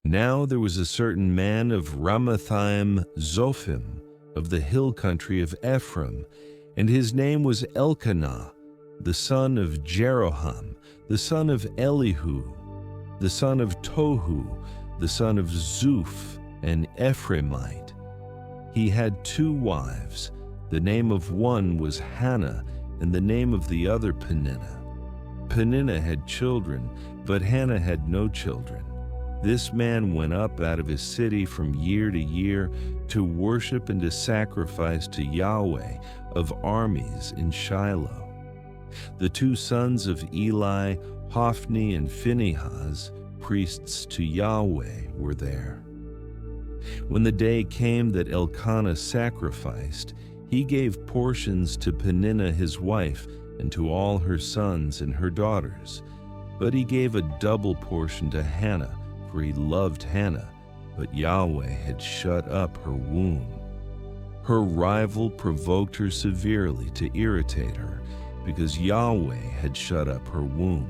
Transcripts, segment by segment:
Now there was a certain man of Ramathaim Zophim, of the hill country of Ephraim, and his name was Elkanah, the son of Jeroham, the son of Elihu, the son of Tohu, the son of Zuph, an Ephraimite. He had 2 wives. The name of one was Hannah, and the name of the other Peninnah. Peninnah had children, but Hannah had no children. This man went up out of his city from year to year to worship and to sacrifice to Yahweh of armies in Shiloh. The 2 sons of Eli, Hophni and Phinehas, priests to Yahweh, were there. When the day came that Elkanah sacrificed, he gave portions to Peninnah his wife and to all her sons and her daughters. But he gave a double portion to Hannah, for he loved Hannah, but Yahweh had shut up her womb. Her rival provoked her severely to irritate her, because Yahweh had shut up her womb.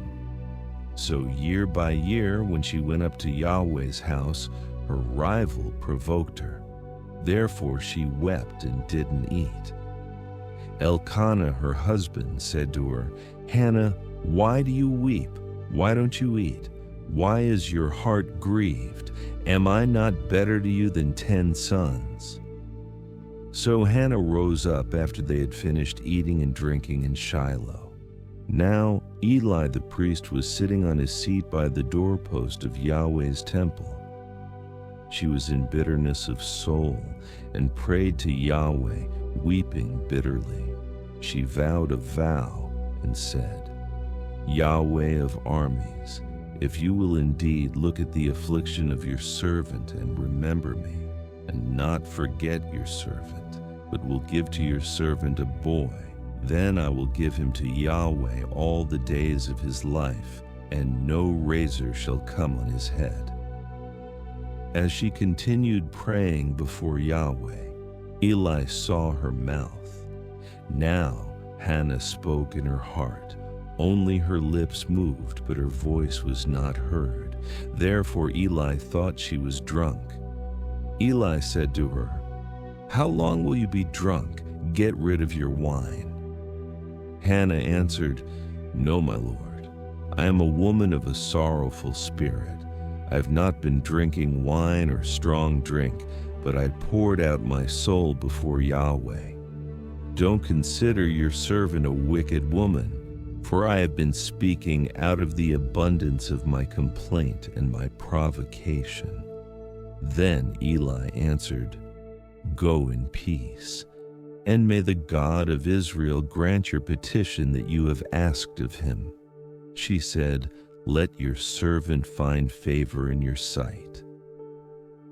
So year by year, when she went up to Yahweh's house, her rival provoked her. Therefore she wept and didn't eat. Elkanah, her husband, said to her, "Hannah, why do you weep? Why don't you eat? Why is your heart grieved? Am I not better to you than 10 sons?" So Hannah rose up after they had finished eating and drinking in Shiloh. Now Eli the priest was sitting on his seat by the doorpost of Yahweh's temple. She was in bitterness of soul and prayed to Yahweh, weeping bitterly. She vowed a vow and said, "Yahweh of armies, if you will indeed look at the affliction of your servant and remember me, and not forget your servant, but will give to your servant a boy, then I will give him to Yahweh all the days of his life, and no razor shall come on his head." As she continued praying before Yahweh, Eli saw her mouth. Now Hannah spoke in her heart. Only her lips moved, but her voice was not heard. Therefore Eli thought she was drunk. Eli said to her, "How long will you be drunk? Get rid of your wine." Hannah answered, "No, my lord. I am a woman of a sorrowful spirit. I have not been drinking wine or strong drink, but I poured out my soul before Yahweh. Don't consider your servant a wicked woman, for I have been speaking out of the abundance of my complaint and my provocation." Then Eli answered, "Go in peace, and may the God of Israel grant your petition that you have asked of him." She said, "Let your servant find favor in your sight."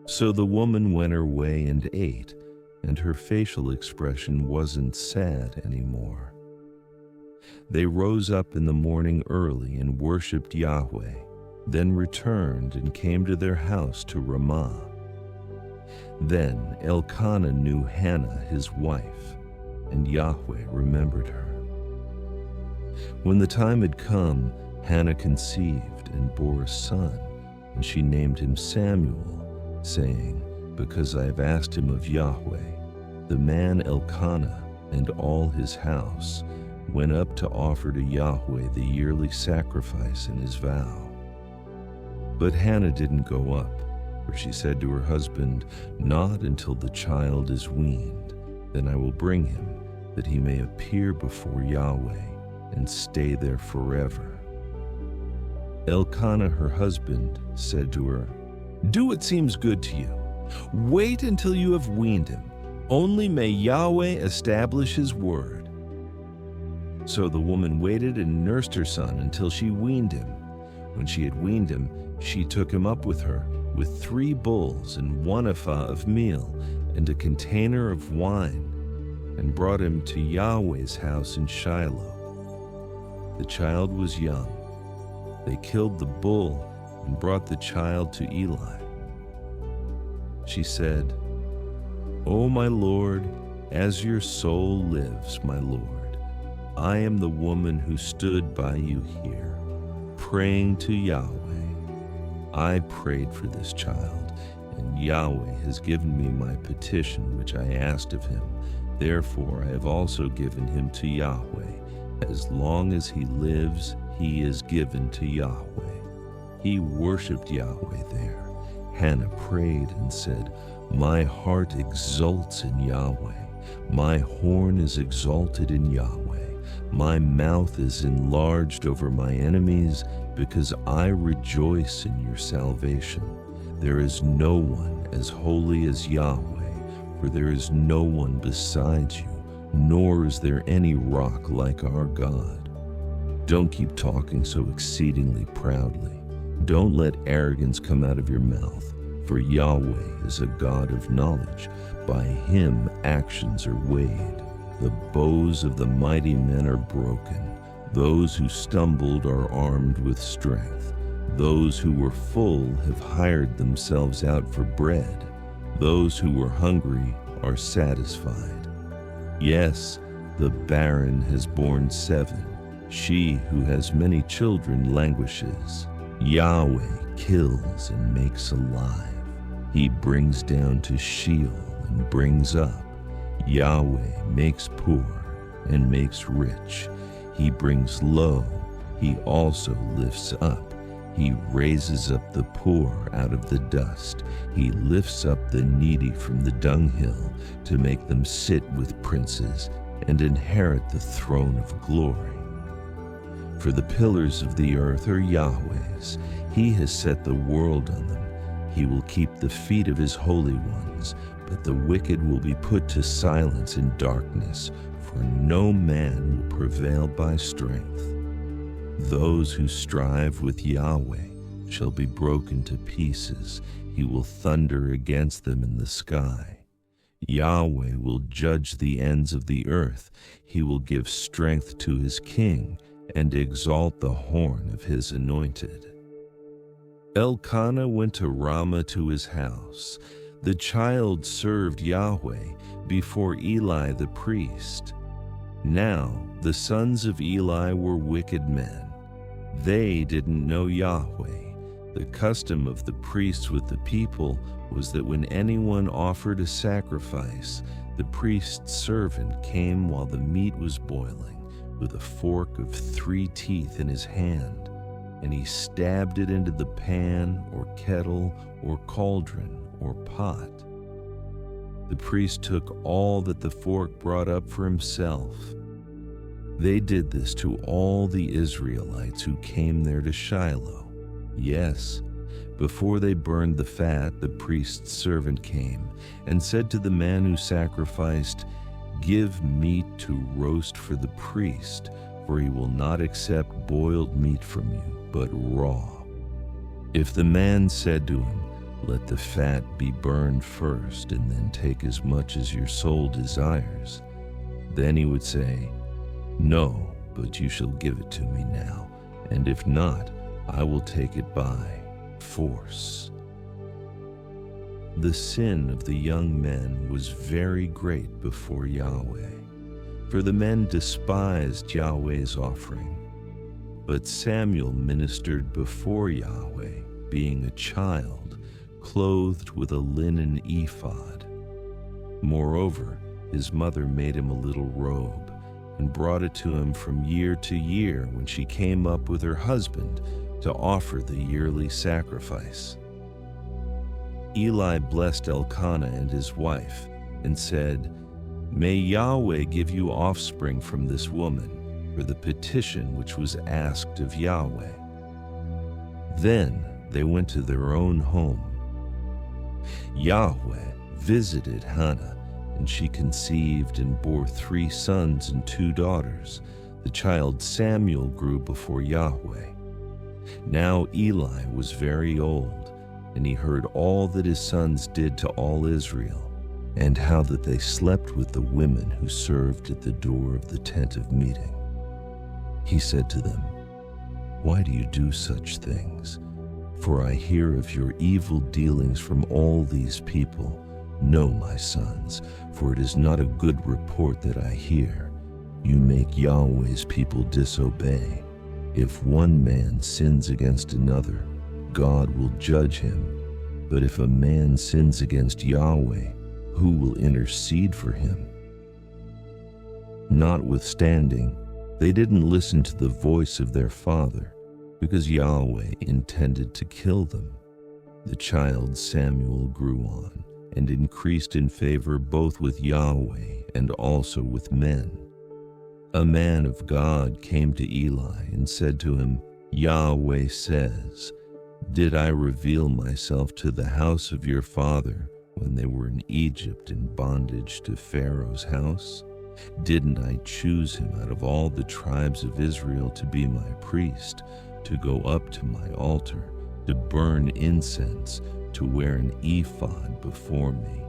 So the woman went her way and ate, and her facial expression wasn't sad anymore. They rose up in the morning early and worshipped Yahweh, then returned and came to their house to Ramah. Then Elkanah knew Hannah his wife, and Yahweh remembered her. When the time had come, Hannah conceived and bore a son, and she named him Samuel, saying, "Because I have asked him of Yahweh." The man Elkanah and all his house went up to offer to Yahweh the yearly sacrifice in his vow. But Hannah didn't go up, for she said to her husband, "Not until the child is weaned, then I will bring him, that he may appear before Yahweh and stay there forever." Elkanah, her husband, said to her, "Do what seems good to you. Wait until you have weaned him. Only may Yahweh establish his word." So the woman waited and nursed her son until she weaned him. When she had weaned him, she took him up with her, with 3 bulls and 1 ephah of meal and a container of wine, and brought him to Yahweh's house in Shiloh. The child was young. They killed the bull and brought the child to Eli. She said, "O my Lord, as your soul lives, my Lord, I am the woman who stood by you here, praying to Yahweh. I prayed for this child, and Yahweh has given me my petition which I asked of him. Therefore I have also given him to Yahweh. As long as he lives, he is given to Yahweh." He worshipped Yahweh there. Hannah prayed and said, "My heart exults in Yahweh. My horn is exalted in Yahweh. My mouth is enlarged over my enemies, because I rejoice in your salvation. There is no one as holy as Yahweh, for there is no one besides you, nor is there any rock like our God." Don't keep talking so exceedingly proudly. Don't let arrogance come out of your mouth, for Yahweh is a God of knowledge. By him actions are weighed. The bows of the mighty men are broken. Those who stumbled are armed with strength. Those who were full have hired themselves out for bread. Those who were hungry are satisfied. Yes, the barren has borne 7. She who has many children languishes. Yahweh kills and makes alive. He brings down to Sheol and brings up. Yahweh makes poor and makes rich. He brings low, he also lifts up. He raises up the poor out of the dust. He lifts up the needy from the dunghill to make them sit with princes and inherit the throne of glory. For the pillars of the earth are Yahweh's. He has set the world on them. He will keep the feet of his holy ones, but the wicked will be put to silence in darkness, for no man will prevail by strength. Those who strive with Yahweh shall be broken to pieces. He will thunder against them in the sky. Yahweh will judge the ends of the earth. He will give strength to his king and exalt the horn of his anointed. Elkanah went to Ramah to his house. The child served Yahweh before Eli the priest. Now the sons of Eli were wicked men. They didn't know Yahweh. The custom of the priests with the people was that when anyone offered a sacrifice, the priest's servant came while the meat was boiling, with a fork of 3 teeth in his hand, and he stabbed it into the pan or kettle or cauldron or pot. The priest took all that the fork brought up for himself. They did this to all the Israelites who came there to Shiloh. Yes, before they burned the fat, the priest's servant came and said to the man who sacrificed, "Give meat to roast for the priest, for he will not accept boiled meat from you, but raw." If the man said to him, "Let the fat be burned first, and then take as much as your soul desires," then he would say, "No, but you shall give it to me now, and if not, I will take it by force." The sin of the young men was very great before Yahweh, for the men despised Yahweh's offering. But Samuel ministered before Yahweh, being a child, clothed with a linen ephod. Moreover, his mother made him a little robe and brought it to him from year to year when she came up with her husband to offer the yearly sacrifice. Eli blessed Elkanah and his wife and said, "May Yahweh give you offspring from this woman, for the petition which was asked of Yahweh." Then they went to their own home. Yahweh visited Hannah, and she conceived and bore 3 sons and 2 daughters. The child Samuel grew before Yahweh. Now Eli was very old, and he heard all that his sons did to all Israel, and how that they slept with the women who served at the door of the tent of meeting. He said to them, "Why do you do such things? For I hear of your evil dealings from all these people. No, my sons, for it is not a good report that I hear. You make Yahweh's people disobey. If one man sins against another, God will judge him. But if a man sins against Yahweh, who will intercede for him? Notwithstanding, they didn't listen to the voice of their father, because Yahweh intended to kill them. The child Samuel grew on and increased in favor both with Yahweh and also with men. A man of God came to Eli and said to him, Yahweh says, did I reveal myself to the house of your father when they were in Egypt in bondage to Pharaoh's house? Didn't I choose him out of all the tribes of Israel to be my priest, to go up to my altar, to burn incense, to wear an ephod before me?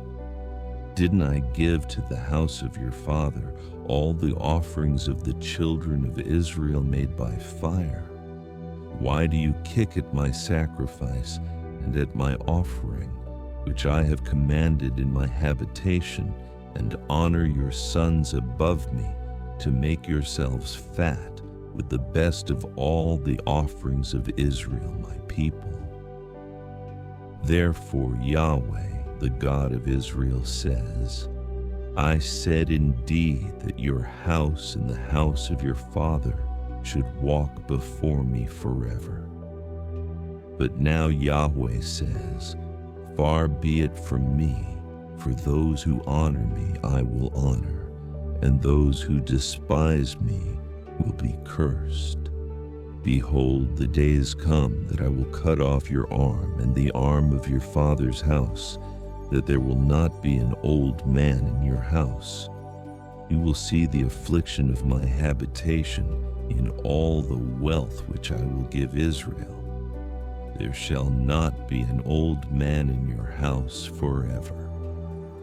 Didn't I give to the house of your father all the offerings of the children of Israel made by fire? Why do you kick at my sacrifice and at my offering, which I have commanded in my habitation, and honor your sons above me, to make yourselves fat with the best of all the offerings of Israel, my people? Therefore Yahweh, the God of Israel, says, I said indeed that your house and the house of your father should walk before me forever. But now Yahweh says, far be it from me, for those who honor me I will honor, and those who despise me will be cursed. Behold, the days come that I will cut off your arm and the arm of your father's house, that there will not be an old man in your house. You will see the affliction of my habitation in all the wealth which I will give Israel. There shall not be an old man in your house forever.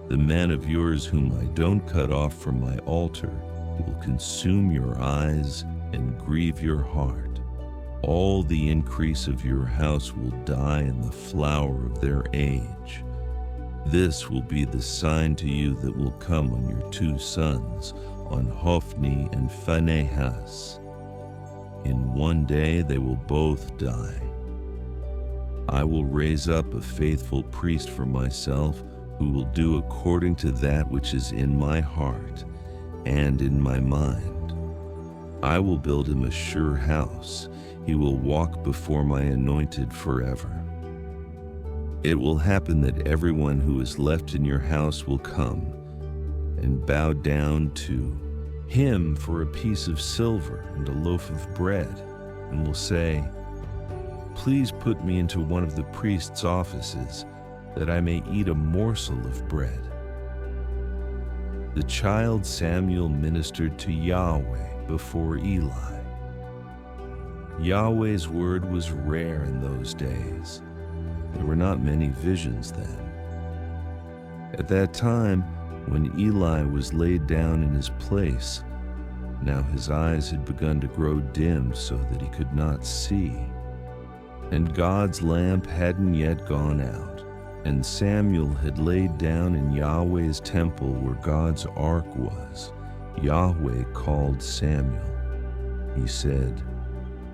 The man of yours whom I don't cut off from my altar will consume your eyes and grieve your heart. All the increase of your house will die in the flower of their age. This will be the sign to you that will come on your two sons, on Hophni and Phinehas. In one day they will both die. I will raise up a faithful priest for myself, who will do according to that which is in my heart and in my mind. I will build him a sure house. He will walk before my anointed forever. It will happen that everyone who is left in your house will come and bow down to him for a piece of silver and a loaf of bread, and will say, please put me into one of the priest's offices, that I may eat a morsel of bread. The child Samuel ministered to Yahweh before Eli. Yahweh's word was rare in those days. There were not many visions then. At that time, when Eli was laid down in his place, now his eyes had begun to grow dim so that he could not see. And God's lamp hadn't yet gone out, and Samuel had laid down in Yahweh's temple where God's ark was. Yahweh called Samuel. He said,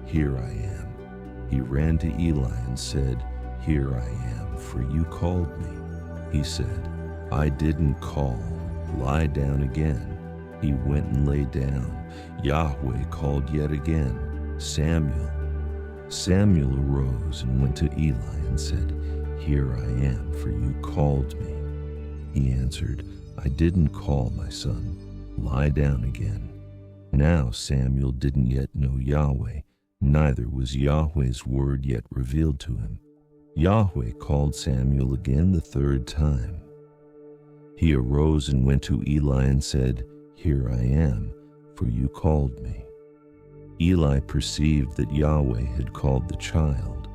here I am. He ran to Eli and said, here I am, for you called me. He said, I didn't call. Lie down again. He went and lay down. Yahweh called yet again, Samuel. Samuel arose and went to Eli and said, here I am, for you called me. He answered, I didn't call, my son. Lie down again. Now Samuel didn't yet know Yahweh, neither was Yahweh's word yet revealed to him. Yahweh called Samuel again the third time. He arose and went to Eli and said, here I am, for you called me. Eli perceived that Yahweh had called the child.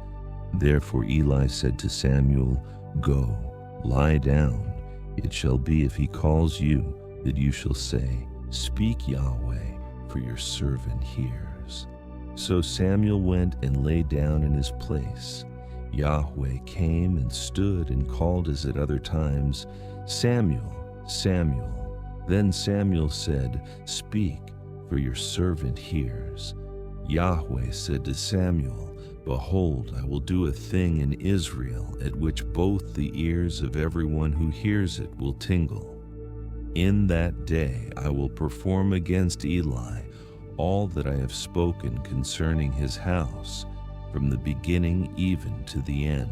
Therefore Eli said to Samuel, go, lie down. It shall be if he calls you, that you shall say, speak, Yahweh, for your servant hears. So Samuel went and lay down in his place. Yahweh came and stood and called as at other times, Samuel, Samuel. Then Samuel said, speak, for your servant hears. Yahweh said to Samuel, Behold, I will do a thing in Israel at which both the ears of everyone who hears it will tingle. In that day I will perform against Eli all that I have spoken concerning his house, from the beginning even to the end.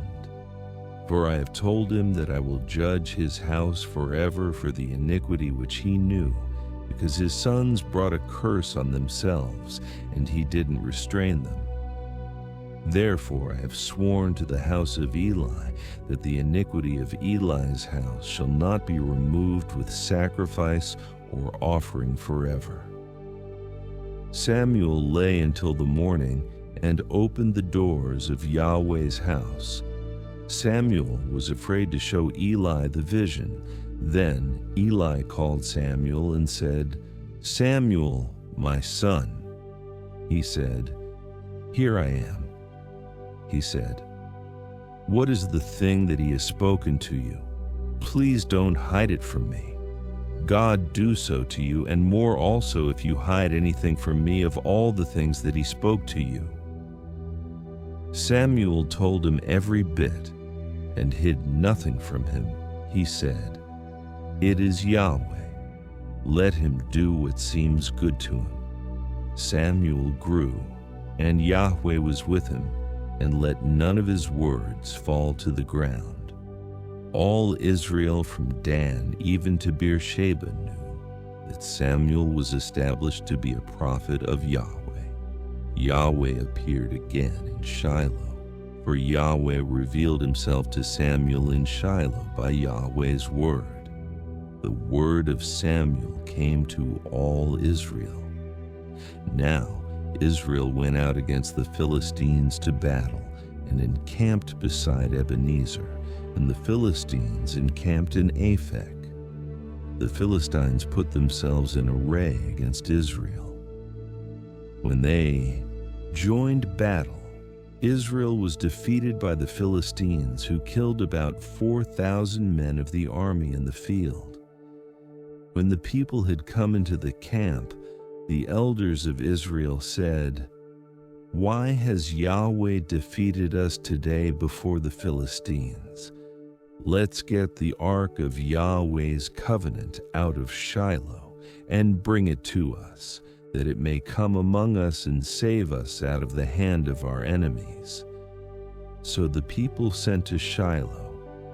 For I have told him that I will judge his house forever for the iniquity which he knew, because his sons brought a curse on themselves, and he didn't restrain them. Therefore I have sworn to the house of Eli that the iniquity of Eli's house shall not be removed with sacrifice or offering forever. Samuel lay until the morning and opened the doors of Yahweh's house. Samuel was afraid to show Eli the vision. Then Eli called Samuel and said, "Samuel, my son." He said, "Here I am." He said, "What is the thing that he has spoken to you? Please don't hide it from me. God do so to you, and more also if you hide anything from me of all the things that he spoke to you." Samuel told him every bit and hid nothing from him. He said, "It is Yahweh. Let him do what seems good to him." Samuel grew, and Yahweh was with him, and let none of his words fall to the ground. All Israel from Dan even to Beersheba knew that Samuel was established to be a prophet of Yahweh. Yahweh appeared again in Shiloh, for Yahweh revealed himself to Samuel in Shiloh by Yahweh's word. The word of Samuel came to all Israel. Now Israel went out against the Philistines to battle and encamped beside Ebenezer, and the Philistines encamped in Aphek. The Philistines put themselves in array against Israel. When they joined battle, Israel was defeated by the Philistines, who killed about 4,000 men of the army in the field. When the people had come into the camp, the elders of Israel said, "Why has Yahweh defeated us today before the Philistines? Let's get the ark of Yahweh's covenant out of Shiloh and bring it to us, that it may come among us and save us out of the hand of our enemies." So the people sent to Shiloh,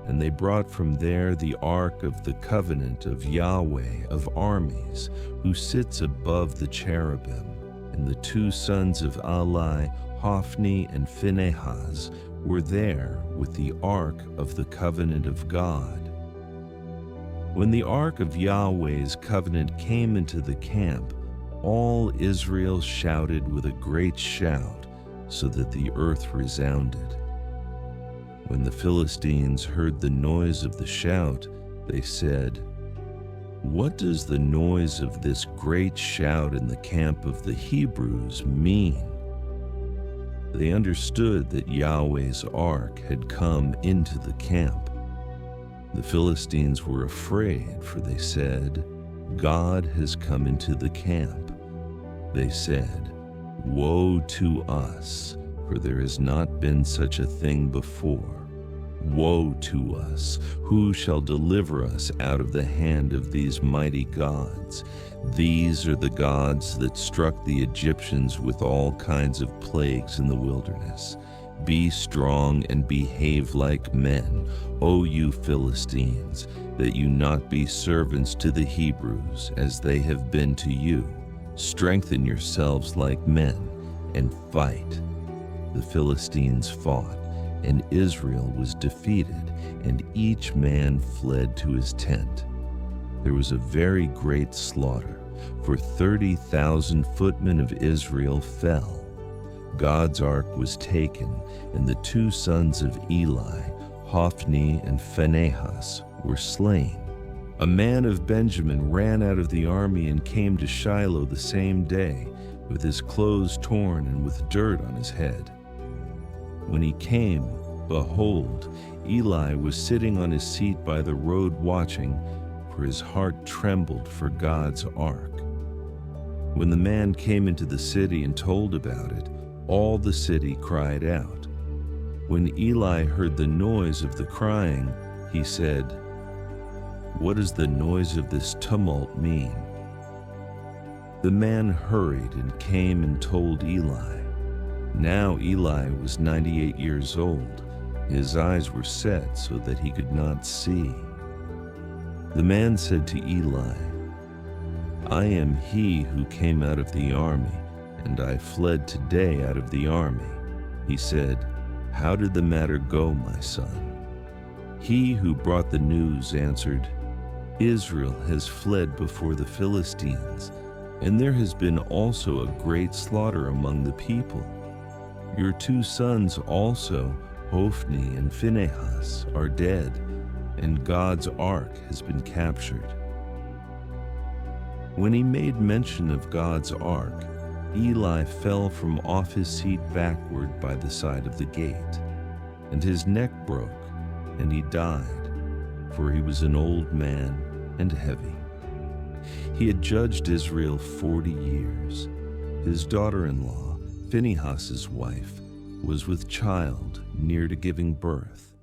and they brought from there the ark of the covenant of Yahweh of armies, who sits above the cherubim. And the two sons of Eli, Hophni and Phinehas, were there with the ark of the covenant of God. When the ark of Yahweh's covenant came into the camp, all Israel shouted with a great shout, so that the earth resounded. When the Philistines heard the noise of the shout, they said, "What does the noise of this great shout in the camp of the Hebrews mean?" They understood that Yahweh's ark had come into the camp. The Philistines were afraid, for they said, "God has come into the camp." They said, "Woe to us, for there has not been such a thing before. Woe to us! Who shall deliver us out of the hand of these mighty gods? These are the gods that struck the Egyptians with all kinds of plagues in the wilderness. Be strong and behave like men, O you Philistines, that you not be servants to the Hebrews, as they have been to you. Strengthen yourselves like men, and fight." The Philistines fought, and Israel was defeated, and each man fled to his tent. There was a very great slaughter, for 30,000 footmen of Israel fell. God's ark was taken, and the two sons of Eli, Hophni and Phinehas, were slain. A man of Benjamin ran out of the army and came to Shiloh the same day, with his clothes torn and with dirt on his head. When he came, behold, Eli was sitting on his seat by the road watching, for his heart trembled for God's ark. When the man came into the city and told about it, all the city cried out. When Eli heard the noise of the crying, he said, "What does the noise of this tumult mean?" The man hurried and came and told Eli. Now Eli was 98 years old. His eyes were set so that he could not see. The man said to Eli, "I am he who came out of the army, and I fled today out of the army." He said, "How did the matter go, my son?" He who brought the news answered, "Israel has fled before the Philistines, and there has been also a great slaughter among the people. Your 2 sons also, Hophni and Phinehas, are dead, and God's ark has been captured." When he made mention of God's ark, Eli fell from off his seat backward by the side of the gate, and his neck broke, and he died, for he was an old man and heavy. He had judged Israel 40 years. His daughter-in-law, Phinehas's wife, was with child near to giving birth.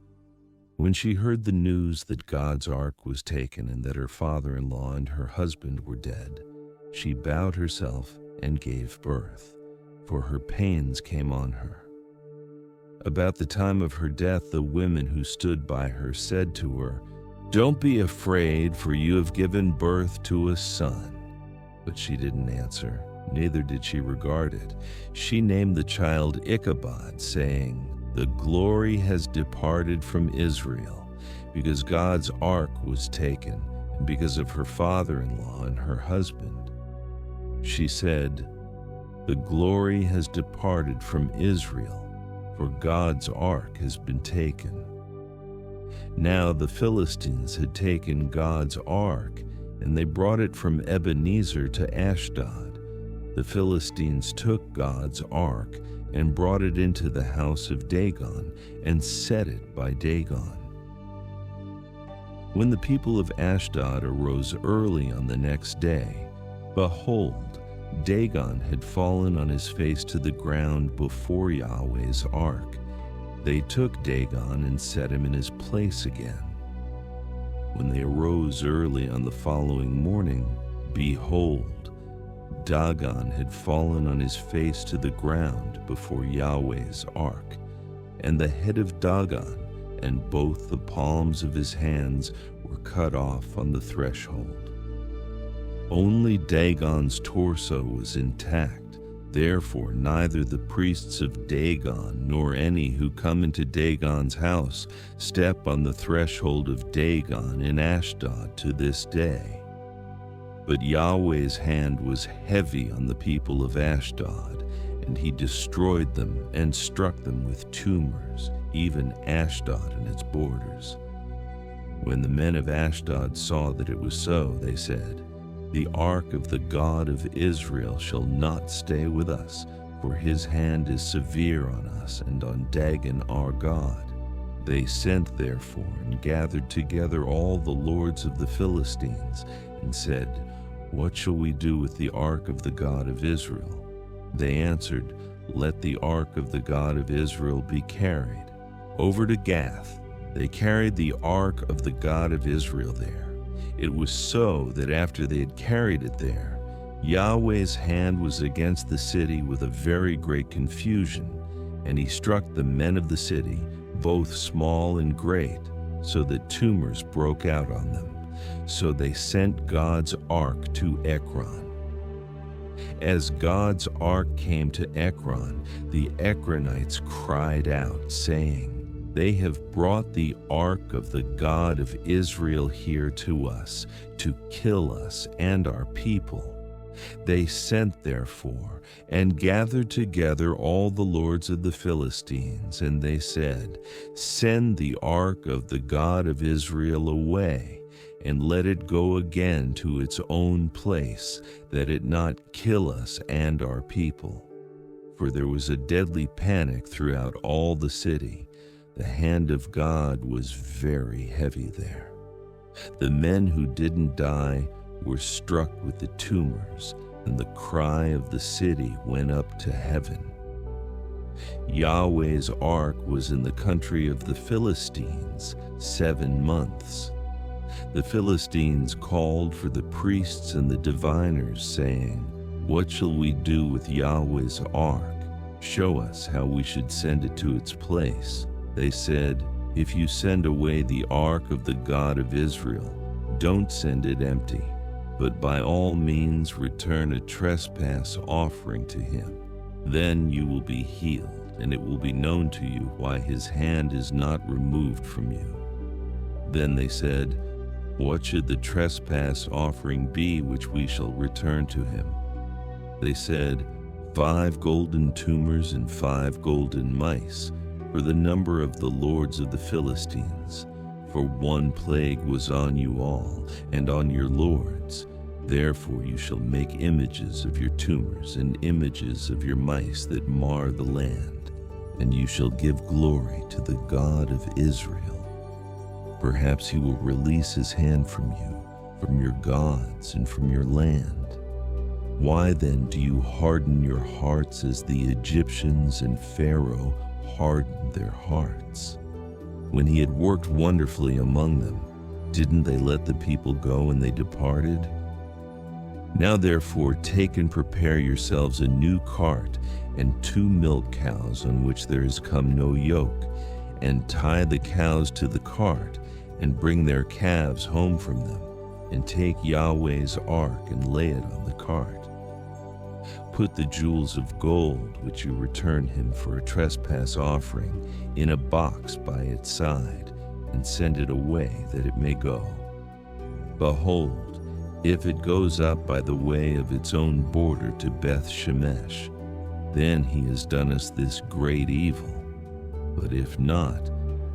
When she heard the news that God's ark was taken and that her father-in-law and her husband were dead, she bowed herself and gave birth, for her pains came on her. About the time of her death, the women who stood by her said to her, "Don't be afraid, for you have given birth to a son." But she didn't answer, neither did she regard it. She named the child Ichabod, saying, "The glory has departed from Israel, because God's ark was taken, and because of her father-in-law and her husband." She said, "The glory has departed from Israel, for God's ark has been taken." Now the Philistines had taken God's ark, and they brought it from Ebenezer to Ashdod. The Philistines took God's ark and brought it into the house of Dagon and set it by Dagon. When the people of Ashdod arose early on the next day, behold, Dagon had fallen on his face to the ground before Yahweh's ark. They took Dagon and set him in his place again. When they arose early on the following morning, behold, Dagon had fallen on his face to the ground before Yahweh's ark, and the head of Dagon and both the palms of his hands were cut off on the threshold. Only Dagon's torso was intact. Therefore neither the priests of Dagon nor any who come into Dagon's house step on the threshold of Dagon in Ashdod to this day. But Yahweh's hand was heavy on the people of Ashdod, and he destroyed them and struck them with tumors, even Ashdod and its borders. When the men of Ashdod saw that it was so, they said, "The ark of the God of Israel shall not stay with us, for his hand is severe on us and on Dagon our God." They sent therefore and gathered together all the lords of the Philistines and said, "What shall we do with the ark of the God of Israel?" They answered, "Let the ark of the God of Israel be carried over to Gath." They carried the ark of the God of Israel there. It was so that after they had carried it there, Yahweh's hand was against the city with a very great confusion, and he struck the men of the city, both small and great, so that tumors broke out on them. So they sent God's ark to Ekron. As God's ark came to Ekron, the Ekronites cried out, saying, "They have brought the ark of the God of Israel here to us, to kill us and our people." They sent therefore and gathered together all the lords of the Philistines, and they said, "Send the ark of the God of Israel away, and let it go again to its own place, that it not kill us and our people." For there was a deadly panic throughout all the city. The hand of God was very heavy there. The men who didn't die were struck with the tumors, and the cry of the city went up to heaven. Yahweh's ark was in the country of the Philistines 7 months. The Philistines called for the priests and the diviners, saying, "What shall we do with Yahweh's ark? Show us how we should send it to its place." They said, "If you send away the ark of the God of Israel, don't send it empty, but by all means return a trespass offering to him. Then you will be healed, and it will be known to you why his hand is not removed from you." Then they said, "What should the trespass offering be which we shall return to him?" They said, 5 golden tumors and 5 golden mice, for the number of the lords of the Philistines. For one plague was on you all, and on your lords. Therefore you shall make images of your tumors and images of your mice that mar the land, and you shall give glory to the God of Israel. Perhaps he will release his hand from you, from your gods, and from your land. Why then do you harden your hearts as the Egyptians and Pharaoh hardened their hearts? When he had worked wonderfully among them, didn't they let the people go and they departed? Now therefore take and prepare yourselves a new cart and 2 milk cows on which there has come no yoke, and tie the cows to the cart, and bring their calves home from them, and take Yahweh's ark and lay it on the cart. Put the jewels of gold which you return him for a trespass offering in a box by its side, and send it away that it may go. Behold, if it goes up by the way of its own border to Beth Shemesh, then he has done us this great evil. But if not,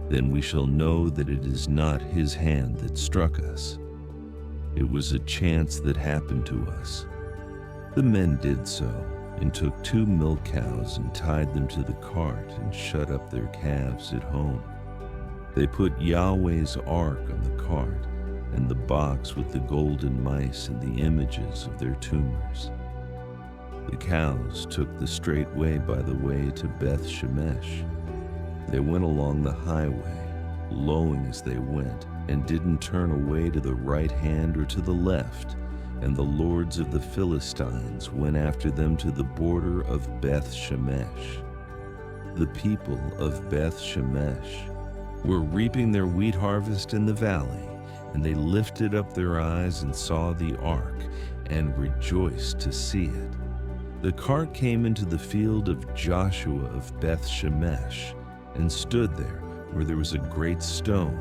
then we shall know that it is not his hand that struck us. It was a chance that happened to us." The men did so, and took 2 milk cows and tied them to the cart and shut up their calves at home. They put Yahweh's ark on the cart, and the box with the golden mice and the images of their tumors. The cows took the straight way by the way to Beth Shemesh. They went along the highway, lowing as they went, and didn't turn away to the right hand or to the left. And the lords of the Philistines went after them to the border of Beth Shemesh. The people of Beth Shemesh were reaping their wheat harvest in the valley, and they lifted up their eyes and saw the ark, and rejoiced to see it. The cart came into the field of Joshua of Beth Shemesh, and stood there where there was a great stone.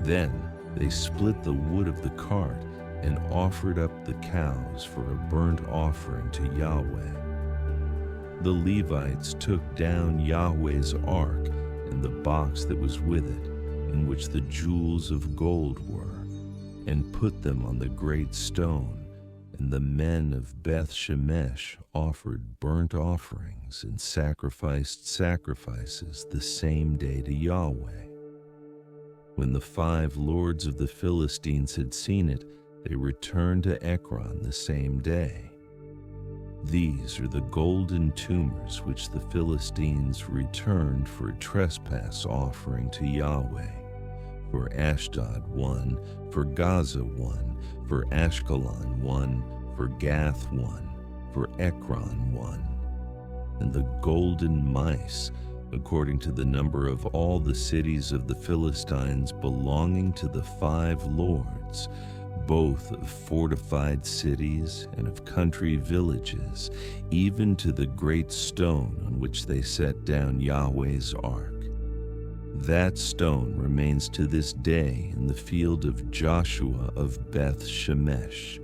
Then they split the wood of the cart, and offered up the cows for a burnt offering to Yahweh. The Levites took down Yahweh's ark and the box that was with it, in which the jewels of gold were, and put them on the great stone. And the men of Beth Shemesh offered burnt offerings and sacrificed sacrifices the same day to Yahweh. When the 5 lords of the Philistines had seen it, they returned to Ekron the same day. These are the golden tumors which the Philistines returned for a trespass offering to Yahweh. For Ashdod 1, for Gaza 1, for Ashkelon 1, for Gath 1, for Ekron 1. And the golden mice, according to the number of all the cities of the Philistines belonging to the 5 lords, both of fortified cities and of country villages, even to the great stone on which they set down Yahweh's ark. That stone remains to this day in the field of Joshua of Beth Shemesh.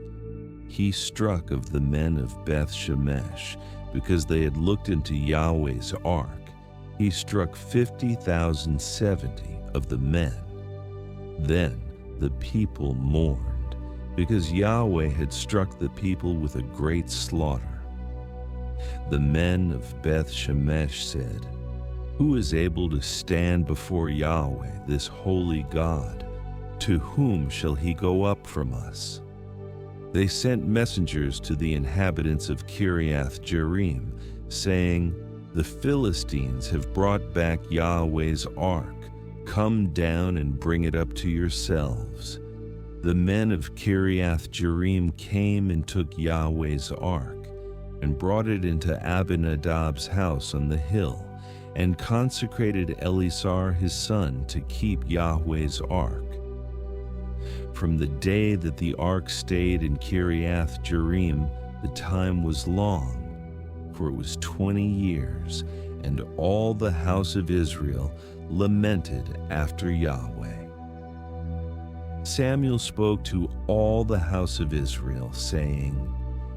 He struck of the men of Beth Shemesh, because they had looked into Yahweh's ark. He struck 50,070 of the men. Then the people mourned, because Yahweh had struck the people with a great slaughter. The men of Beth Shemesh said, "Who is able to stand before Yahweh, this holy God? To whom shall he go up from us?" They sent messengers to the inhabitants of Kiriath Jearim, saying, The Philistines have brought back Yahweh's ark. Come down and bring it up to yourselves." The men of Kiriath-Jearim came and took Yahweh's ark, and brought it into Abinadab's house on the hill, and consecrated Eleazar his son to keep Yahweh's ark. From the day that the ark stayed in Kiriath-Jearim, the time was long, for it was 20 years, and all the house of Israel lamented after Yahweh. Samuel spoke to all the house of Israel, saying,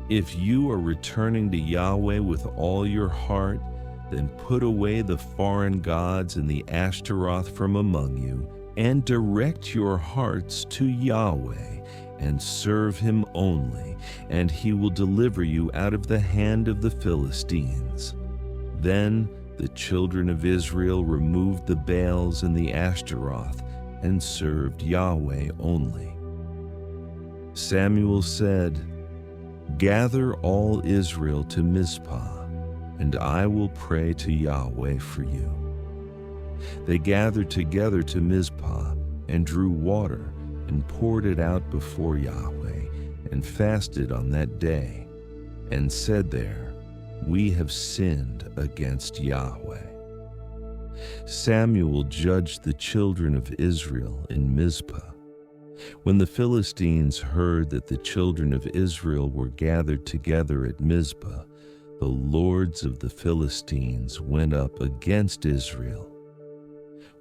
"If you are returning to Yahweh with all your heart, then put away the foreign gods and the Ashtaroth from among you, and direct your hearts to Yahweh, and serve him only, and he will deliver you out of the hand of the Philistines." Then the children of Israel removed the Baals and the Ashtaroth, and served Yahweh only. Samuel said, "Gather all Israel to Mizpah, and I will pray to Yahweh for you." They gathered together to Mizpah, and drew water, and poured it out before Yahweh, and fasted on that day, and said there, "We have sinned against Yahweh." Samuel judged the children of Israel in Mizpah. When the Philistines heard that the children of Israel were gathered together at Mizpah, the lords of the Philistines went up against Israel.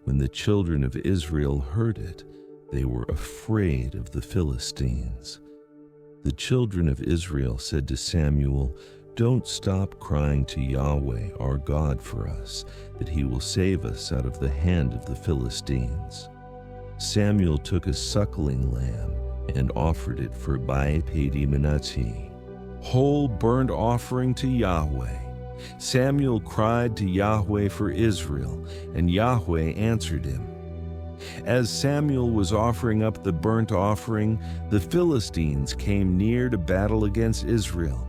When the children of Israel heard it, they were afraid of the Philistines. The children of Israel said to Samuel, "Don't stop crying to Yahweh our God for us, that he will save us out of the hand of the Philistines." Samuel took a suckling lamb and offered it for Ba'al-peor, whole burnt offering to Yahweh. Samuel cried to Yahweh for Israel, and Yahweh answered him. As Samuel was offering up the burnt offering, the Philistines came near to battle against Israel.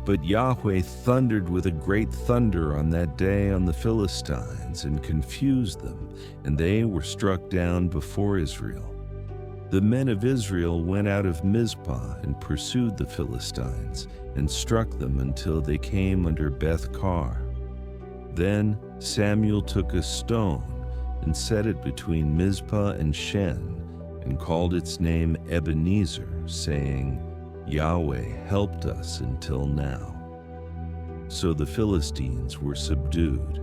But Yahweh thundered with a great thunder on that day on the Philistines, and confused them, and they were struck down before Israel. The men of Israel went out of Mizpah and pursued the Philistines, and struck them until they came under Beth-kar. Then Samuel took a stone and set it between Mizpah and Shen, and called its name Ebenezer, saying, "Yahweh helped us until now." So the Philistines were subdued,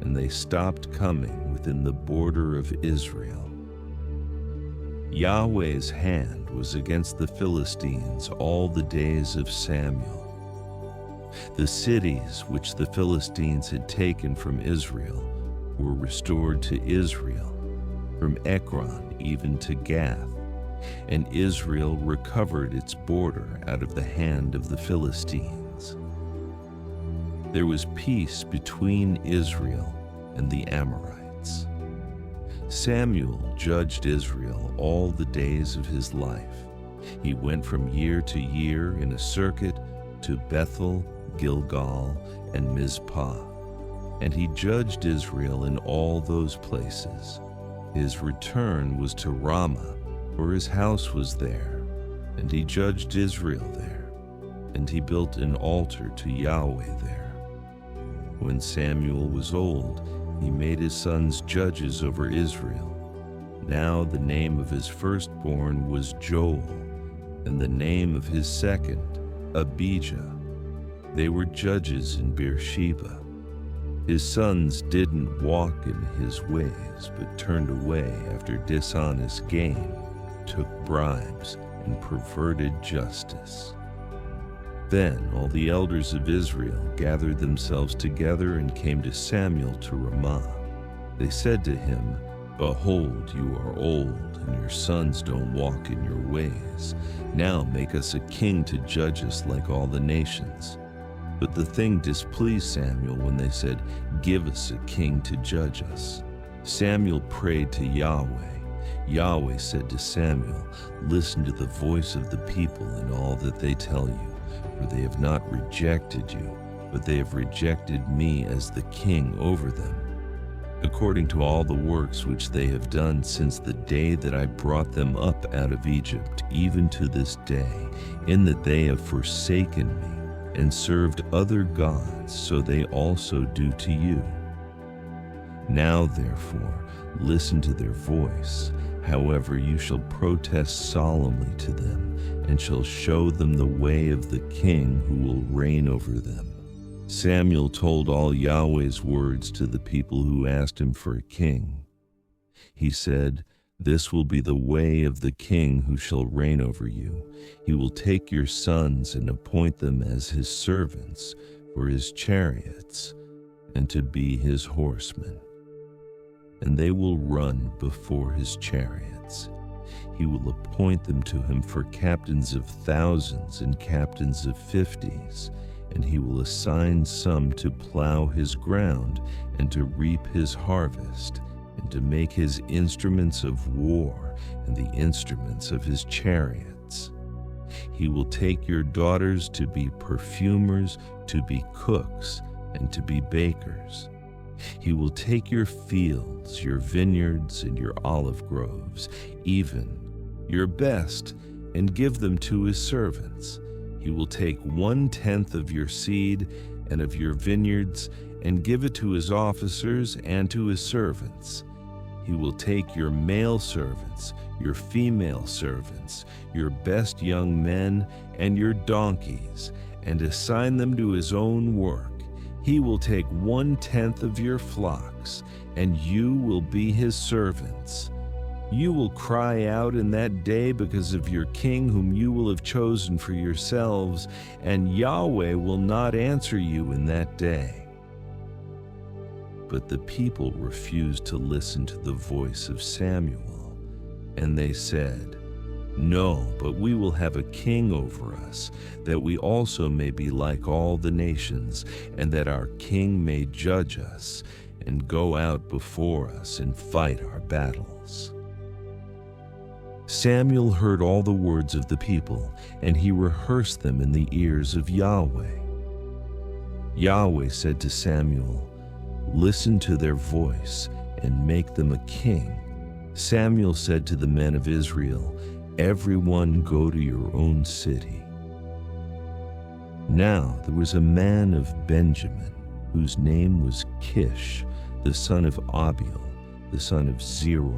and they stopped coming within the border of Israel. Yahweh's hand was against the Philistines all the days of Samuel. The cities which the Philistines had taken from Israel were restored to Israel, from Ekron even to Gath, and Israel recovered its border out of the hand of the Philistines. There was peace between Israel and the Amorites. Samuel judged Israel all the days of his life. He went from year to year in a circuit to Bethel, Gilgal, and Mizpah, and he judged Israel in all those places. His return was to Ramah, for his house was there, and he judged Israel there, and he built an altar to Yahweh there. When Samuel was old, he made his sons judges over Israel. Now the name of his firstborn was Joel, and the name of his second, Abijah. They were judges in Beersheba. His sons didn't walk in his ways, but turned away after dishonest gain, took bribes, and perverted justice. Then all the elders of Israel gathered themselves together and came to Samuel to Ramah. They said to him, "Behold, you are old, and your sons don't walk in your ways. Now make us a king to judge us like all the nations." But the thing displeased Samuel when they said, "Give us a king to judge us." Samuel prayed to Yahweh. Yahweh said to Samuel, "Listen to the voice of the people in all that they tell you, for they have not rejected you, but they have rejected me as the king over them, according to all the works which they have done since the day that I brought them up out of Egypt, even to this day, in that they have forsaken me and served other gods, so they also do to you. Now, therefore, listen to their voice. However, you shall protest solemnly to them, and shall show them the way of the king who will reign over them. Samuel told all Yahweh's words to the people who asked him for a king. He said, "This will be the way of the king who shall reign over you. He will take your sons and appoint them as his servants for his chariots and to be his horsemen. And they will run before his chariots. He will appoint them to him for captains of thousands and captains of 50s, and he will assign some to plow his ground and to reap his harvest, and to make his instruments of war and the instruments of his chariots. He will take your daughters to be perfumers, to be cooks, and to be bakers. He will take your fields, your vineyards, and your olive groves, even your best, and give them to his servants. He will take 1/10 of your seed and of your vineyards, and give it to his officers and to his servants. He will take your male servants, your female servants, your best young men, and your donkeys, and assign them to his own work. He will take 1/10 of your flocks, and you will be his servants. You will cry out in that day because of your king whom you will have chosen for yourselves, and Yahweh will not answer you in that day." But the people refused to listen to the voice of Samuel, and they said, "No, but we will have a king over us, that we also may be like all the nations, and that our king may judge us, and go out before us and fight our battles." Samuel heard all the words of the people, and he rehearsed them in the ears of Yahweh. Yahweh said to Samuel, "Listen to their voice, and make them a king." Samuel said to the men of Israel, "Everyone go to your own city." Now there was a man of Benjamin, whose name was Kish, the son of Abiel, the son of Zeror,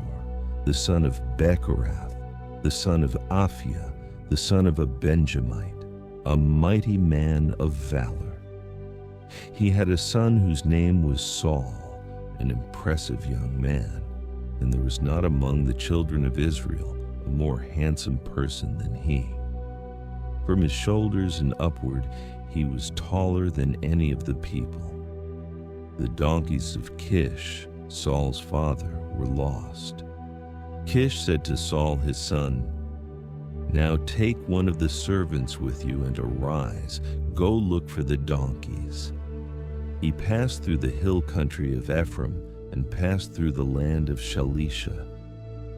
the son of Bechorath, the son of Aphiah, the son of a Benjamite, a mighty man of valor. He had a son whose name was Saul, an impressive young man, and there was not among the children of Israel a more handsome person than he. From his shoulders and upward, he was taller than any of the people. The donkeys of Kish, Saul's father, were lost. Kish said to Saul his son, "Now take one of the servants with you and arise, go look for the donkeys." He passed through the hill country of Ephraim and passed through the land of Shalisha,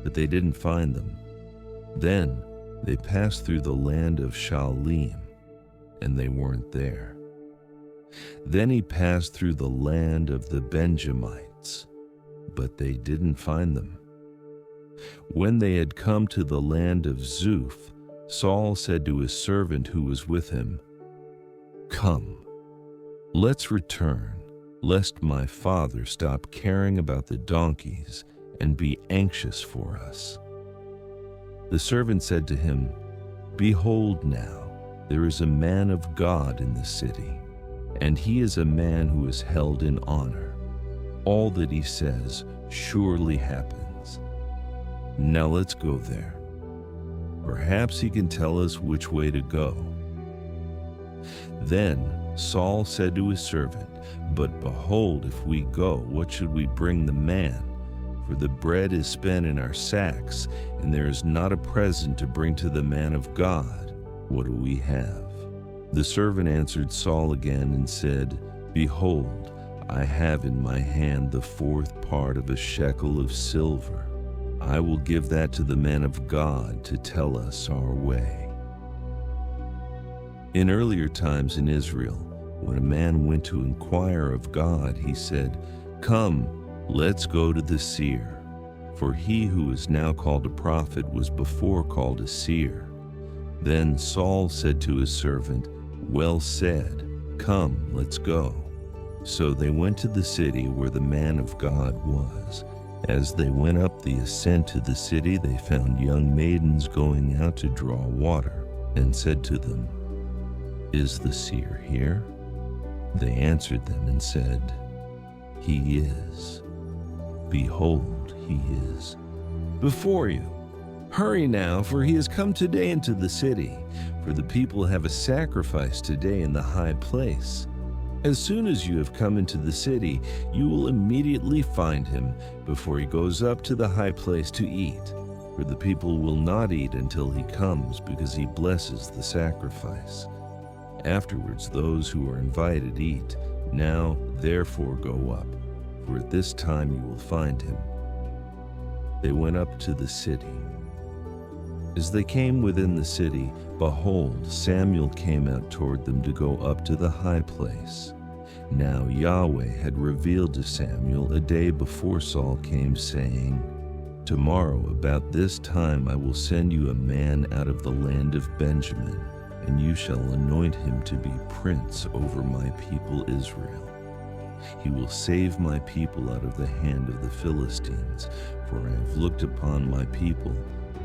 but they didn't find them. Then they passed through the land of Shaalim, and they weren't there. Then he passed through the land of the Benjamites, but they didn't find them. When they had come to the land of Zuph, Saul said to his servant who was with him, "Come, let's return, lest my father stop caring about the donkeys and be anxious for us." The servant said to him, "Behold now, there is a man of God in the city, and he is a man who is held in honor. All that he says surely happens. Now let's go there. Perhaps he can tell us which way to go." Then Saul said to his servant, "But behold, if we go, what should we bring the man? For the bread is spent in our sacks, and there is not a present to bring to the man of God. What do we have?" The servant answered Saul again and said, "Behold, I have in my hand the 4th part of a shekel of silver. I will give that to the man of God to tell us our way." In earlier times in Israel, When a man went to inquire of God, he said, "Come, let's go to the seer." For he who is now called a prophet was before called a seer. Then Saul said to his servant, "Well said, come, let's go." So they went to the city where the man of God was. As they went up the ascent to the city, they found young maidens going out to draw water, and said to them, "Is the seer here?" They answered them and said, "He is. Behold, he is before you. Hurry now, for he has come today into the city, for the people have a sacrifice today in the high place. As soon as you have come into the city, you will immediately find him before he goes up to the high place to eat, for the people will not eat until he comes, because he blesses the sacrifice. Afterwards those who are invited eat. Now therefore go up, for at this time you will find him." They went up to the city. As they came within the city, behold, Samuel came out toward them to go up to the high place. Now Yahweh had revealed to Samuel a day before Saul came, saying, "Tomorrow about this time I will send you a man out of the land of Benjamin, and you shall anoint him to be prince over my people Israel. He will save my people out of the hand of the Philistines, for I have looked upon my people,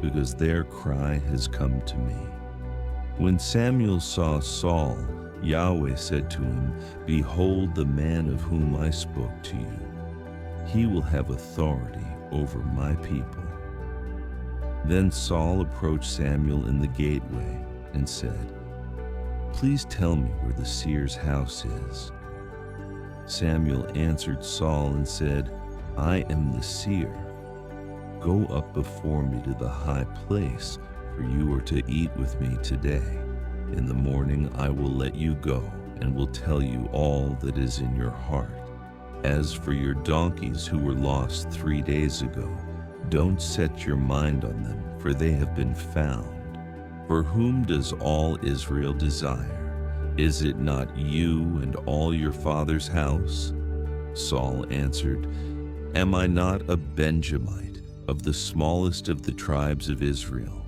because their cry has come to me." When Samuel saw Saul, Yahweh said to him, "Behold the man of whom I spoke to you. He will have authority over my people." Then Saul approached Samuel in the gateway and said, "Please tell me where the seer's house is." Samuel answered Saul and said, "I am the seer. Go up before me to the high place, for you are to eat with me today. In the morning I will let you go, and will tell you all that is in your heart. As for your donkeys who were lost 3 days ago, don't set your mind on them, for they have been found. For whom does all Israel desire? Is it not you and all your father's house?" Saul answered, "Am I not a Benjamite, of the smallest of the tribes of Israel,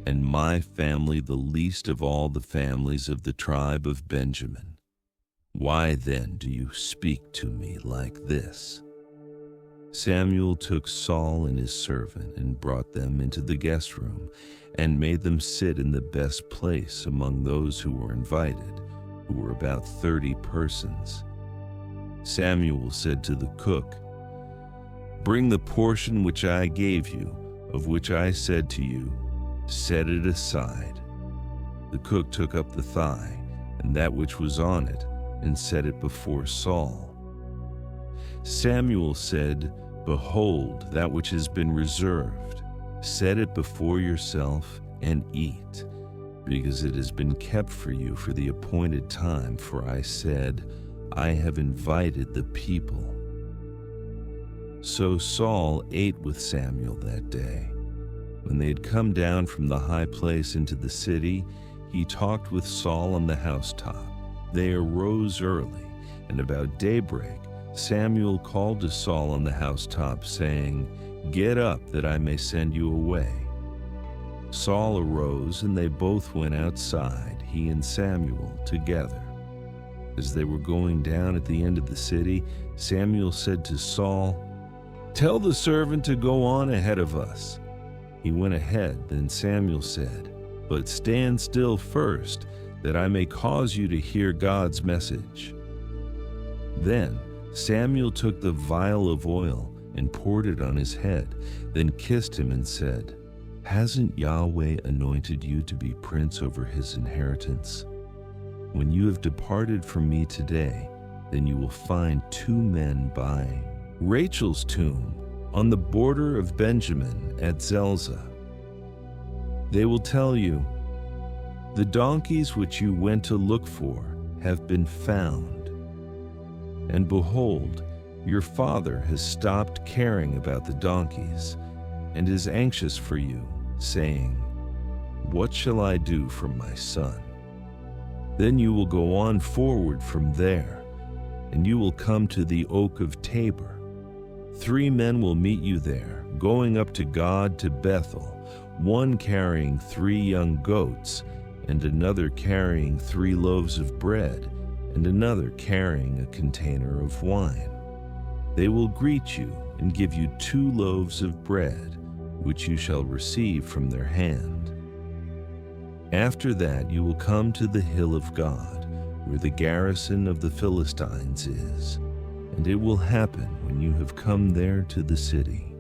and my family the least of all the families of the tribe of Benjamin? Why then do you speak to me like this?" Samuel took Saul and his servant and brought them into the guest room, and made them sit in the best place among those who were invited, who were about 30 persons. Samuel said to the cook, "Bring the portion which I gave you, of which I said to you, set it aside." The cook took up the thigh, and that which was on it, and set it before Saul. Samuel said, "Behold, that which has been reserved. Set it before yourself and eat, because it has been kept for you for the appointed time, for I said, I have invited the people." So Saul ate with Samuel that day. When they had come down from the high place into the city, he talked with Saul on the housetop. They arose early, and about daybreak Samuel called to Saul on the housetop, saying, "Get up, that I may send you away." Saul arose, and they both went outside, he and Samuel, together. As they were going down at the end of the city, Samuel said to Saul, "Tell the servant to go on ahead of us." He went ahead. Then Samuel said, "But stand still first, that I may cause you to hear God's message." Then Samuel took the vial of oil and poured it on his head, then kissed him and said, "Hasn't Yahweh anointed you to be prince over his inheritance? When you have departed from me today, then you will find 2 men by Rachel's tomb on the border of Benjamin at Zelzah. They will tell you, 'The donkeys which you went to look for have been found.' And behold, your father has stopped caring about the donkeys and is anxious for you, saying, 'What shall I do for my son?' Then you will go on forward from there, and you will come to the oak of Tabor. 3 men will meet you there, going up to God to Bethel, one carrying 3 young goats, and another carrying 3 loaves of bread, and another carrying a container of wine. They will greet you and give you 2 loaves of bread, which you shall receive from their hand. After that you will come to the hill of God, where the garrison of the Philistines is, and it will happen when you have come there to the city,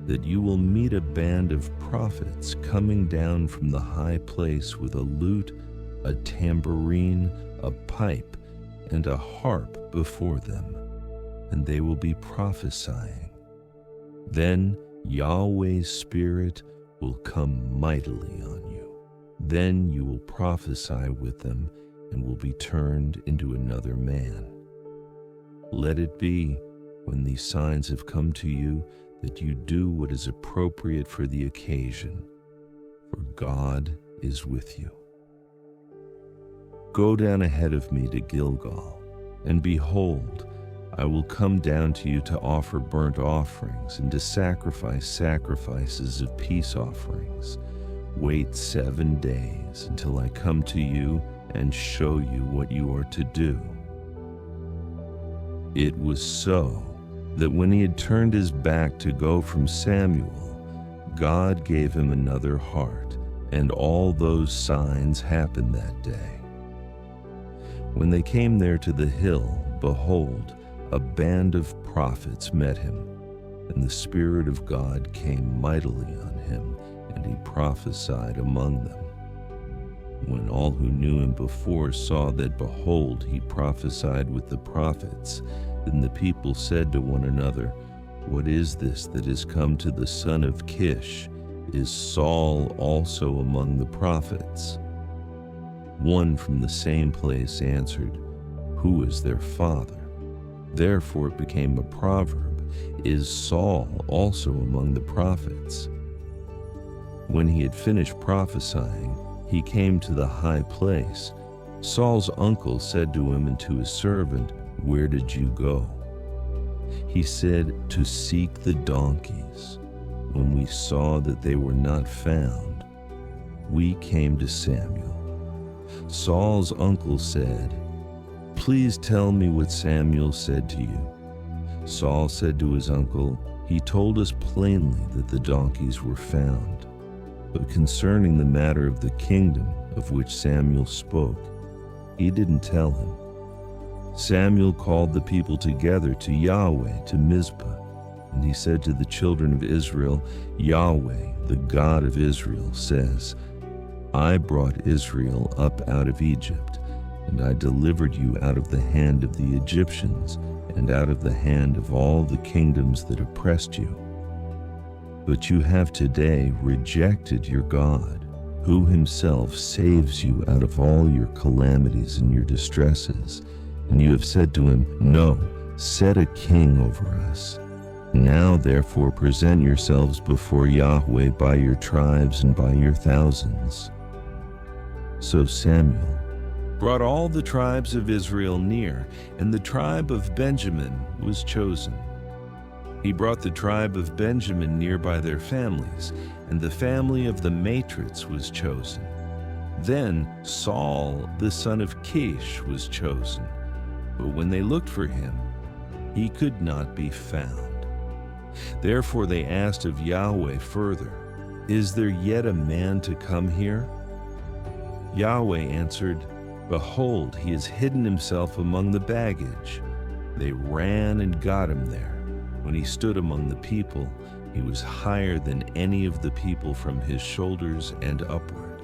that you will meet a band of prophets coming down from the high place with a lute, a tambourine, a pipe, and a harp before them, and they will be prophesying. Then Yahweh's Spirit will come mightily on you. Then you will prophesy with them and will be turned into another man. Let it be, when these signs have come to you, that you do what is appropriate for the occasion, for God is with you. Go down ahead of me to Gilgal, and behold, I will come down to you to offer burnt offerings and to sacrifice sacrifices of peace offerings. Wait 7 days until I come to you and show you what you are to do." It was so that when he had turned his back to go from Samuel, God gave him another heart, and all those signs happened that day. When they came there to the hill, behold, a band of prophets met him, and the Spirit of God came mightily on him, and he prophesied among them. When all who knew him before saw that, behold, he prophesied with the prophets, then the people said to one another, "What is this that has come to the son of Kish? Is Saul also among the prophets?" One from the same place answered, "Who is their father?" Therefore it became a proverb, "Is Saul also among the prophets?" When he had finished prophesying, he came to the high place. Saul's uncle said to him and to his servant, "Where did you go?" He said, "To seek the donkeys. When we saw that they were not found, we came to Samuel." Saul's uncle said, "Please tell me what Samuel said to you." Saul said to his uncle, "He told us plainly that the donkeys were found. But concerning the matter of the kingdom of which Samuel spoke, he didn't tell him." Samuel called the people together to Yahweh, to Mizpah, and he said to the children of Israel, "Yahweh, the God of Israel, says, I brought Israel up out of Egypt, and I delivered you out of the hand of the Egyptians and out of the hand of all the kingdoms that oppressed you. But you have today rejected your God, who himself saves you out of all your calamities and your distresses. And you have said to him, 'No, set a king over us.' Now therefore present yourselves before Yahweh by your tribes and by your thousands." So Samuel brought all the tribes of Israel near, and the tribe of Benjamin was chosen. He brought the tribe of Benjamin near by their families, and the family of the matrids was chosen. Then Saul, the son of Kish, was chosen. But when they looked for him, he could not be found. Therefore they asked of Yahweh further, "Is there yet a man to come here?" Yahweh answered, "Behold, he has hidden himself among the baggage." They ran and got him there. When he stood among the people, he was higher than any of the people from his shoulders and upward.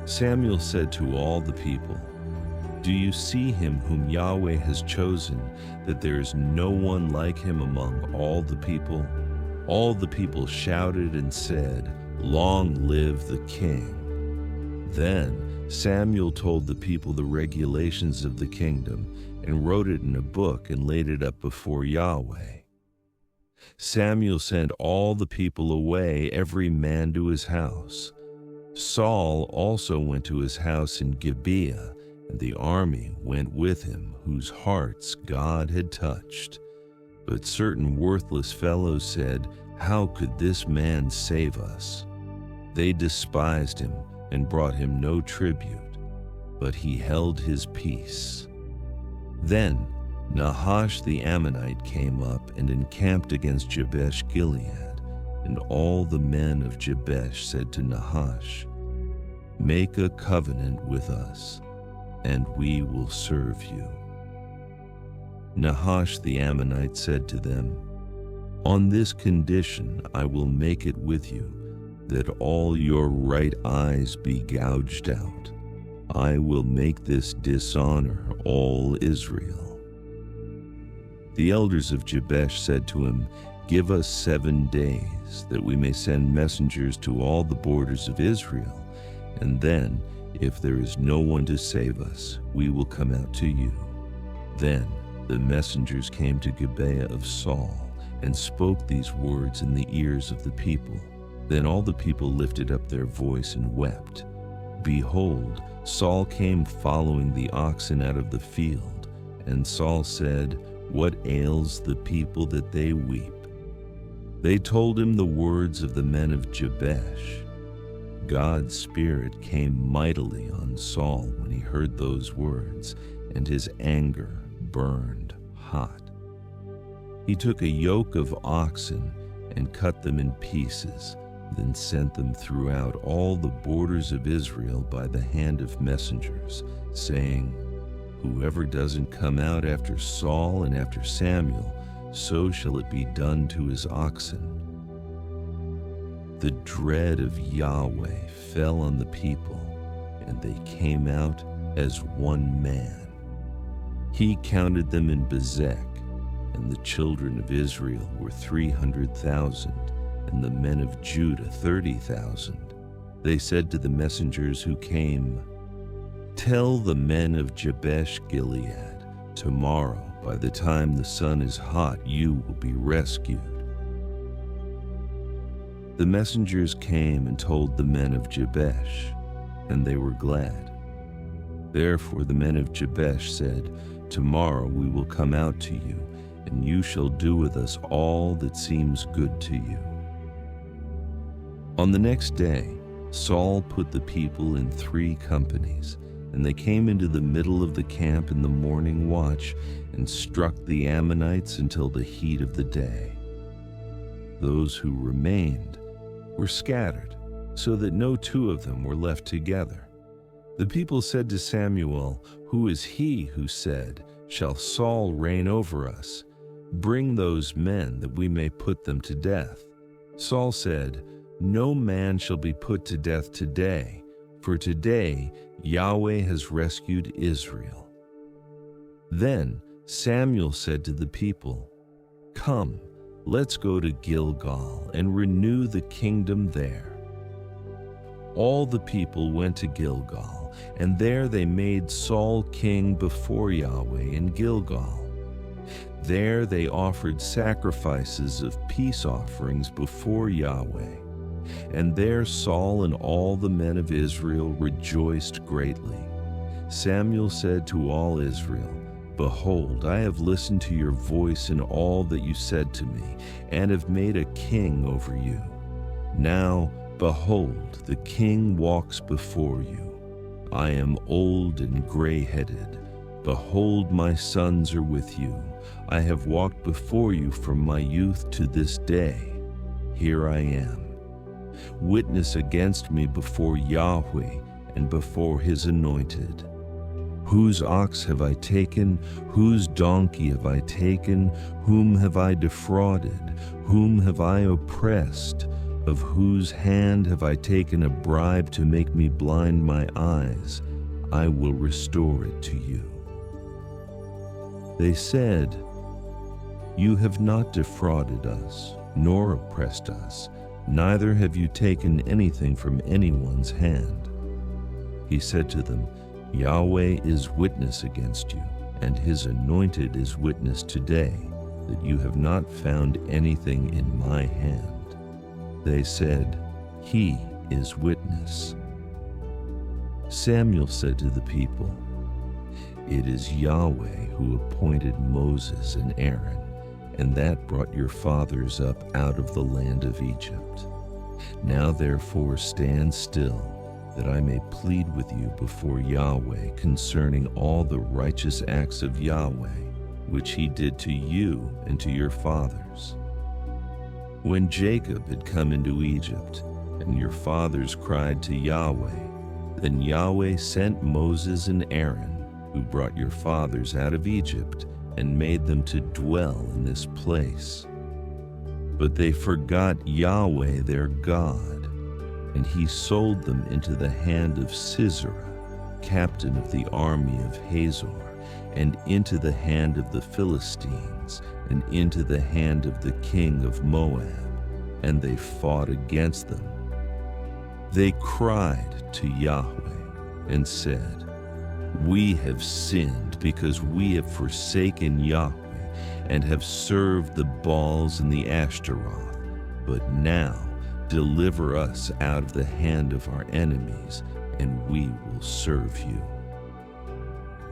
Samuel said to all the people, "Do you see him whom Yahweh has chosen, that there is no one like him among all the people?" All the people shouted and said, "Long live the king." Then Samuel told the people the regulations of the kingdom, and wrote it in a book and laid it up before Yahweh. Samuel sent all the people away, every man to his house. Saul also went to his house in Gibeah, and the army went with him, whose hearts God had touched. But certain worthless fellows said, "How could this man save us?" They despised him and brought him no tribute, but he held his peace. Then Nahash the Ammonite came up and encamped against Jabesh Gilead, and all the men of Jabesh said to Nahash, "Make a covenant with us, and we will serve you." Nahash the Ammonite said to them, "On this condition I will make it with you, that all your right eyes be gouged out. I will make this dishonor all Israel." The elders of Jabesh said to him, "Give us 7 days, that we may send messengers to all the borders of Israel, and then, if there is no one to save us, we will come out to you." Then the messengers came to Gibeah of Saul, and spoke these words in the ears of the people. Then all the people lifted up their voice and wept. Behold, Saul came following the oxen out of the field, and Saul said, "What ails the people that they weep?" They told him the words of the men of Jabesh. God's Spirit came mightily on Saul when he heard those words, and his anger burned hot. He took a yoke of oxen and cut them in pieces, then sent them throughout all the borders of Israel by the hand of messengers, saying, "Whoever doesn't come out after Saul and after Samuel, so shall it be done to his oxen." The dread of Yahweh fell on the people, and they came out as one man. He counted them in Bezek, and the children of Israel were 300,000, and the men of Judah 30,000. They said to the messengers who came, "Tell the men of Jabesh Gilead, tomorrow, by the time the sun is hot, you will be rescued." The messengers came and told the men of Jabesh, and they were glad. Therefore the men of Jabesh said, "Tomorrow we will come out to you, and you shall do with us all that seems good to you." On the next day, Saul put the people in 3 companies, and they came into the middle of the camp in the morning watch and struck the Ammonites until the heat of the day. Those who remained were scattered, so that no 2 of them were left together. The people said to Samuel, "Who is he who said, 'Shall Saul reign over us?' Bring those men that we may put them to death." Saul said, "No man shall be put to death today, for today Yahweh has rescued Israel." Then Samuel said to the people, "Come, let's go to Gilgal and renew the kingdom there." All the people went to Gilgal, and there they made Saul king before Yahweh in Gilgal. There they offered sacrifices of peace offerings before Yahweh, and there Saul and all the men of Israel rejoiced greatly. Samuel said to all Israel, "Behold, I have listened to your voice in all that you said to me, and have made a king over you. Now, behold, the king walks before you. I am old and gray-headed. Behold, my sons are with you. I have walked before you from my youth to this day. Here I am. Witness against me before Yahweh and before his anointed. Whose ox have I taken? Whose donkey have I taken? Whom have I defrauded? Whom have I oppressed? Of whose hand have I taken a bribe to make me blind my eyes? I will restore it to you." They said, "You have not defrauded us, nor oppressed us, neither have you taken anything from anyone's hand." He said to them, "Yahweh is witness against you, and his anointed is witness today, that you have not found anything in my hand." They said, "He is witness." Samuel said to the people, It is Yahweh who appointed Moses and Aaron, and that brought your fathers up out of the land of Egypt. Now therefore stand still, that I may plead with you before Yahweh concerning all the righteous acts of Yahweh, which he did to you and to your fathers. When Jacob had come into Egypt, and your fathers cried to Yahweh, then Yahweh sent Moses and Aaron, who brought your fathers out of Egypt, and made them to dwell in this place. But they forgot Yahweh their God, and he sold them into the hand of Sisera, captain of the army of Hazor, and into the hand of the Philistines, and into the hand of the king of Moab, and they fought against them. They cried to Yahweh and said, We have sinned because we have forsaken Yahweh and have served the Baals and the Ashtaroth. But now deliver us out of the hand of our enemies, and we will serve you.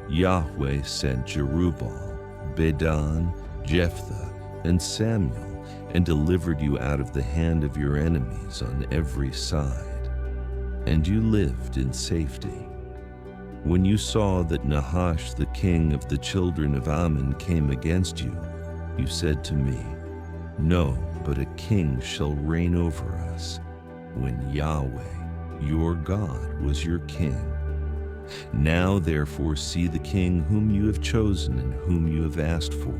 Yahweh sent Jerubbaal, Bedan, Jephthah, and Samuel, and delivered you out of the hand of your enemies on every side. And you lived in safety. When you saw that Nahash, the king of the children of Ammon, came against you, you said to me, No, but a king shall reign over us, when Yahweh, your God, was your king. Now therefore see the king whom you have chosen and whom you have asked for.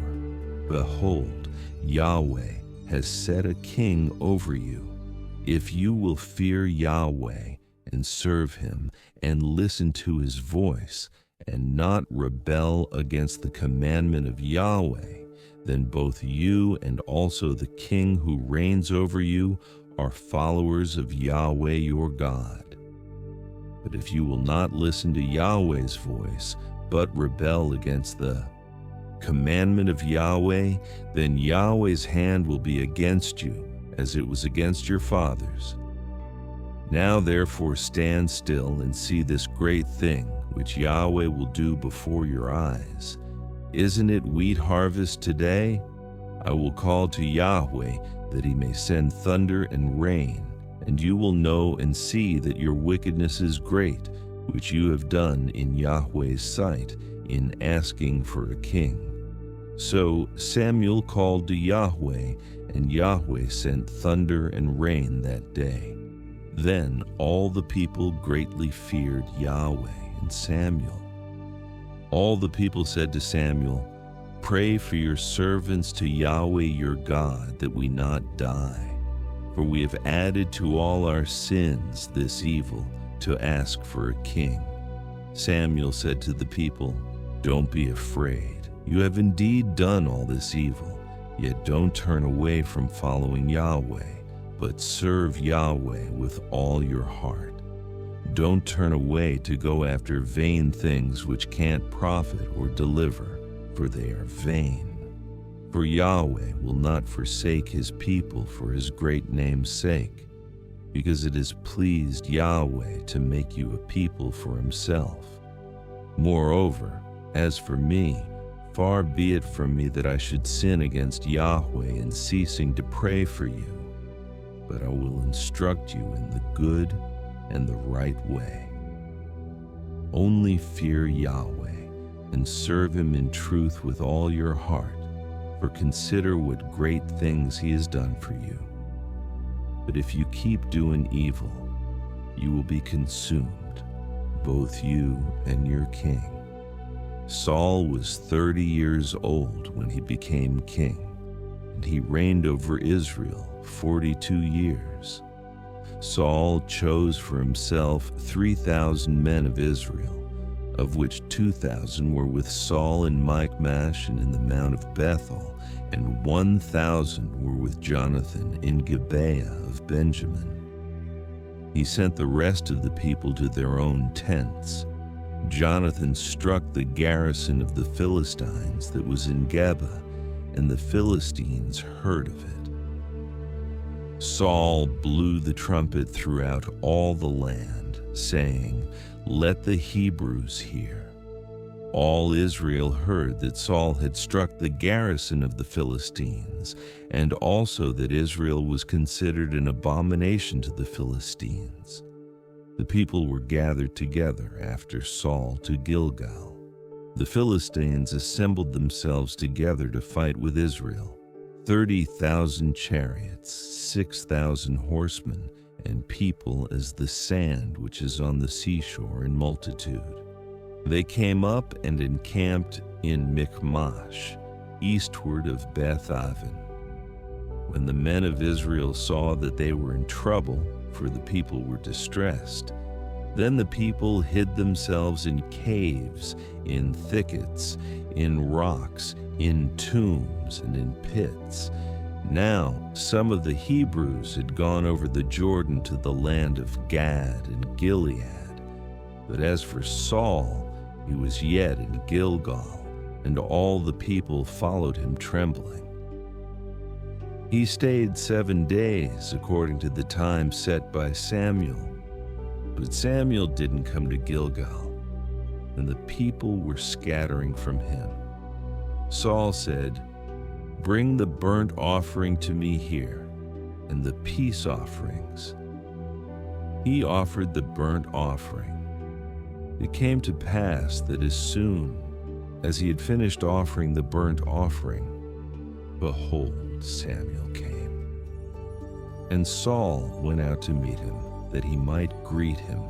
Behold, Yahweh has set a king over you. If you will fear Yahweh and serve him and listen to his voice and not rebel against the commandment of Yahweh, then both you and also the king who reigns over you are followers of Yahweh your God. But if you will not listen to Yahweh's voice, but rebel against the commandment of Yahweh, then Yahweh's hand will be against you, as it was against your fathers. Now therefore stand still and see this great thing which Yahweh will do before your eyes. Isn't it wheat harvest today? I will call to Yahweh that he may send thunder and rain, and you will know and see that your wickedness is great, which you have done in Yahweh's sight in asking for a king. So Samuel called to Yahweh, and Yahweh sent thunder and rain that day. Then all the people greatly feared Yahweh and Samuel. All the people said to Samuel, Pray for your servants to Yahweh your God, that we not die. For we have added to all our sins this evil, to ask for a king. Samuel said to the people, Don't be afraid. You have indeed done all this evil, yet don't turn away from following Yahweh, but serve Yahweh with all your heart. Don't turn away to go after vain things which can't profit or deliver, for they are vain. For Yahweh will not forsake his people for his great name's sake, because it has pleased Yahweh to make you a people for himself. Moreover, as for me, far be it from me that I should sin against Yahweh in ceasing to pray for you, but I will instruct you in the good and the right way. Only fear Yahweh and serve him in truth with all your heart, for consider what great things he has done for you. But if you keep doing evil, you will be consumed, both you and your king. Saul was 30 years old when he became king, and he reigned over Israel 42 years. Saul chose for himself 3,000 men of Israel, of which 2,000 were with Saul in Michmash and in the Mount of Bethel, and 1,000 were with Jonathan in Gibeah of Benjamin. He sent the rest of the people to their own tents. Jonathan struck the garrison of the Philistines that was in Geba, and the Philistines heard of it. Saul blew the trumpet throughout all the land, saying, Let the Hebrews hear. all Israel heard that Saul had struck the garrison of the Philistines, and also that Israel was considered an abomination to the Philistines, the people were gathered together after Saul to Gilgal. The Philistines assembled themselves together to fight with Israel, 30,000 chariots, 6,000 horsemen, and people as the sand which is on the seashore in multitude. They came up and encamped in Michmash, eastward of Beth-aven. When the men of Israel saw that they were in trouble, for the people were distressed, then the people hid themselves in caves, in thickets, in rocks, in tombs, and in pits. Now some of the Hebrews had gone over the Jordan to the land of Gad and Gilead. But as for Saul, he was yet in Gilgal, and all the people followed him trembling. He stayed 7 days according to the time set by Samuel. But Samuel didn't come to Gilgal, and the people were scattering from him. Saul said, "Bring the burnt offering to me here, and the peace offerings." He offered the burnt offering. It came to pass that as soon as he had finished offering the burnt offering, behold, Samuel came. And Saul went out to meet him, that he might greet him.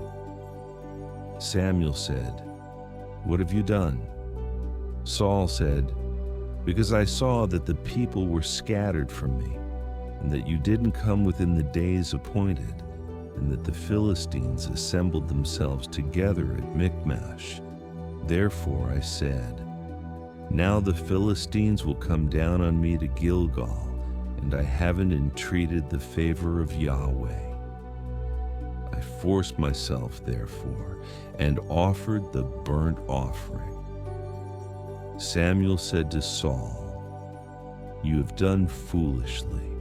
Samuel said, "What have you done?" Saul said, "Because I saw that the people were scattered from me, and that you didn't come within the days appointed, and that the Philistines assembled themselves together at Michmash. Therefore I said, now the Philistines will come down on me to Gilgal, and I haven't entreated the favor of Yahweh. I forced myself, therefore, and offered the burnt offering." Samuel said to Saul, "You have done foolishly.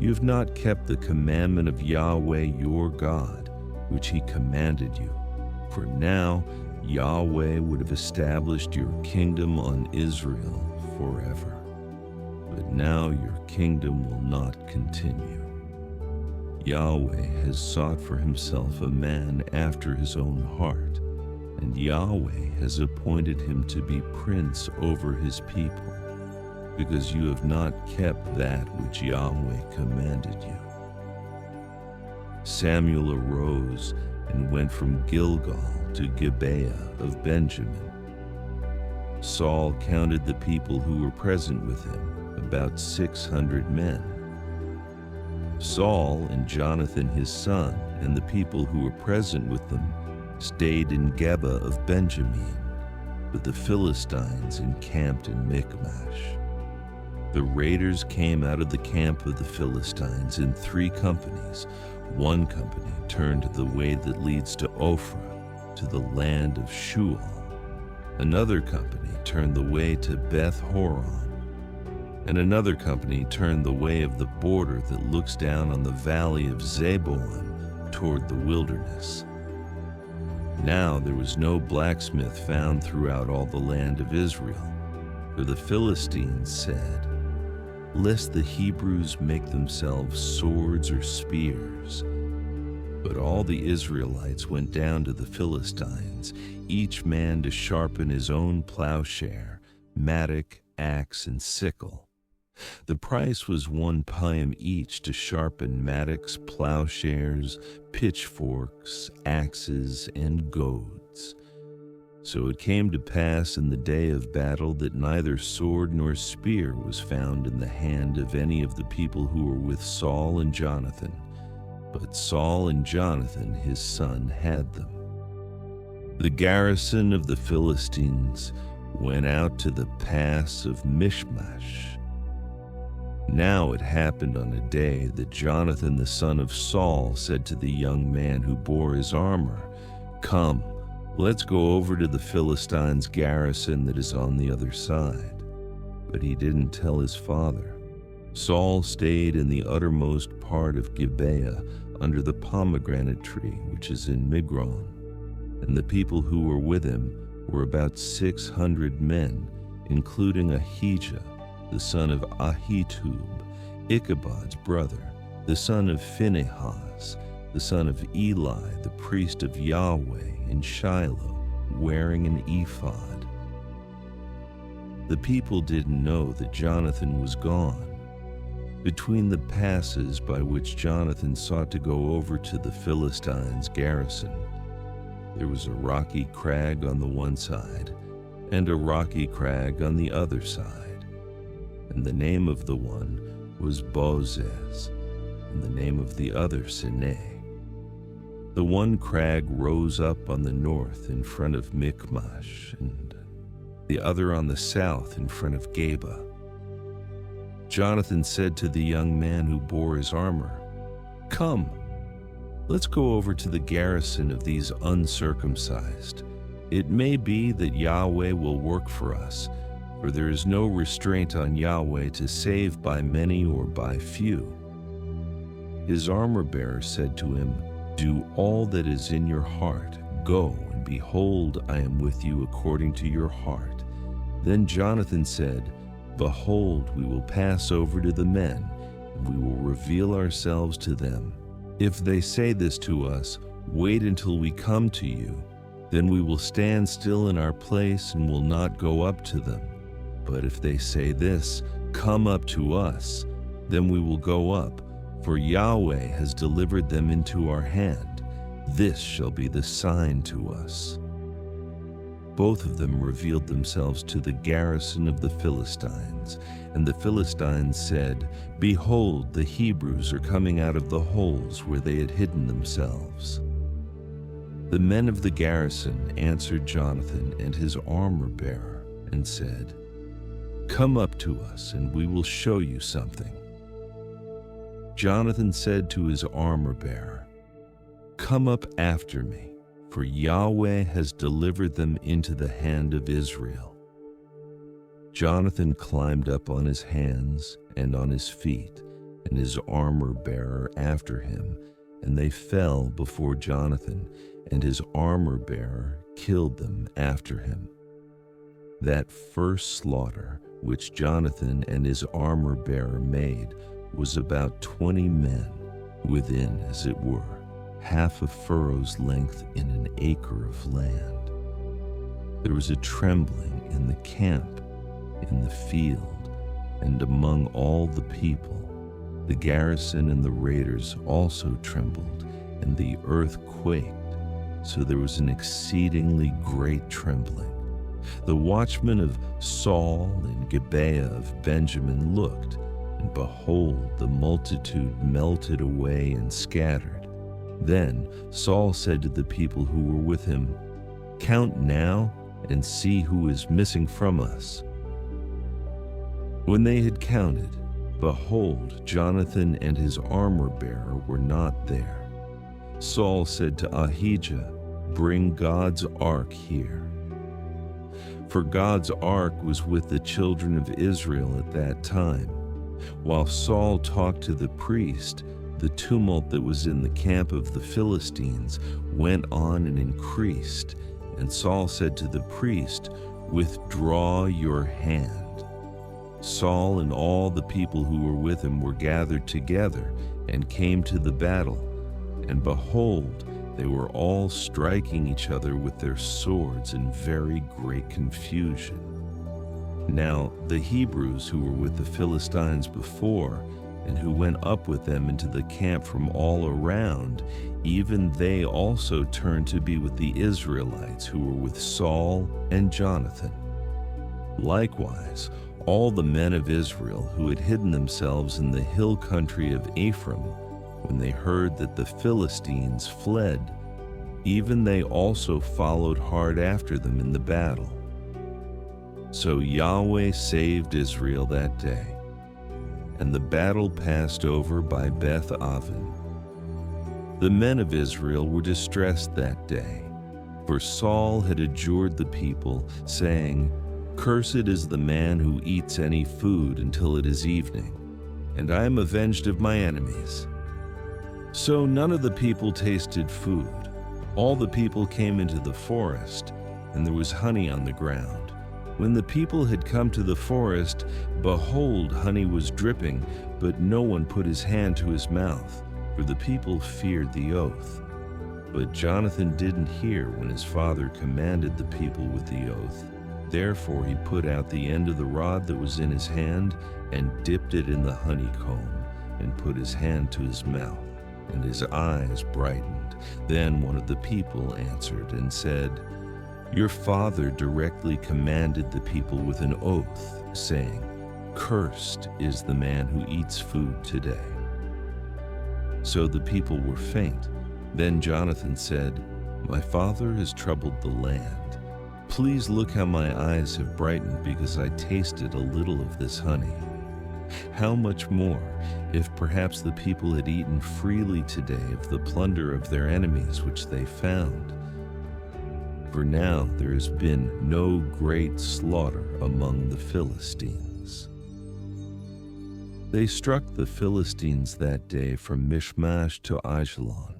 You have not kept the commandment of Yahweh your God, which he commanded you. For now Yahweh would have established your kingdom on Israel forever. But now your kingdom will not continue. Yahweh has sought for himself a man after his own heart, and Yahweh has appointed him to be prince over his people, because you have not kept that which Yahweh commanded you." Samuel arose and went from Gilgal to Gibeah of Benjamin. Saul counted the people who were present with him, about 600 men. Saul and Jonathan his son and the people who were present with them stayed in Geba of Benjamin, but the Philistines encamped in Michmash. The raiders came out of the camp of the Philistines in 3 companies. One company turned to the way that leads to Ophrah, to the land of Shual. Another company turned the way to Beth Horon, and another company turned the way of the border that looks down on the valley of Zeboim toward the wilderness. Now there was no blacksmith found throughout all the land of Israel, for the Philistines said, "Lest the Hebrews make themselves swords or spears." But all the Israelites went down to the Philistines, each man to sharpen his own plowshare, mattock, axe, and sickle. The price was 1 payim each to sharpen mattocks, plowshares, pitchforks, axes, and goads. So it came to pass in the day of battle that neither sword nor spear was found in the hand of any of the people who were with Saul and Jonathan, but Saul and Jonathan his son had them. The garrison of the Philistines went out to the pass of Michmash. Now it happened on a day that Jonathan the son of Saul said to the young man who bore his armor, "Come, let's go over to the Philistines' garrison that is on the other side." But he didn't tell his father. Saul stayed in the uttermost part of Gibeah under the pomegranate tree which is in Migron, and the people who were with him were about 600 men, including Ahijah, the son of Ahitub, Ichabod's brother, the son of Phinehas, the son of Eli, the priest of Yahweh in Shiloh, wearing an ephod. The people didn't know that Jonathan was gone. Between the passes by which Jonathan sought to go over to the Philistines' garrison, there was a rocky crag on the one side and a rocky crag on the other side, and the name of the one was Bozez, and the name of the other Sineh. The one crag rose up on the north in front of Michmash, and the other on the south in front of Geba. Jonathan said to the young man who bore his armor, "Come, let's go over to the garrison of these uncircumcised. It may be that Yahweh will work for us, for there is no restraint on Yahweh to save by many or by few." His armor-bearer said to him, "Do all that is in your heart. Go, and behold, I am with you according to your heart." Then Jonathan said, "Behold, we will pass over to the men, and we will reveal ourselves to them. If they say this to us, 'Wait until we come to you,' then we will stand still in our place and will not go up to them. But if they say this, 'Come up to us,' then we will go up, for Yahweh has delivered them into our hand. This shall be the sign to us." Both of them revealed themselves to the garrison of the Philistines, and the Philistines said, "Behold, the Hebrews are coming out of the holes where they had hidden themselves." The men of the garrison answered Jonathan and his armor-bearer and said, "Come up to us, and we will show you something." Jonathan said to his armor-bearer, "Come up after me, for Yahweh has delivered them into the hand of Israel." Jonathan climbed up on his hands and on his feet, and his armor-bearer after him, and they fell before Jonathan, and his armor-bearer killed them after him. That first slaughter which Jonathan and his armor-bearer made was about 20 men, within, as it were, half a furrow's length in an acre of land. There was a trembling in the camp, in the field, and among all the people. The garrison and the raiders also trembled, and the earth quaked, so there was an exceedingly great trembling. The watchmen of Saul and Gibeah of Benjamin looked, and behold, the multitude melted away and scattered. Then Saul said to the people who were with him, "Count now and see who is missing from us." When they had counted, behold, Jonathan and his armor-bearer were not there. Saul said to Ahijah, "Bring God's ark here." For God's ark was with the children of Israel at that time. While Saul talked to the priest, the tumult that was in the camp of the Philistines went on and increased, and Saul said to the priest, "Withdraw your hand." Saul and all the people who were with him were gathered together and came to the battle, and behold, they were all striking each other with their swords in very great confusion. Now the Hebrews who were with the Philistines before, and who went up with them into the camp from all around, even they also turned to be with the Israelites who were with Saul and Jonathan. Likewise, all the men of Israel who had hidden themselves in the hill country of Ephraim, when they heard that the Philistines fled, even they also followed hard after them in the battle. So Yahweh saved Israel that day, and the battle passed over by Beth Aven. The men of Israel were distressed that day, for Saul had adjured the people, saying, "Cursed is the man who eats any food until it is evening, and I am avenged of my enemies." So none of the people tasted food. All the people came into the forest, and there was honey on the ground. When the people had come to the forest, behold, honey was dripping, but no one put his hand to his mouth, for the people feared the oath. But Jonathan didn't hear when his father commanded the people with the oath. Therefore he put out the end of the rod that was in his hand and dipped it in the honeycomb, and put his hand to his mouth, and his eyes brightened. Then one of the people answered and said, "Your father directly commanded the people with an oath, saying, 'Cursed is the man who eats food today.'" So the people were faint. Then Jonathan said, "My father has troubled the land. Please look how my eyes have brightened because I tasted a little of this honey. How much more if perhaps the people had eaten freely today of the plunder of their enemies which they found? For now there has been no great slaughter among the Philistines." They struck the Philistines that day from Michmash to Aijalon.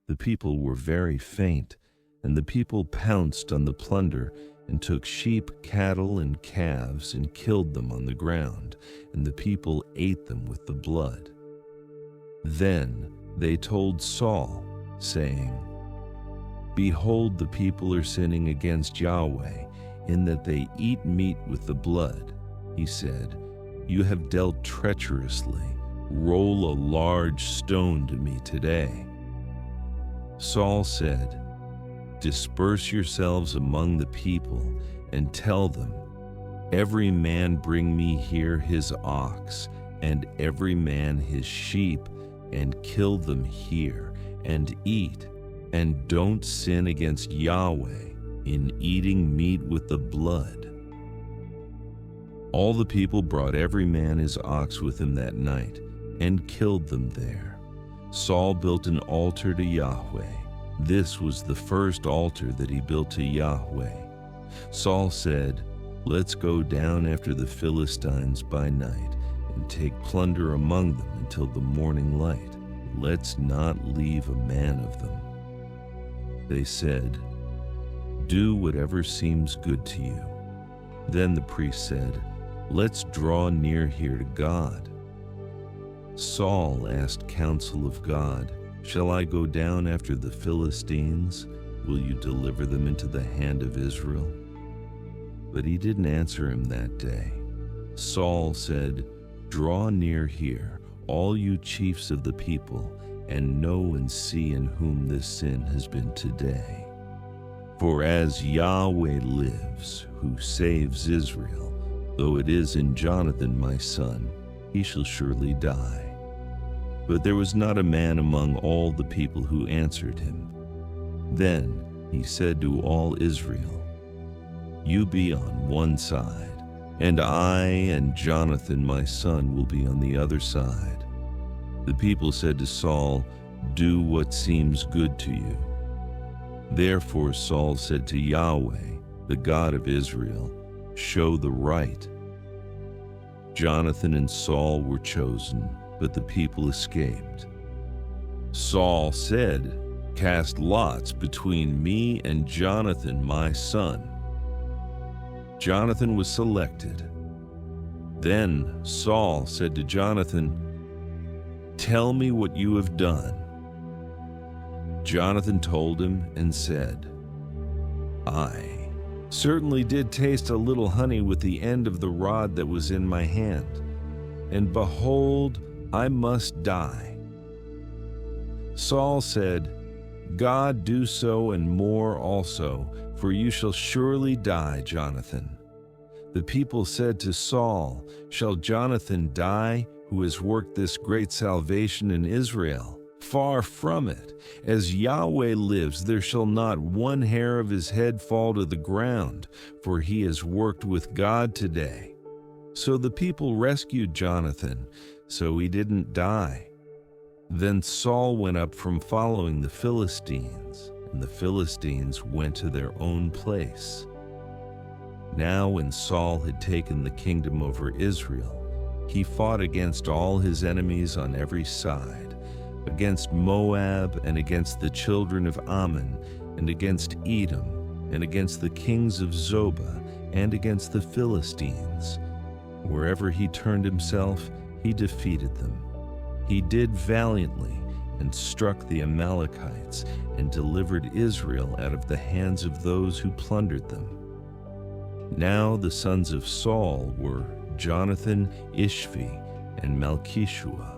The people were very faint, and the people pounced on the plunder and took sheep, cattle, and calves and killed them on the ground, and the people ate them with the blood. Then they told Saul, saying, "Behold, the people are sinning against Yahweh, in that they eat meat with the blood." He said, "You have dealt treacherously. Roll a large stone to me today." Saul said, "Disperse yourselves among the people, and tell them, 'Every man bring me here his ox, and every man his sheep, and kill them here, and eat, and don't sin against Yahweh in eating meat with the blood.'" All the people brought every man his ox with him that night, and killed them there. Saul built an altar to Yahweh. This was the first altar that he built to Yahweh. Saul said, "Let's go down after the Philistines by night, and take plunder among them until the morning light. Let's not leave a man of them." They said, "Do whatever seems good to you." Then the priest said, "Let's draw near here to God." Saul asked counsel of God, "Shall I go down after the Philistines? Will you deliver them into the hand of Israel?" But he didn't answer him that day. Saul said, "Draw near here, all you chiefs of the people, and know and see in whom this sin has been today. For as Yahweh lives, who saves Israel, though it is in Jonathan my son, he shall surely die." But there was not a man among all the people who answered him. Then he said to all Israel, "You be on one side, and I and Jonathan my son will be on the other side." The people said to Saul, "Do what seems good to you." Therefore Saul said to Yahweh, the God of Israel, "Show the right." Jonathan and Saul were chosen, but the people escaped. Saul said, "Cast lots between me and Jonathan my son." Jonathan was selected. Then Saul said to Jonathan, "Tell me what you have done." Jonathan told him and said, "I certainly did taste a little honey with the end of the rod that was in my hand, and behold, I must die." Saul said, "God do so and more also, for you shall surely die, Jonathan." The people said to Saul, "Shall Jonathan die, who has worked this great salvation in Israel? Far from it. As Yahweh lives, there shall not one hair of his head fall to the ground, for he has worked with God today." So the people rescued Jonathan, so he didn't die. Then Saul went up from following the Philistines, and the Philistines went to their own place. Now when Saul had taken the kingdom over Israel, he fought against all his enemies on every side, against Moab and against the children of Ammon and against Edom, and against the kings of Zobah, and against the Philistines. Wherever he turned himself, he defeated them. He did valiantly and struck the Amalekites and delivered Israel out of the hands of those who plundered them. Now the sons of Saul were Jonathan, Ishvi, and Malchishua.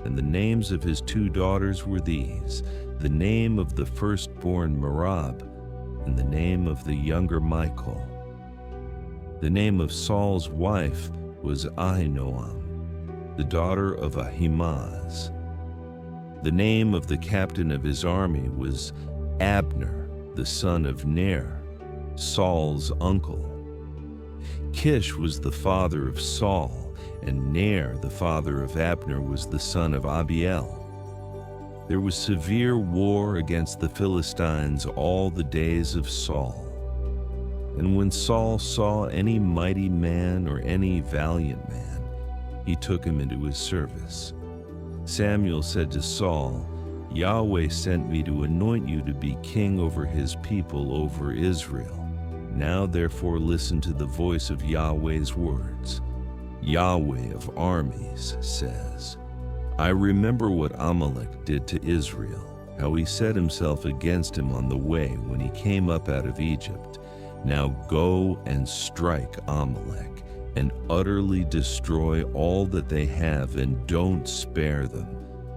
And the names of his 2 daughters were these: the name of the firstborn Merab, and the name of the younger Michal. The name of Saul's wife was Ahinoam, the daughter of Ahimaaz. The name of the captain of his army was Abner, the son of Ner, Saul's uncle. Kish was the father of Saul, and Ner, the father of Abner, was the son of Abiel. There was severe war against the Philistines all the days of Saul. And when Saul saw any mighty man or any valiant man, he took him into his service. Samuel said to Saul, "Yahweh sent me to anoint you to be king over his people, over Israel. Now therefore listen to the voice of Yahweh's words. Yahweh of armies says, I remember what Amalek did to Israel, how he set himself against him on the way when he came up out of Egypt. Now go and strike Amalek, and utterly destroy all that they have, and don't spare them,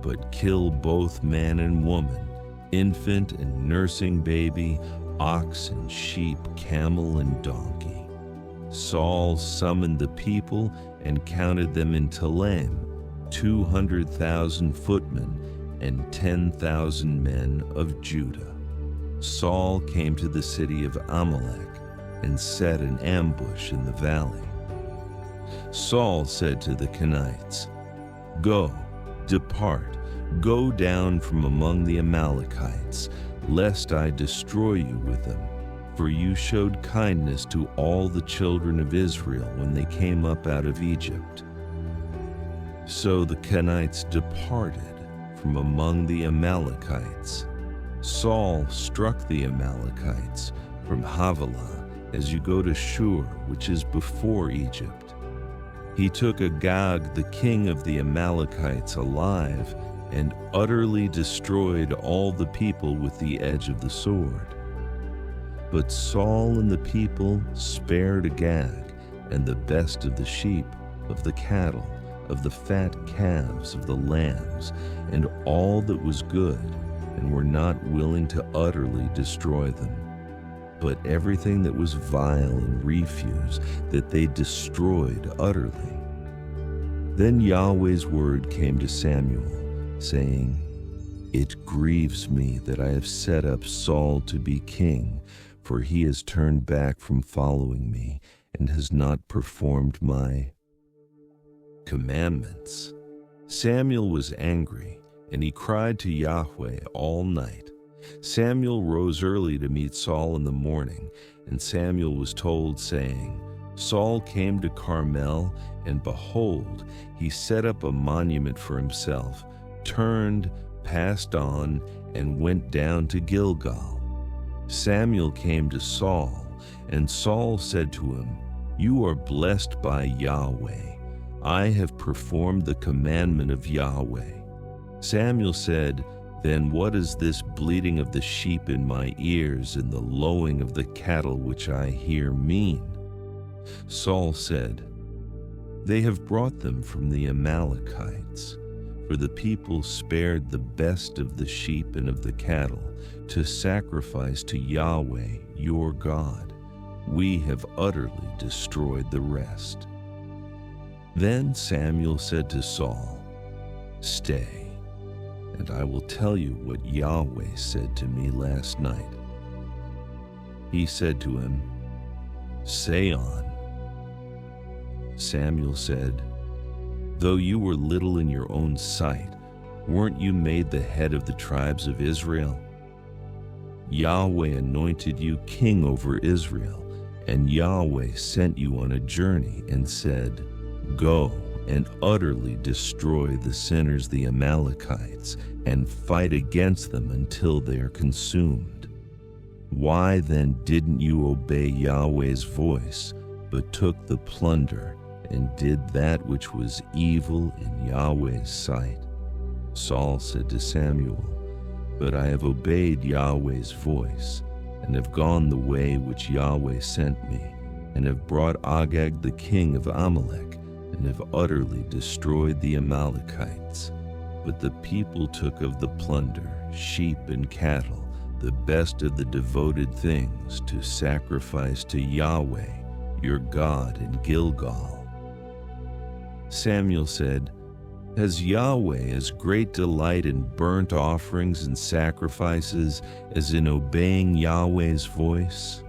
but kill both man and woman, infant and nursing baby, ox and sheep, camel and donkey." Saul summoned the people and counted them in Telaim, 200,000 footmen and 10,000 men of Judah. Saul came to the city of Amalek and set an ambush in the valley. Saul said to the Kenites, "Go, depart, go down from among the Amalekites, lest I destroy you with them. For you showed kindness to all the children of Israel when they came up out of Egypt." So the Kenites departed from among the Amalekites. Saul struck the Amalekites from Havilah as you go to Shur, which is before Egypt. He took Agag, the king of the Amalekites, alive, and utterly destroyed all the people with the edge of the sword. But Saul and the people spared Agag, and the best of the sheep, of the cattle, of the fat calves, of the lambs, and all that was good, and were not willing to utterly destroy them. But everything that was vile and refuse, that they destroyed utterly. Then Yahweh's word came to Samuel, saying, "It grieves me that I have set up Saul to be king, for he has turned back from following me, and has not performed my commandments." Samuel was angry, and he cried to Yahweh all night. Samuel rose early to meet Saul in the morning, and Samuel was told, saying, "Saul came to Carmel, and behold, he set up a monument for himself, turned, passed on, and went down to Gilgal." Samuel came to Saul, and Saul said to him, "You are blessed by Yahweh. I have performed the commandment of Yahweh." Samuel said, "Then what is this bleating of the sheep in my ears and the lowing of the cattle which I hear mean?" Saul said, "They have brought them from the Amalekites, for the people spared the best of the sheep and of the cattle to sacrifice to Yahweh your God. We have utterly destroyed the rest." Then Samuel said to Saul, "Stay, and I will tell you what Yahweh said to me last night." He said to him, "Say on." Samuel said, "Though you were little in your own sight, weren't you made the head of the tribes of Israel? Yahweh anointed you king over Israel, and Yahweh sent you on a journey and said, 'Go and utterly destroy the sinners, the Amalekites, and fight against them until they are consumed.' Why then didn't you obey Yahweh's voice, but took the plunder and did that which was evil in Yahweh's sight?" Saul said to Samuel, "But I have obeyed Yahweh's voice, and have gone the way which Yahweh sent me, and have brought Agag the king of Amalek, and have utterly destroyed the Amalekites. But the people took of the plunder, sheep and cattle, the best of the devoted things, to sacrifice to Yahweh, your God, in Gilgal." Samuel said, "Has Yahweh as great delight in burnt offerings and sacrifices as in obeying Yahweh's voice?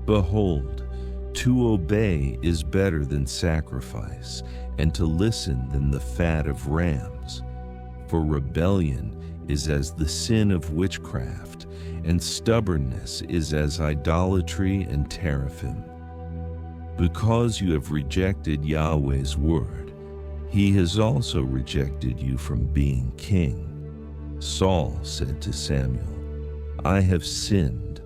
Behold, to obey is better than sacrifice, and to listen than the fat of rams. For rebellion is as the sin of witchcraft, and stubbornness is as idolatry and teraphim. Because you have rejected Yahweh's word, he has also rejected you from being king." Saul said to Samuel, "I have sinned,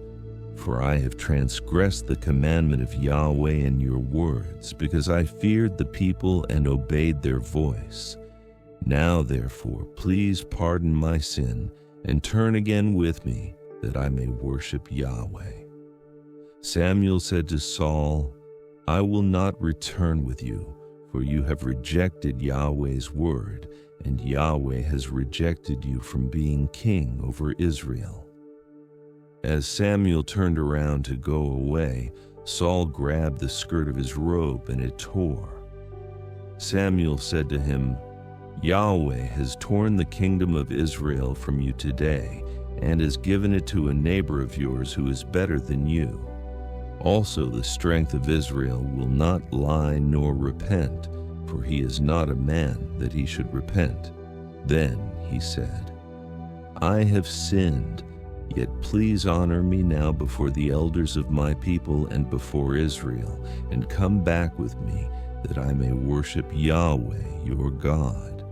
for I have transgressed the commandment of Yahweh in your words, because I feared the people and obeyed their voice. Now, therefore, please pardon my sin and turn again with me, that I may worship Yahweh." Samuel said to Saul, "I will not return with you, for you have rejected Yahweh's word, and Yahweh has rejected you from being king over Israel." As Samuel turned around to go away, Saul grabbed the skirt of his robe, and it tore. Samuel said to him, "Yahweh has torn the kingdom of Israel from you today, and has given it to a neighbor of yours who is better than you. Also the strength of Israel will not lie nor repent, for he is not a man that he should repent." Then he said, "I have sinned, yet please honor me now before the elders of my people and before Israel, and come back with me, that I may worship Yahweh your God."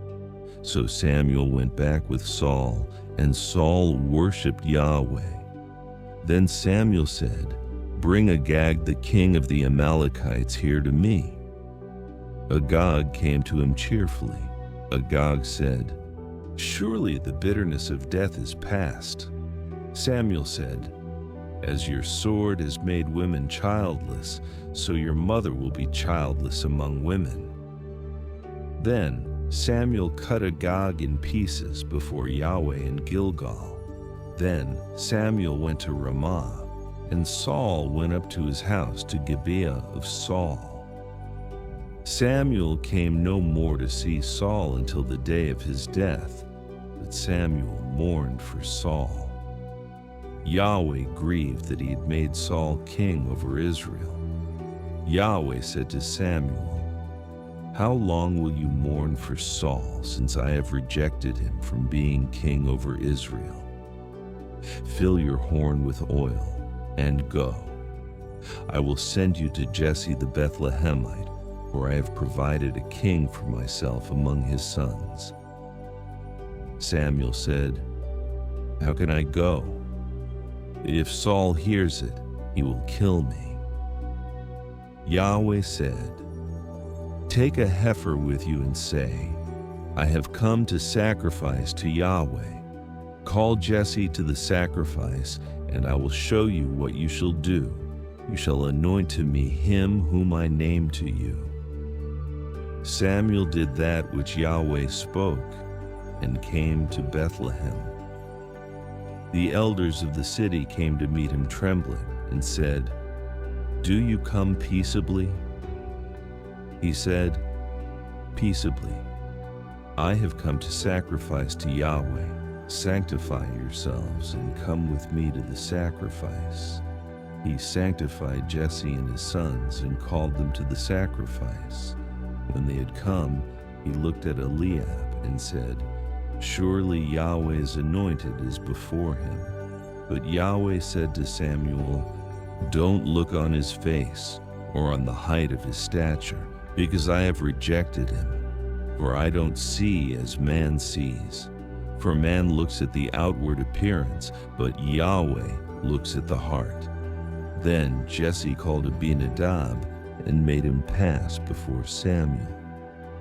So Samuel went back with Saul, and Saul worshipped Yahweh. Then Samuel said, "Bring Agag the king of the Amalekites here to me." Agag came to him cheerfully. Agag said, "Surely the bitterness of death is past." Samuel said, "As your sword has made women childless, so your mother will be childless among women." Then Samuel cut Agag in pieces before Yahweh in Gilgal. Then Samuel went to Ramah, and Saul went up to his house to Gibeah of Saul. Samuel came no more to see Saul until the day of his death, but Samuel mourned for Saul. Yahweh grieved that he had made Saul king over Israel. Yahweh said to Samuel, "How long will you mourn for Saul, since I have rejected him from being king over Israel? Fill your horn with oil and go. I will send you to Jesse the Bethlehemite, for I have provided a king for myself among his sons." Samuel said, "How can I go? If Saul hears it, he will kill me." Yahweh said, "Take a heifer with you and say, 'I have come to sacrifice to Yahweh.' Call Jesse to the sacrifice, and I will show you what you shall do. You shall anoint to me him whom I name to you." Samuel did that which Yahweh spoke, and came to Bethlehem. The elders of the city came to meet him trembling, and said, "Do you come peaceably?" He said, "Peaceably. I have come to sacrifice to Yahweh. Sanctify yourselves and come with me to the sacrifice." He sanctified Jesse and his sons and called them to the sacrifice. When they had come, he looked at Eliab and said, "Surely Yahweh's anointed is before him." But Yahweh said to Samuel, "Don't look on his face or on the height of his stature, because I have rejected him. For I don't see as man sees. For man looks at the outward appearance, but Yahweh looks at the heart." Then Jesse called Abinadab and made him pass before Samuel.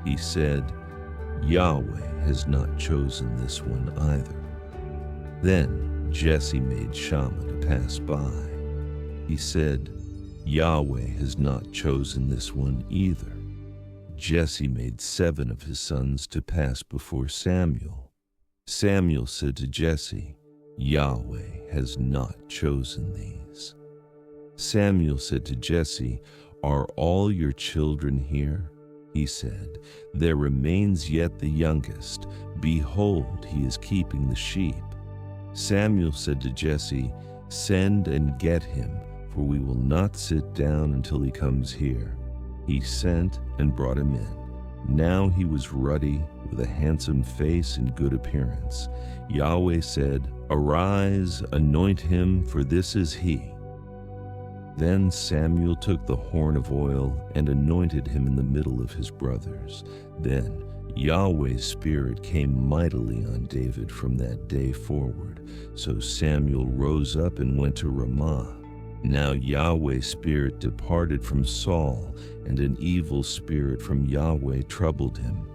He said, "Yahweh has not chosen this one either." Then Jesse made Shammah to pass by. He said, "Yahweh has not chosen this one either." Jesse made 7 of his sons to pass before Samuel. Samuel said to Jesse, "Yahweh has not chosen these." Samuel said to Jesse, "Are all your children here?" He said, "There remains yet the youngest. Behold, he is keeping the sheep." Samuel said to Jesse, "Send and get him, for we will not sit down until he comes here." He sent and brought him in. Now he was ruddy, with a handsome face and good appearance. Yahweh said, "Arise, anoint him, for this is he." Then Samuel took the horn of oil and anointed him in the middle of his brothers. Then Yahweh's Spirit came mightily on David from that day forward. So Samuel rose up and went to Ramah. Now Yahweh's Spirit departed from Saul, and an evil spirit from Yahweh troubled him.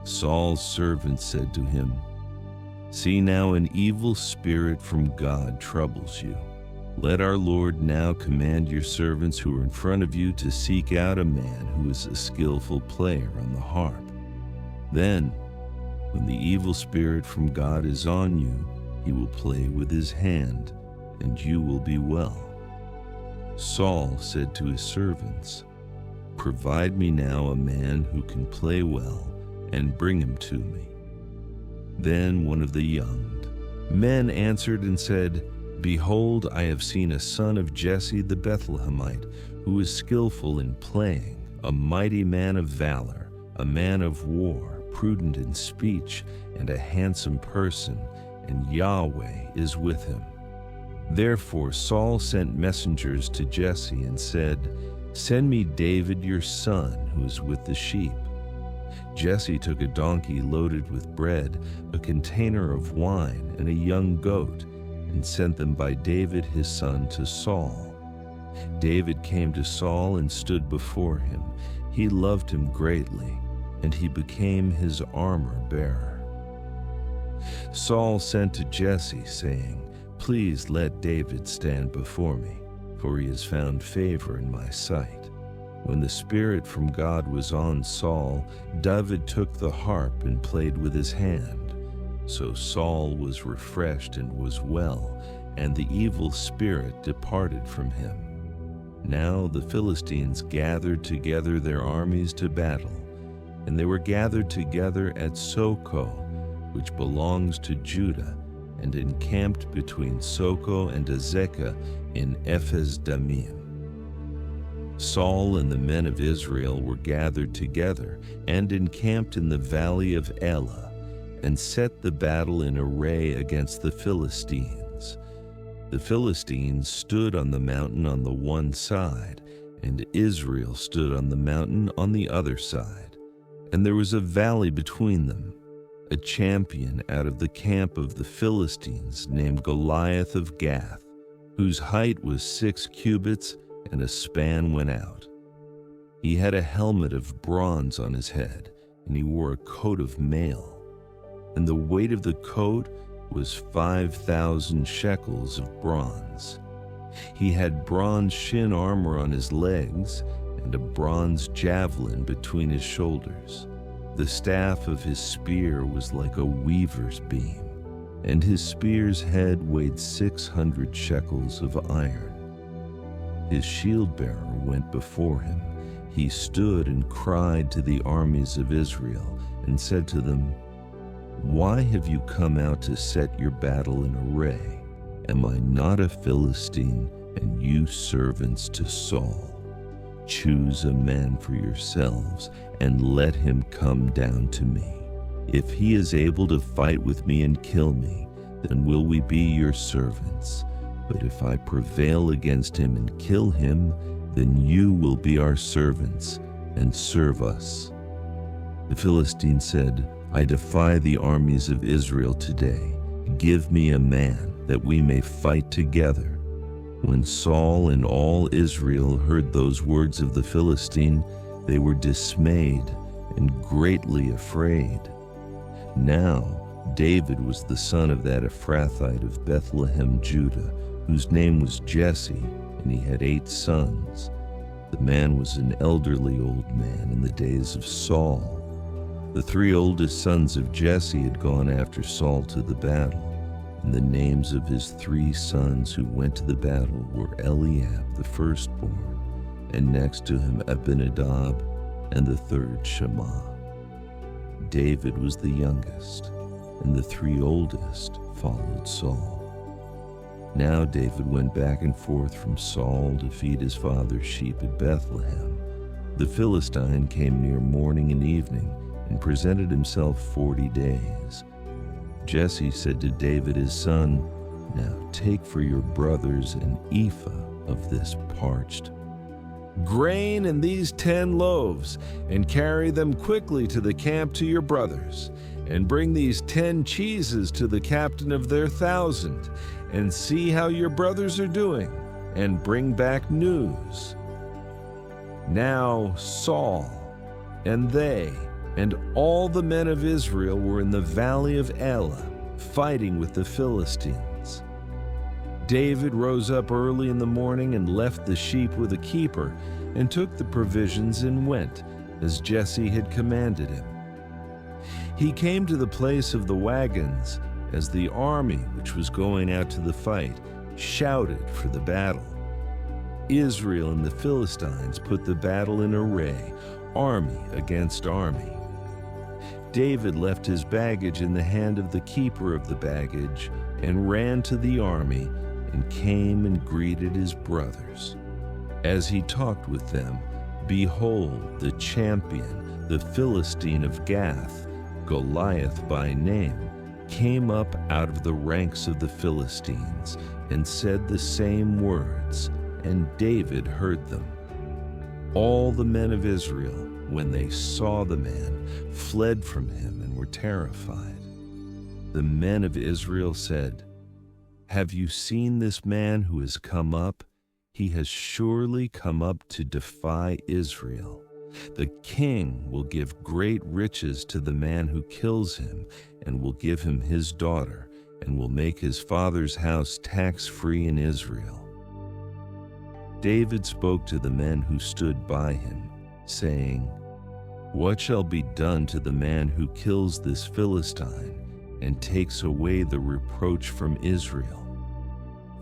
Saul's servant said to him, "See now, an evil spirit from God troubles you. Let our Lord now command your servants who are in front of you to seek out a man who is a skillful player on the harp. Then, when the evil spirit from God is on you, he will play with his hand, and you will be well." Saul said to his servants, "Provide me now a man who can play well, and bring him to me." Then one of the young men answered and said, "Behold, I have seen a son of Jesse the Bethlehemite, who is skillful in playing, a mighty man of valor, a man of war, prudent in speech, and a handsome person, and Yahweh is with him." Therefore Saul sent messengers to Jesse and said, "Send me David your son, who is with the sheep." Jesse took a donkey loaded with bread, a container of wine, and a young goat, and sent them by David his son to Saul. David came to Saul and stood before him. He loved him greatly, and he became his armor-bearer. Saul sent to Jesse, saying, "Please let David stand before me, for he has found favor in my sight." When the Spirit from God was on Saul, David took the harp and played with his hand. So Saul was refreshed and was well, and the evil spirit departed from him. Now the Philistines gathered together their armies to battle, and they were gathered together at Soko, which belongs to Judah, and encamped between Soko and Azekah in Ephes-Dammim. Saul and the men of Israel were gathered together and encamped in the valley of Elah, and set the battle in array against the Philistines. The Philistines stood on the mountain on the one side, and Israel stood on the mountain on the other side, and there was a valley between them. A champion out of the camp of the Philistines named Goliath of Gath, whose height was 6 cubits, and a span went out. He had a helmet of bronze on his head, and he wore a coat of mail. And the weight of the coat was 5,000 shekels of bronze. He had bronze shin armor on his legs, and a bronze javelin between his shoulders. The staff of his spear was like a weaver's beam, and his spear's head weighed 600 shekels of iron. His shield-bearer went before him. He stood and cried to the armies of Israel, and said to them, "Why have you come out to set your battle in array? Am I not a Philistine, and you servants to Saul? Choose a man for yourselves, and let him come down to me. If he is able to fight with me and kill me, then will we be your servants. But if I prevail against him and kill him, then you will be our servants and serve us." The Philistine said, "I defy the armies of Israel today. "Give me a man, that we may fight together." When Saul and all Israel heard those words of the Philistine, they were dismayed and greatly afraid. Now David was the son of that Ephrathite of Bethlehem, Judah, whose name was Jesse, and he had 8 sons. The man was an elderly old man in the days of Saul. The 3 oldest sons of Jesse had gone after Saul to the battle, and the names of his 3 sons who went to the battle were Eliab, the firstborn, and next to him Abinadab, and the 3rd Shammah. David was the youngest, and the 3 oldest followed Saul. Now David went back and forth from Saul to feed his father's sheep at Bethlehem. The Philistine came near morning and evening and presented himself 40 days. Jesse said to David his son, "Now take for your brothers an ephah of this parched grain and these 10 loaves, and carry them quickly to the camp to your brothers, and bring these 10 cheeses to the captain of their 1,000, and see how your brothers are doing, and bring back news." Now Saul and they and all the men of Israel were in the valley of Elah, fighting with the Philistines. David rose up early in the morning and left the sheep with a keeper, and took the provisions and went, as Jesse had commanded him. He came to the place of the wagons, as the army which was going out to the fight shouted for the battle. Israel and the Philistines put the battle in array, army against army. David left his baggage in the hand of the keeper of the baggage, and ran to the army, and came and greeted his brothers. As he talked with them, behold, the champion, the Philistine of Gath, Goliath by name, came up out of the ranks of the Philistines, and said the same words, and David heard them. All the men of Israel, when they saw the man, fled from him and were terrified. The men of Israel said, "Have you seen this man who has come up? He has surely come up to defy Israel. The king will give great riches to the man who kills him, and will give him his daughter, and will make his father's house tax-free in Israel." David spoke to the men who stood by him, saying, "What shall be done to the man who kills this Philistine, and takes away the reproach from Israel?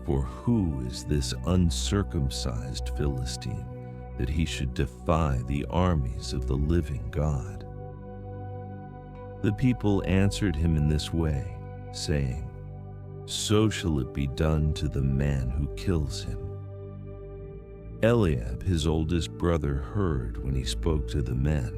For who is this uncircumcised Philistine, that he should defy the armies of the living God?" The people answered him in this way, saying, "So shall it be done to the man who kills him." Eliab, his oldest brother, heard when he spoke to the men,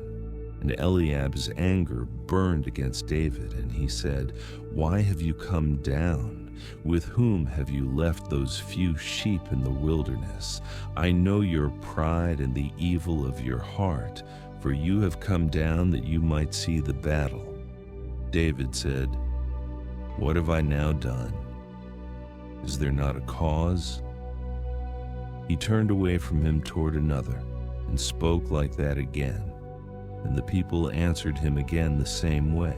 and Eliab's anger burned against David, and he said, "Why have you come down? With whom have you left those few sheep in the wilderness? I know your pride and the evil of your heart, for you have come down that you might see the battle." David said, "What have I now done? Is there not a cause?" He turned away from him toward another, and spoke like that again, and the people answered him again the same way.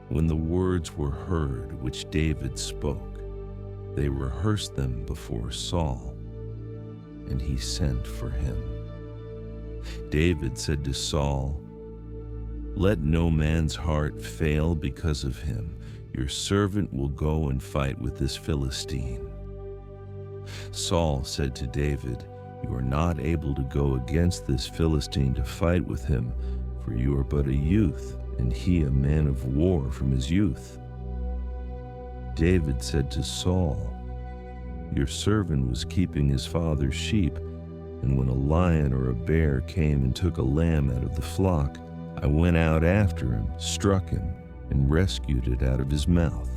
When the words were heard which David spoke, they rehearsed them before Saul, and he sent for him. David said to Saul, "Let no man's heart fail because of him. Your servant will go and fight with this Philistine." Saul said to David, "You are not able to go against this Philistine to fight with him, for you are but a youth, and he a man of war from his youth." David said to Saul, "Your servant was keeping his father's sheep, and when a lion or a bear came and took a lamb out of the flock, I went out after him, struck him, and rescued it out of his mouth.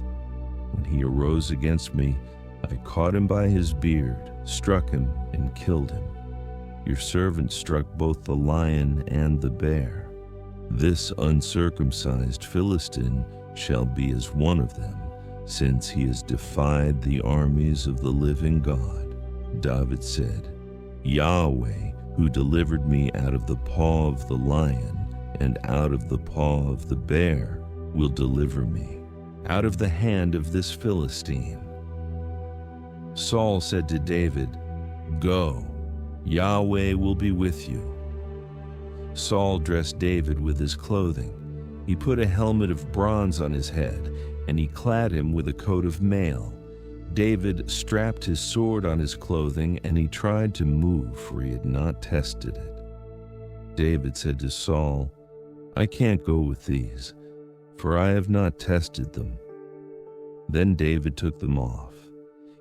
When he arose against me, I caught him by his beard, struck him, and killed him. Your servant struck both the lion and the bear. This uncircumcised Philistine shall be as one of them, since he has defied the armies of the living God. David said, Yahweh, who delivered me out of the paw of the lion and out of the paw of the bear, will deliver me out of the hand of this Philistine. Saul said to David, Go, Yahweh will be with you. Saul dressed David with his clothing. He put a helmet of bronze on his head, and he clad him with a coat of mail. David strapped his sword on his clothing, and he tried to move, for he had not tested it. David said to Saul, I can't go with these, for I have not tested them. Then David took them off.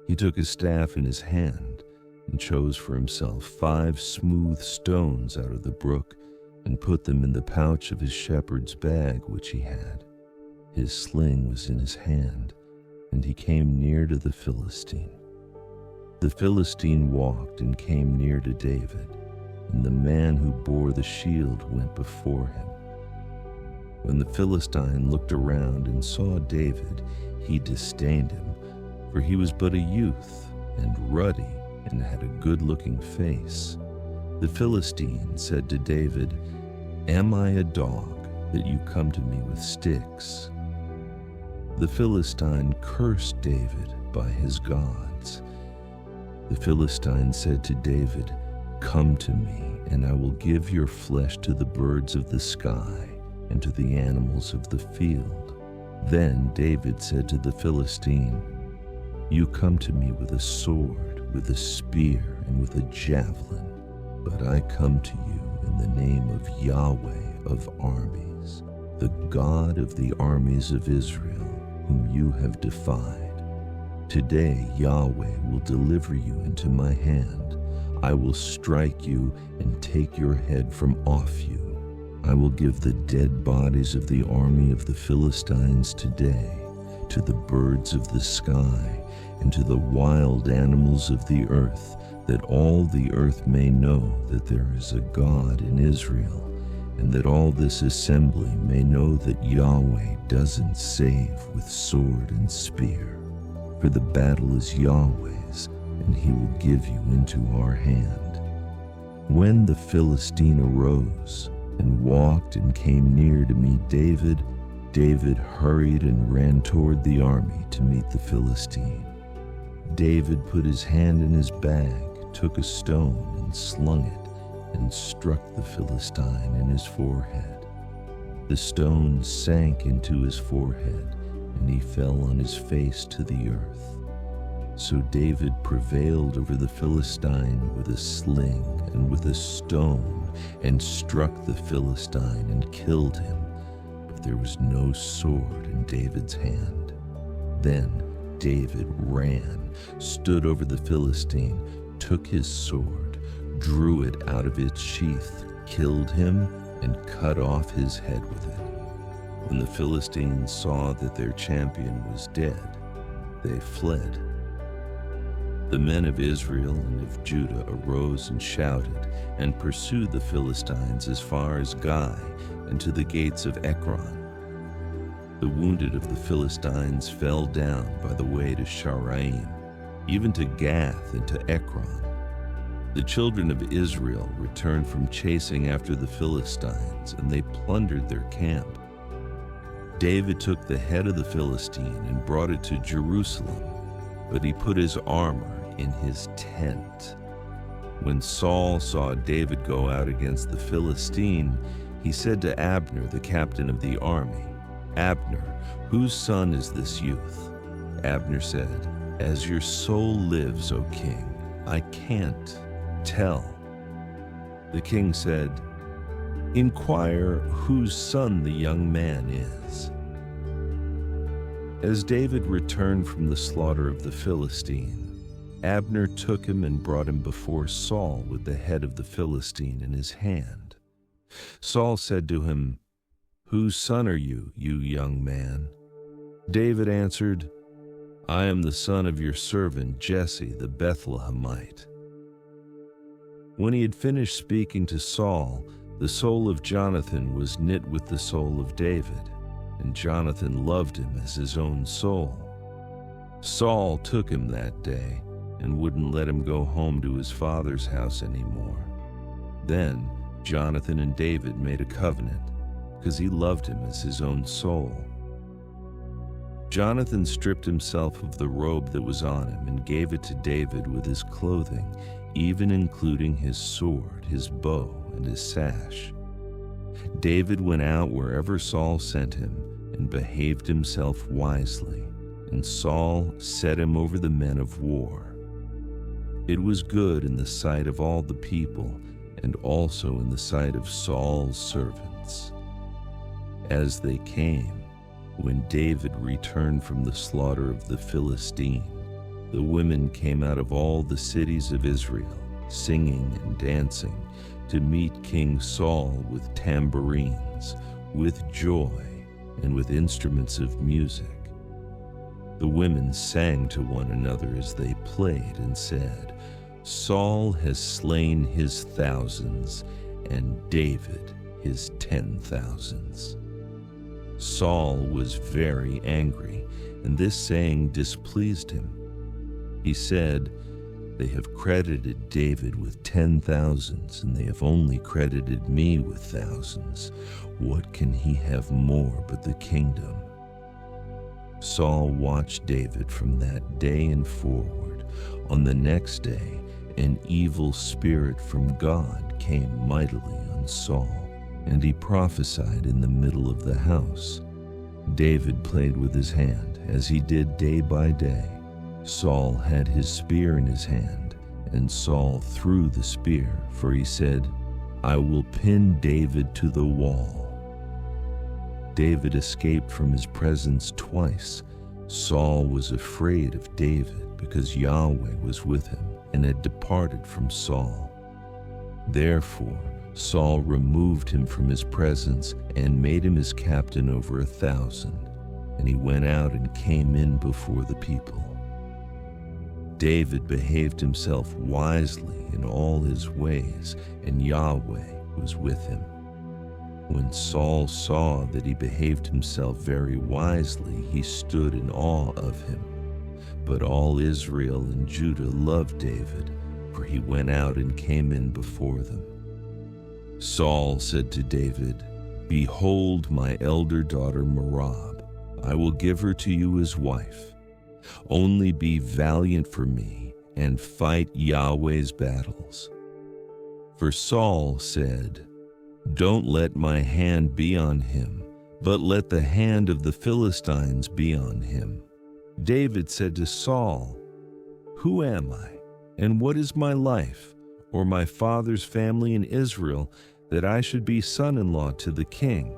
He took his staff in his hand and chose for himself 5 smooth stones out of the brook and put them in the pouch of his shepherd's bag which he had. His sling was in his hand, and he came near to the Philistine. The Philistine walked and came near to David, and the man who bore the shield went before him. When the Philistine looked around and saw David, he disdained him, for he was but a youth and ruddy and had a good-looking face. The Philistine said to David, Am I a dog that you come to me with sticks? The Philistine cursed David by his gods. The Philistine said to David, Come to me, and I will give your flesh to the birds of the sky and to the animals of the field. Then David said to the Philistine, You come to me with a sword, with a spear, and with a javelin, but I come to you in the name of Yahweh of armies, the God of the armies of Israel, whom you have defied. Today Yahweh will deliver you into my hand. I will strike you and take your head from off you. I will give the dead bodies of the army of the Philistines today to the birds of the sky and to the wild animals of the earth, that all the earth may know that there is a God in Israel, and that all this assembly may know that Yahweh doesn't save with sword and spear. For the battle is Yahweh's, and he will give you into our hand. When the Philistine arose and walked and came near to meet David, David hurried and ran toward the army to meet the Philistine. David put his hand in his bag, took a stone and slung it, and struck the Philistine in his forehead. The stone sank into his forehead, and he fell on his face to the earth. So David prevailed over the Philistine with a sling and with a stone, and struck the Philistine and killed him, but there was no sword in David's hand. Then David ran, stood over the Philistine, took his sword, drew it out of its sheath, killed him, and cut off his head with it. When the Philistines saw that their champion was dead, they fled. The men of Israel and of Judah arose and shouted, and pursued the Philistines as far as Gai and to the gates of Ekron. The wounded of the Philistines fell down by the way to Sharaim, even to Gath and to Ekron. The children of Israel returned from chasing after the Philistines, and they plundered their camp. David took the head of the Philistine and brought it to Jerusalem, but he put his armor in his tent. When Saul saw David go out against the Philistine, he said to Abner, the captain of the army, Abner, whose son is this youth? Abner said, As your soul lives, O king, I can't tell. The king said, Inquire whose son the young man is. As David returned from the slaughter of the Philistine, Abner took him and brought him before Saul with the head of the Philistine in his hand. Saul said to him, Whose son are you, you young man? David answered, I am the son of your servant Jesse the Bethlehemite. When he had finished speaking to Saul, the soul of Jonathan was knit with the soul of David. and Jonathan loved him as his own soul. Saul took him that day and wouldn't let him go home to his father's house anymore. Then Jonathan and David made a covenant because he loved him as his own soul. Jonathan stripped himself of the robe that was on him and gave it to David with his clothing, even including his sword, his bow, and his sash. David went out wherever Saul sent him and behaved himself wisely, and Saul set him over the men of war. It was good in the sight of all the people, and also in the sight of Saul's servants. As they came, when David returned from the slaughter of the Philistine, the women came out of all the cities of Israel, singing and dancing, to meet King Saul with tambourines, with joy, and with instruments of music. The women sang to one another as they played and said, "Saul has slain his thousands, and David his 10,000s." Saul was very angry, and this saying displeased him. He said, "They have credited David with 10,000s, and they have only credited me with thousands. What can he have more but the kingdom?" Saul watched David from that day and forward. On the next day, an evil spirit from God came mightily on Saul, and he prophesied in the middle of the house. David played with his hand, as he did day by day. Saul had his spear in his hand, and Saul threw the spear, for he said, "I will pin David to the wall." David escaped from his presence twice. Saul was afraid of David because Yahweh was with him and had departed from Saul. Therefore, Saul removed him from his presence and made him his captain over 1,000, and he went out and came in before the people. David behaved himself wisely in all his ways, and Yahweh was with him. When Saul saw that he behaved himself very wisely, he stood in awe of him. But all Israel and Judah loved David, for he went out and came in before them. Saul said to David, "Behold my elder daughter Merab. I will give her to you as wife. Only be valiant for me and fight Yahweh's battles." For Saul said, "Don't let my hand be on him, but let the hand of the Philistines be on him." David said to Saul, "Who am I, and what is my life, or my father's family in Israel, that I should be son-in-law to the king?"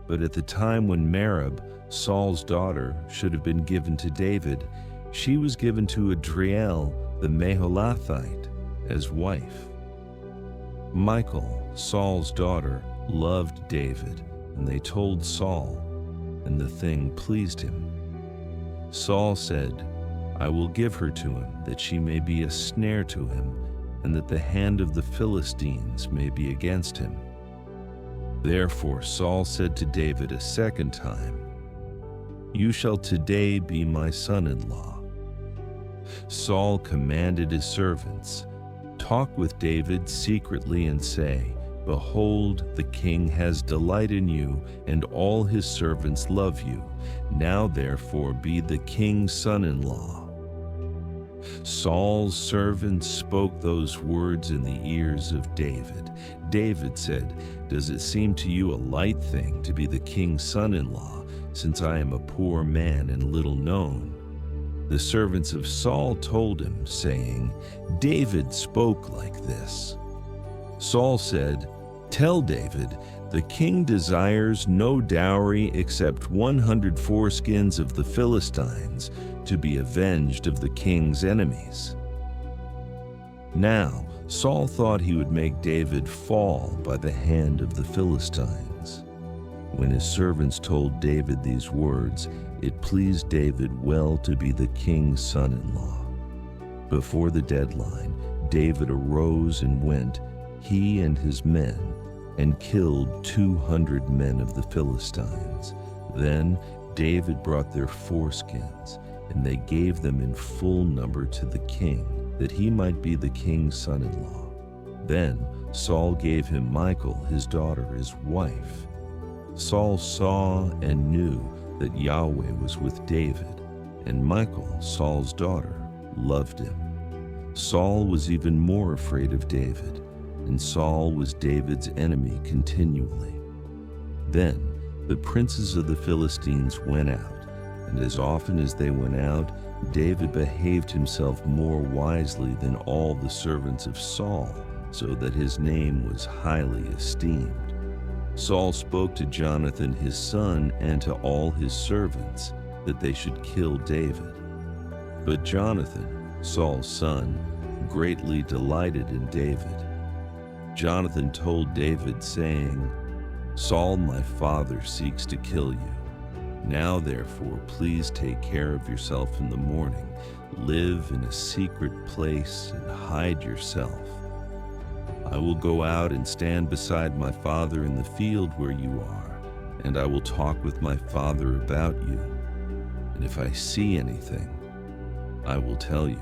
But at the time when Merab, Saul's daughter, should have been given to David, she was given to Adriel the Maholathite as wife. Michal, Saul's daughter, loved David, and they told Saul, and the thing pleased him. Saul said, "I will give her to him, that she may be a snare to him, and that the hand of the Philistines may be against him." Therefore Saul said to David a second time, "You shall today be my son-in-law." Saul commanded his servants, "Talk with David secretly and say, 'Behold, the king has delight in you, and all his servants love you. Now therefore be the king's son-in-law.'" Saul's servants spoke those words in the ears of David. David said, "Does it seem to you a light thing to be the king's son-in-law, since I am a poor man and little known?" The servants of Saul told him, saying, "David spoke like this." Saul said, "Tell David, the king desires no dowry except 100 foreskins of the Philistines to be avenged of the king's enemies." Now Saul thought he would make David fall by the hand of the Philistines. When his servants told David these words, it pleased David well to be the king's son-in-law. Before the deadline, David arose and went, he and his men, and killed 200 men of the Philistines. Then David brought their foreskins, and they gave them in full number to the king, that he might be the king's son-in-law. Then Saul gave him Michal, his daughter, as wife. Saul saw and knew that Yahweh was with David, and Michal, Saul's daughter, loved him. Saul was even more afraid of David, and Saul was David's enemy continually. Then the princes of the Philistines went out, and as often as they went out, David behaved himself more wisely than all the servants of Saul, so that his name was highly esteemed. Saul spoke to Jonathan his son and to all his servants that they should kill David. But Jonathan, Saul's son, greatly delighted in David. Jonathan told David, saying, "Saul my father seeks to kill you. Now therefore please take care of yourself in the morning. Live in a secret place and hide yourself. I will go out and stand beside my father in the field where you are, and I will talk with my father about you. And if I see anything, I will tell you."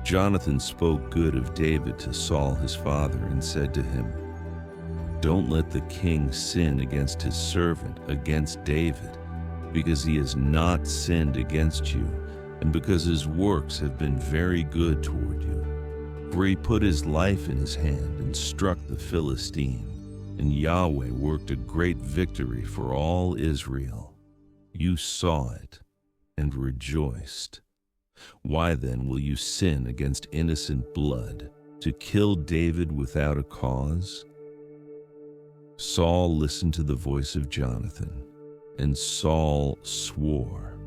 Jonathan spoke good of David to Saul his father and said to him, "Don't let the king sin against his servant, against David, because he has not sinned against you, and because his works have been very good toward you. For he put his life in his hand and struck the Philistine, and Yahweh worked a great victory for all Israel. You saw it and rejoiced. Why then will you sin against innocent blood, to kill David without a cause?" Saul listened to the voice of Jonathan, and Saul swore,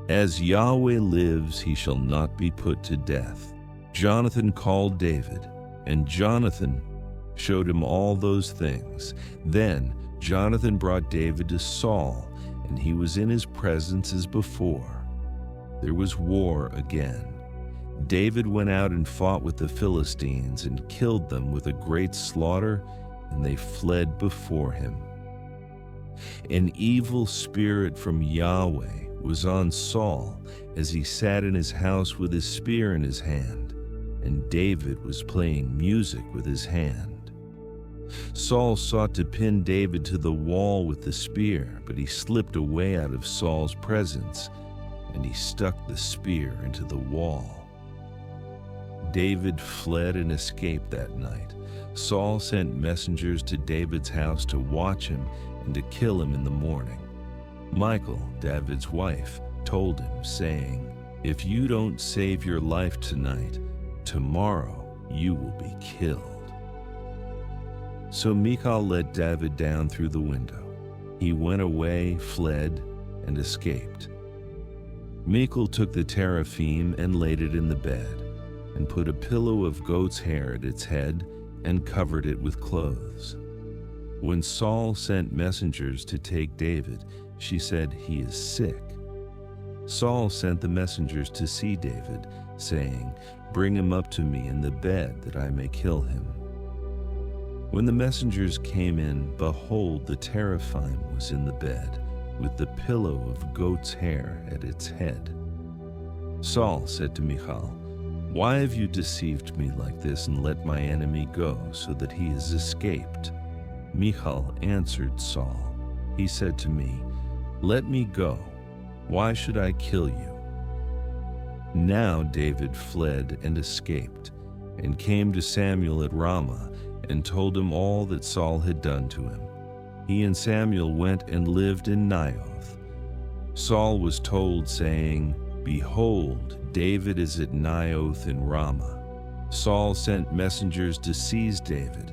"As Yahweh lives, he shall not be put to death." Jonathan called David, and Jonathan showed him all those things. Then Jonathan brought David to Saul, and he was in his presence as before. There was war again. David went out and fought with the Philistines and killed them with a great slaughter, and they fled before him. An evil spirit from Yahweh was on Saul as he sat in his house with his spear in his hand, and David was playing music with his hand. Saul sought to pin David to the wall with the spear, but he slipped away out of Saul's presence, and he stuck the spear into the wall. David fled and escaped that night. Saul sent messengers to David's house to watch him and to kill him in the morning. Michal, David's wife, told him, saying, "If you don't save your life tonight, tomorrow you will be killed." So Michal let David down through the window. He went away, fled, and escaped. Michal took the teraphim and laid it in the bed, and put a pillow of goat's hair at its head, and covered it with clothes. When Saul sent messengers to take David, she said, "He is sick." Saul sent the messengers to see David, saying, "Bring him up to me in the bed, that I may kill him." When the messengers came in, behold, the teraphim was in the bed, with the pillow of goat's hair at its head. Saul said to Michal, "Why have you deceived me like this and let my enemy go, so that he has escaped?" Michal answered Saul. He said to me, "Let me go. Why should I kill you?" Now David fled and escaped, and came to Samuel at Ramah, and told him all that Saul had done to him. He and Samuel went and lived in Naioth. Saul was told, saying, "Behold, David is at Naioth in Ramah." Saul sent messengers to seize David,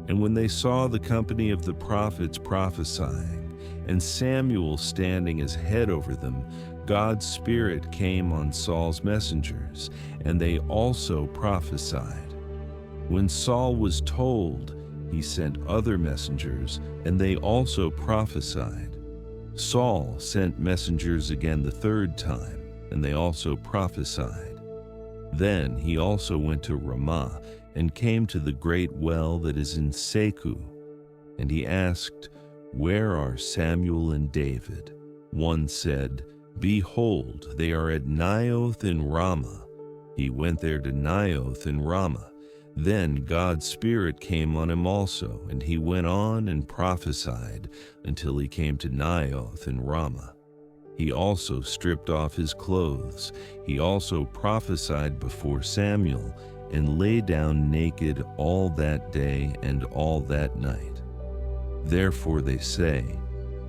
and when they saw the company of the prophets prophesying, and Samuel standing as head over them, God's Spirit came on Saul's messengers, and they also prophesied. When Saul was told, he sent other messengers, and they also prophesied. Saul sent messengers again the third time, and they also prophesied. Then he also went to Ramah, and came to the great well that is in Seku. And he asked, "Where are Samuel and David?" One said, "Behold, they are at Naioth in Ramah." He went there to Naioth in Ramah. Then God's Spirit came on him also, and he went on and prophesied until he came to Naioth in Ramah. He also stripped off his clothes. He also prophesied before Samuel, and lay down naked all that day and all that night. Therefore they say,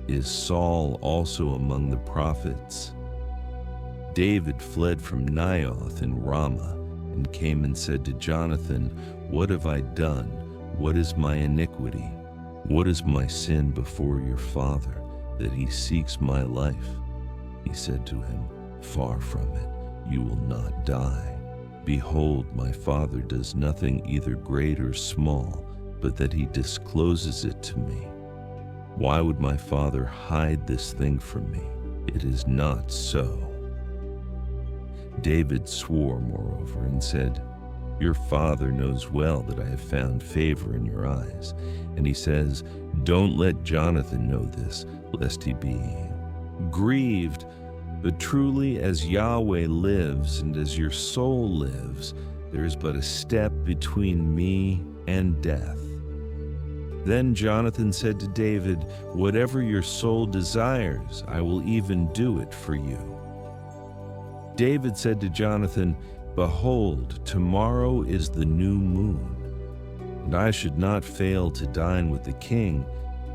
"Is Saul also among the prophets?" David fled from Naioth in Ramah, and came and said to Jonathan, "What have I done? What is my iniquity? What is my sin before your father, that he seeks my life?" He said to him, "Far from it, you will not die. Behold, my father does nothing either great or small, but that he discloses it to me. Why would my father hide this thing from me? It is not so." David swore, moreover, and said, "Your father knows well that I have found favor in your eyes." And he says, "Don't let Jonathan know this, lest he be grieved. But truly, as Yahweh lives and as your soul lives, there is but a step between me and death." Then Jonathan said to David, "Whatever your soul desires, I will even do it for you." David said to Jonathan, "Behold, tomorrow is the new moon, and I should not fail to dine with the king,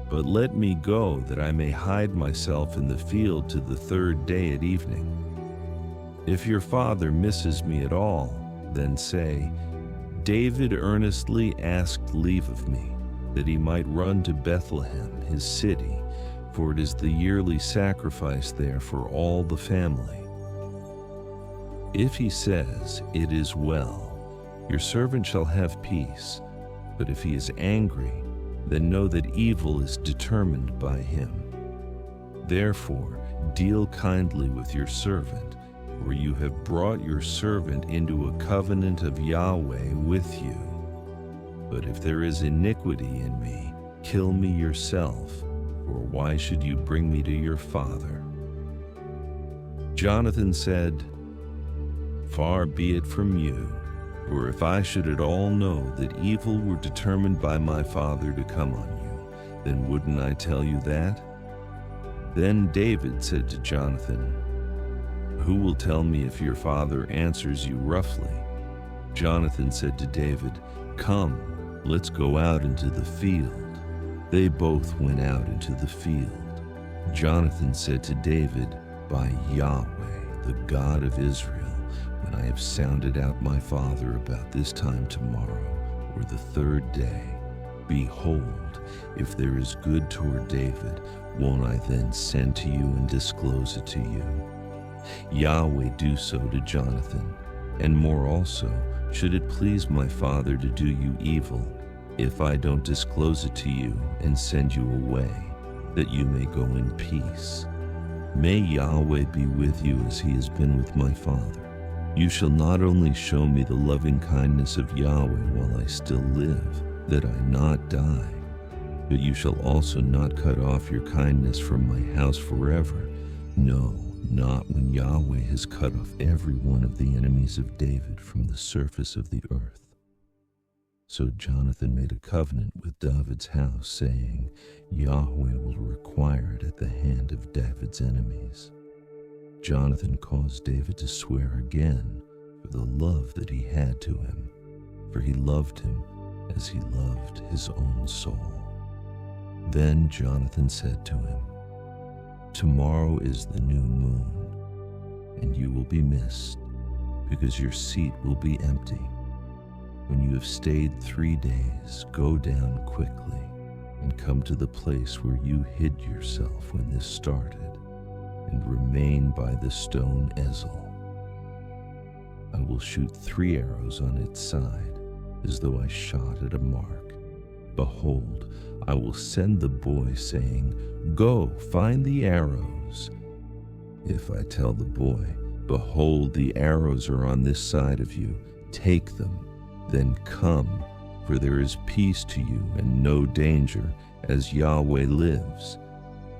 but let me go that I may hide myself in the field to the third day at evening. If your father misses me at all, then say, 'David earnestly asked leave of me, that he might run to Bethlehem, his city, for it is the yearly sacrifice there for all the family.' If he says, 'It is well,' your servant shall have peace. But if he is angry, then know that evil is determined by him. Therefore, deal kindly with your servant, for you have brought your servant into a covenant of Yahweh with you. But if there is iniquity in me, kill me yourself, for why should you bring me to your father?" Jonathan said, "Far be it from you, for if I should at all know that evil were determined by my father to come on you, then wouldn't I tell you that?" Then David said to Jonathan, "Who will tell me if your father answers you roughly?" Jonathan said to David, "Come, let's go out into the field." They both went out into the field. Jonathan said to David, "By Yahweh, the God of Israel, when I have sounded out my father about this time tomorrow, or the third day, behold, if there is good toward David, won't I then send to you and disclose it to you? Yahweh do so to Jonathan, and more also, should it please my father to do you evil, if I don't disclose it to you and send you away, that you may go in peace. May Yahweh be with you as he has been with my father. You shall not only show me the loving kindness of Yahweh while I still live, that I not die, but you shall also not cut off your kindness from my house forever. No, not when Yahweh has cut off every one of the enemies of David from the surface of the earth." So Jonathan made a covenant with David's house, saying, "Yahweh will require it at the hand of David's enemies." Jonathan caused David to swear again for the love that he had to him, for he loved him as he loved his own soul. Then Jonathan said to him, "Tomorrow is the new moon, and you will be missed, because your seat will be empty. When you have stayed 3 days, go down quickly and come to the place where you hid yourself when this started, and remain by the stone Ezel. I will shoot 3 arrows on its side, as though I shot at a mark. Behold, I will send the boy, saying, 'Go, find the arrows.' If I tell the boy, 'Behold, the arrows are on this side of you, take them,' Then come, for there is peace to you and no danger, as Yahweh lives.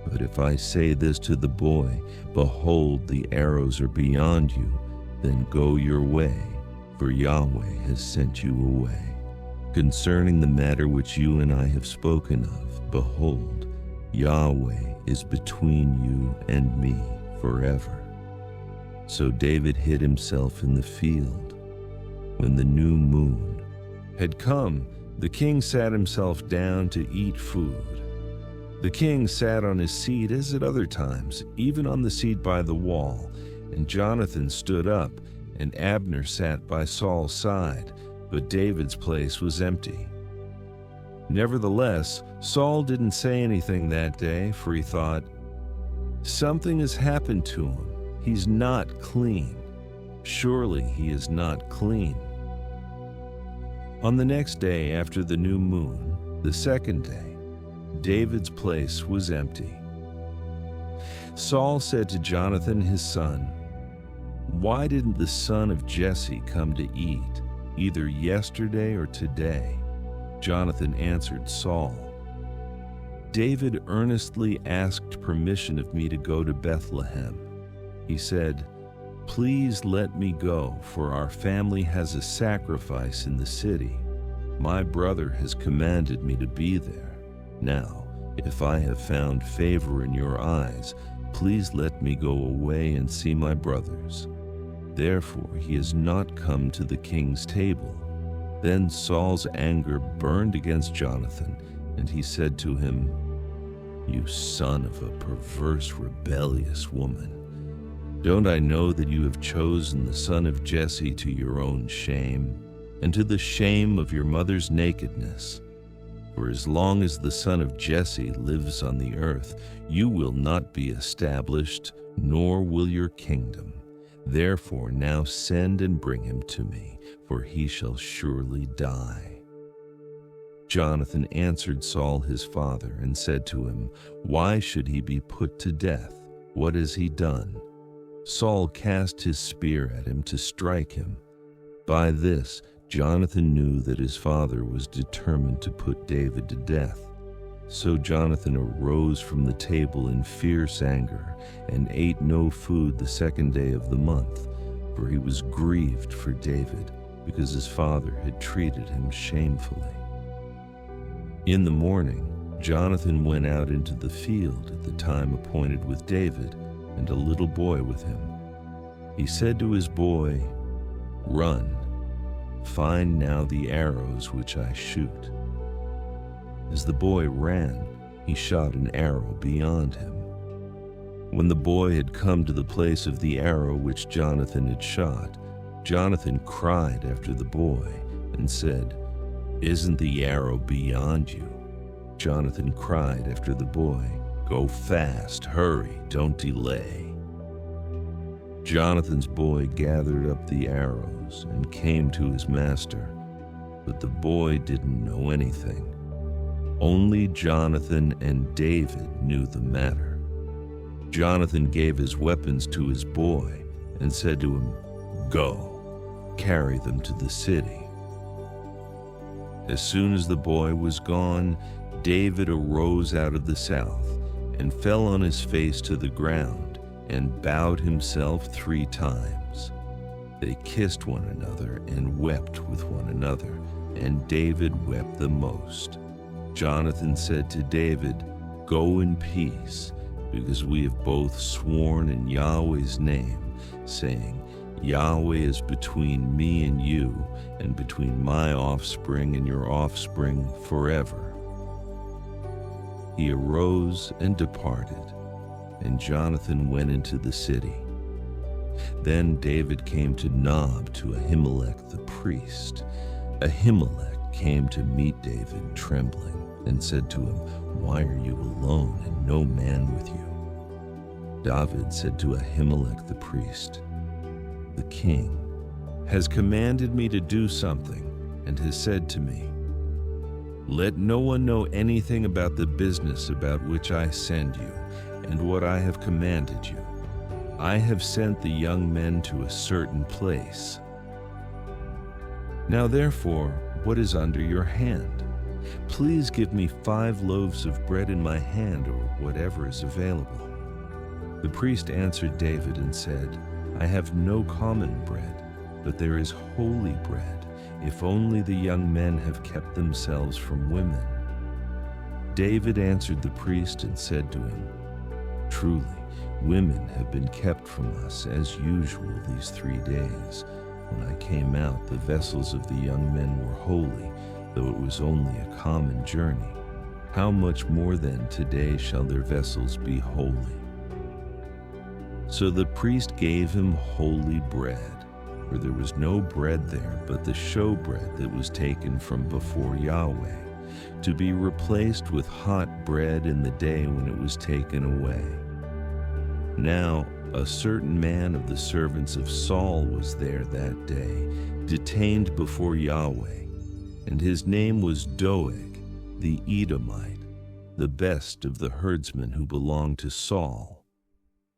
But if I say this to the boy, behold, the arrows are beyond you, then go your way, for Yahweh has sent you away. Concerning the matter which you and I have spoken of, behold, Yahweh is between you and me forever. So David hid himself in the field. When the new moon had come, the king sat himself down to eat food. The king sat on his seat as at other times, even on the seat by the wall, and Jonathan stood up, and Abner sat by Saul's side, but David's place was empty. Nevertheless, Saul didn't say anything that day, for he thought, "Something has happened to him. He's not clean. Surely he is not clean." On the next day after the new moon, the second day, David's place was empty. Saul said to Jonathan his son, "Why didn't the son of Jesse come to eat, either yesterday or today?" Jonathan answered Saul, "David earnestly asked permission of me to go to Bethlehem. He said, 'Please let me go, for our family has a sacrifice in the city. My brother has commanded me to be there. Now, if I have found favor in your eyes, please let me go away and see my brothers.' Therefore he has not come to the king's table." Then Saul's anger burned against Jonathan, and he said to him, "You son of a perverse, rebellious woman. Don't I know that you have chosen the son of Jesse to your own shame, and to the shame of your mother's nakedness? For as long as the son of Jesse lives on the earth, you will not be established, nor will your kingdom. Therefore now send and bring him to me, for he shall surely die." Jonathan answered Saul his father and said to him, "Why should he be put to death? What has he done?" Saul cast his spear at him to strike him. By this, Jonathan knew that his father was determined to put David to death. So Jonathan arose from the table in fierce anger and ate no food the second day of the month, for he was grieved for David, because his father had treated him shamefully. In the morning, Jonathan went out into the field at the time appointed with David, and a little boy with him. He said to his boy, "Run, find now the arrows which I shoot." As the boy ran, he shot an arrow beyond him. When the boy had come to the place of the arrow which Jonathan had shot, Jonathan cried after the boy and said, "Isn't the arrow beyond you?" Jonathan cried after the boy, "Go fast, hurry, don't delay." Jonathan's boy gathered up the arrows and came to his master, but the boy didn't know anything. Only Jonathan and David knew the matter. Jonathan gave his weapons to his boy and said to him, "Go, carry them to the city." As soon as the boy was gone, David arose out of the south and fell on his face to the ground and bowed himself 3 times. They kissed one another and wept with one another, and David wept the most. Jonathan said to David, "Go in peace, because we have both sworn in Yahweh's name, saying, 'Yahweh is between me and you, and between my offspring and your offspring forever.'" He arose and departed, and Jonathan went into the city. Then David came to Nob to Ahimelech the priest. Ahimelech came to meet David trembling, and said to him, "Why are you alone and no man with you?" David said to Ahimelech the priest, "The king has commanded me to do something, and has said to me, 'Let no one know anything about the business about which I send you, and what I have commanded you. I have sent the young men to a certain place.'" Now therefore, what is under your hand? Please give me 5 loaves of bread in my hand, or whatever is available." The priest answered David and said, "I have no common bread, but there is holy bread, if only the young men have kept themselves from women." David answered the priest and said to him, "Truly, women have been kept from us as usual these 3 days. When I came out, the vessels of the young men were holy, though it was only a common journey. How much more then today shall their vessels be holy?" So the priest gave him holy bread, for there was no bread there but the showbread that was taken from before Yahweh, to be replaced with hot bread in the day when it was taken away. Now a certain man of the servants of Saul was there that day, detained before Yahweh, and his name was Doeg the Edomite, the best of the herdsmen who belonged to Saul.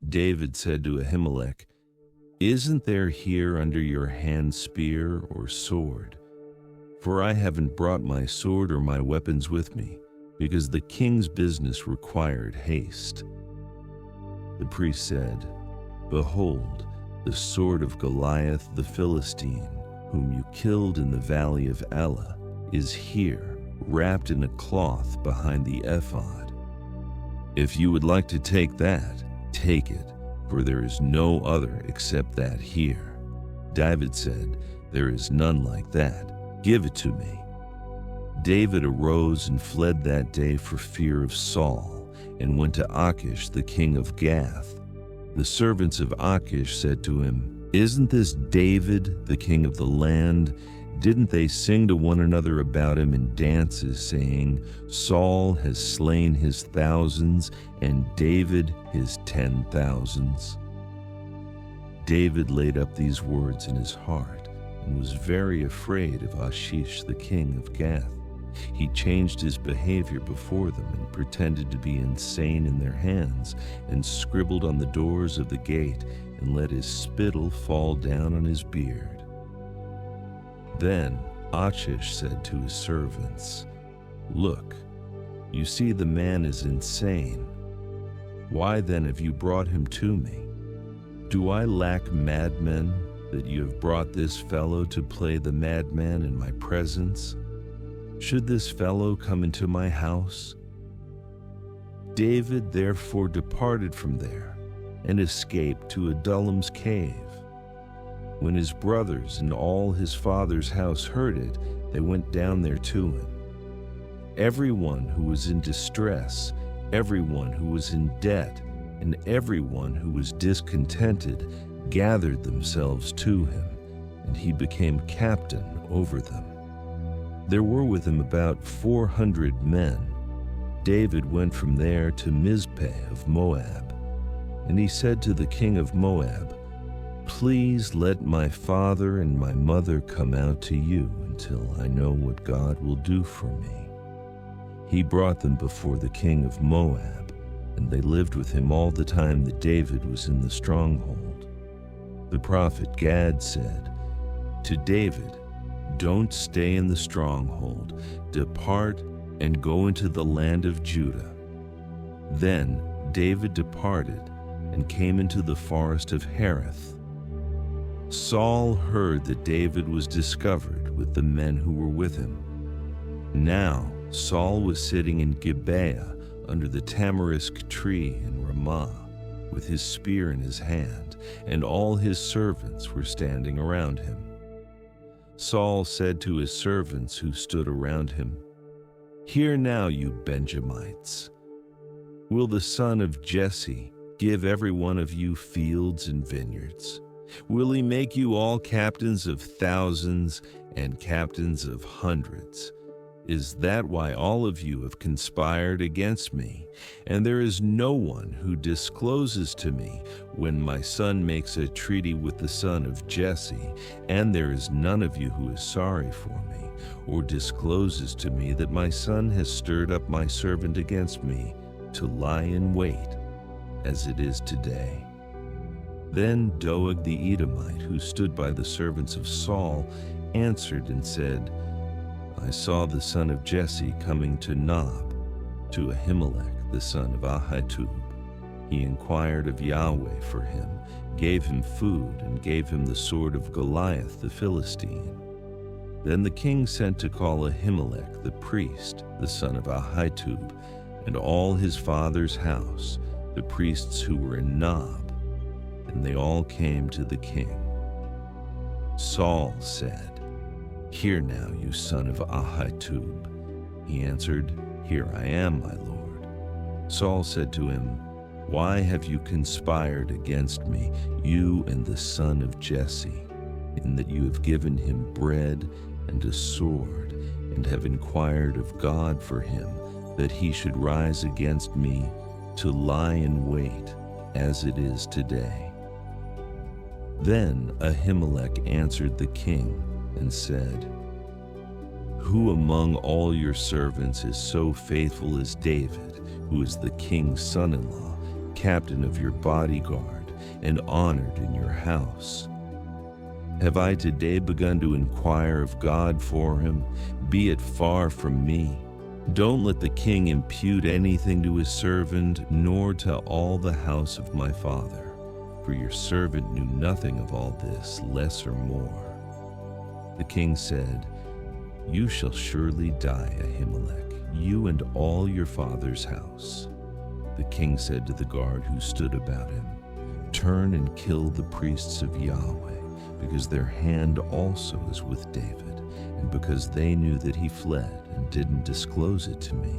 David said to Ahimelech, "Isn't there here under your hand spear or sword? For I haven't brought my sword or my weapons with me, because the king's business required haste." The priest said, "Behold, the sword of Goliath the Philistine, whom you killed in the valley of Elah, is here, wrapped in a cloth behind the ephod. If you would like to take that, take it, for there is no other except that here." David said, "There is none like that. Give it to me." David arose and fled that day for fear of Saul, and went to Achish the king of Gath. The servants of Achish said to him, "Isn't this David, the king of the land? Didn't they sing to one another about him in dances, saying, 'Saul has slain his thousands, and David his 10,000s'?" David laid up these words in his heart, and was very afraid of Achish the king of Gath. He changed his behavior before them and pretended to be insane in their hands, and scribbled on the doors of the gate, and let his spittle fall down on his beard. Then Achish said to his servants, "Look, you see the man is insane. Why then have you brought him to me? Do I lack madmen, that you have brought this fellow to play the madman in my presence? Should this fellow come into my house?" David therefore departed from there, and escaped to Adullam's cave. When his brothers and all his father's house heard it, they went down there to him. Everyone who was in distress, everyone who was in debt, and everyone who was discontented gathered themselves to him, and he became captain over them. There were with him about 400 men. David went from there to Mizpeh of Moab, and he said to the king of Moab, "Please let my father and my mother come out to you until I know what God will do for me." He brought them before the king of Moab, and they lived with him all the time that David was in the stronghold. The prophet Gad said to David, "Don't stay in the stronghold. Depart and go into the land of Judah." Then David departed and came into the forest of Hereth. Saul heard that David was discovered with the men who were with him. Now Saul was sitting in Gibeah under the tamarisk tree in Ramah, with his spear in his hand, and all his servants were standing around him. Saul said to his servants who stood around him, "Hear now, you Benjamites. Will the son of Jesse give every one of you fields and vineyards? Will he make you all captains of thousands and captains of hundreds? Is that why all of you have conspired against me? And there is no one who discloses to me when my son makes a treaty with the son of Jesse, and there is none of you who is sorry for me, or discloses to me that my son has stirred up my servant against me to lie in wait, as it is today." Then Doeg the Edomite, who stood by the servants of Saul, answered and said, I saw the son of Jesse coming to Nob, to Ahimelech the son of Ahitub. He inquired of Yahweh for him, gave him food, and gave him the sword of Goliath the Philistine. Then the king sent to call Ahimelech the priest, the son of Ahitub, and all his father's house, the priests who were in Nob, and they all came to the king. Saul said, Hear now, you son of Ahitub. He answered, Here I am, my lord. Saul said to him, Why have you conspired against me, you and the son of Jesse, in that you have given him bread and a sword, and have inquired of God for him, that he should rise against me to lie in wait, as it is today? Then Ahimelech answered the king and said, Who among all your servants is so faithful as David, who is the king's son-in-law, captain of your bodyguard, and honored in your house? Have I today begun to inquire of God for him? Be it far from me. Don't let the king impute anything to his servant, nor to all the house of my father. For your servant knew nothing of all this, less or more. The king said, You shall surely die, Ahimelech, you and all your father's house. The king said to the guard who stood about him, Turn and kill the priests of Yahweh, because their hand also is with David, and because they knew that he fled and didn't disclose it to me.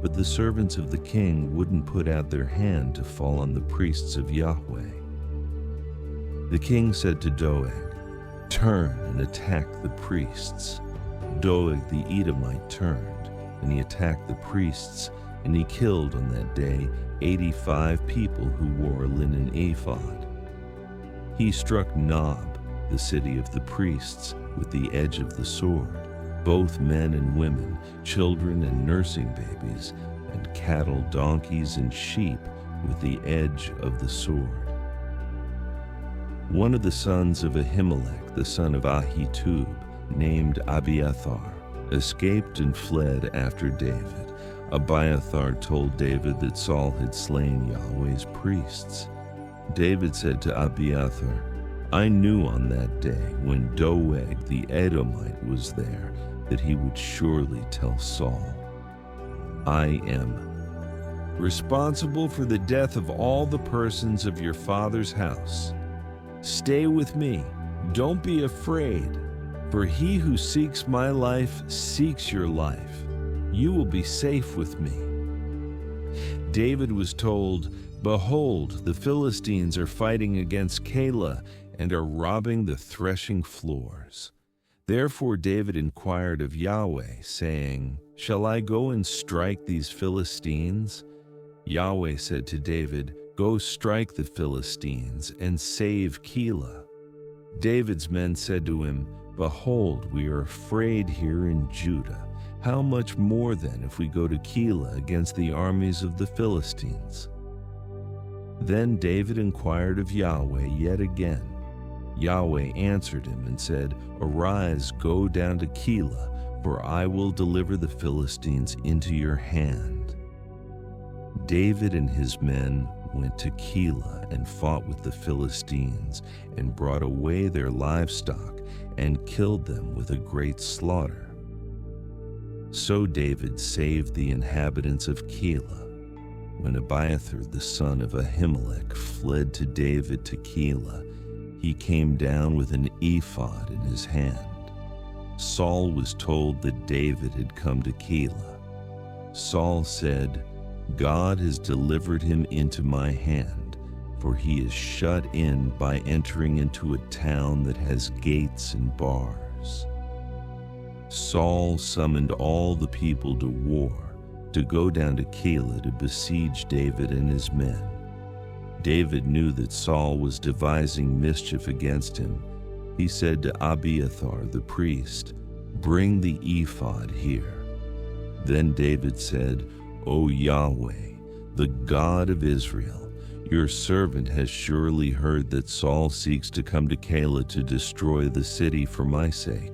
But the servants of the king wouldn't put out their hand to fall on the priests of Yahweh. The king said to Doeg, Turn and attack the priests. Doeg the Edomite turned, and he attacked the priests, and he killed on that day 85 people who wore a linen ephod. He struck Nob, the city of the priests, with the edge of the sword, both men and women, children and nursing babies, and cattle, donkeys, and sheep with the edge of the sword. One of the sons of Ahimelech, the son of Ahitub, named Abiathar, escaped and fled after David. Abiathar told David that Saul had slain Yahweh's priests. David said to Abiathar, I knew on that day when Doeg the Edomite was there that he would surely tell Saul, I am responsible for the death of all the persons of your father's house. Stay with me, don't be afraid, for he who seeks my life seeks your life. You will be safe with me. David was told, Behold, the Philistines are fighting against Keilah and are robbing the threshing floors. Therefore David inquired of Yahweh, saying, Shall I go and strike these Philistines? Yahweh said to David, Go strike the Philistines and save Keilah. David's men said to him, Behold, we are afraid here in Judah. How much more then if we go to Keilah against the armies of the Philistines? Then David inquired of Yahweh yet again. Yahweh answered him and said, Arise, go down to Keilah, for I will deliver the Philistines into your hand. David and his men went to Keilah and fought with the Philistines, and brought away their livestock, and killed them with a great slaughter. So David saved the inhabitants of Keilah. When Abiathar the son of Ahimelech fled to David to Keilah, he came down with an ephod in his hand. Saul was told that David had come to Keilah. Saul said, God has delivered him into my hand, for he is shut in by entering into a town that has gates and bars. Saul summoned all the people to war, to go down to Keilah to besiege David and his men. David knew that Saul was devising mischief against him. He said to Abiathar the priest, Bring the ephod here. Then David said, O Yahweh, the God of Israel, Your servant has surely heard that Saul seeks to come to Keilah to destroy the city for my sake.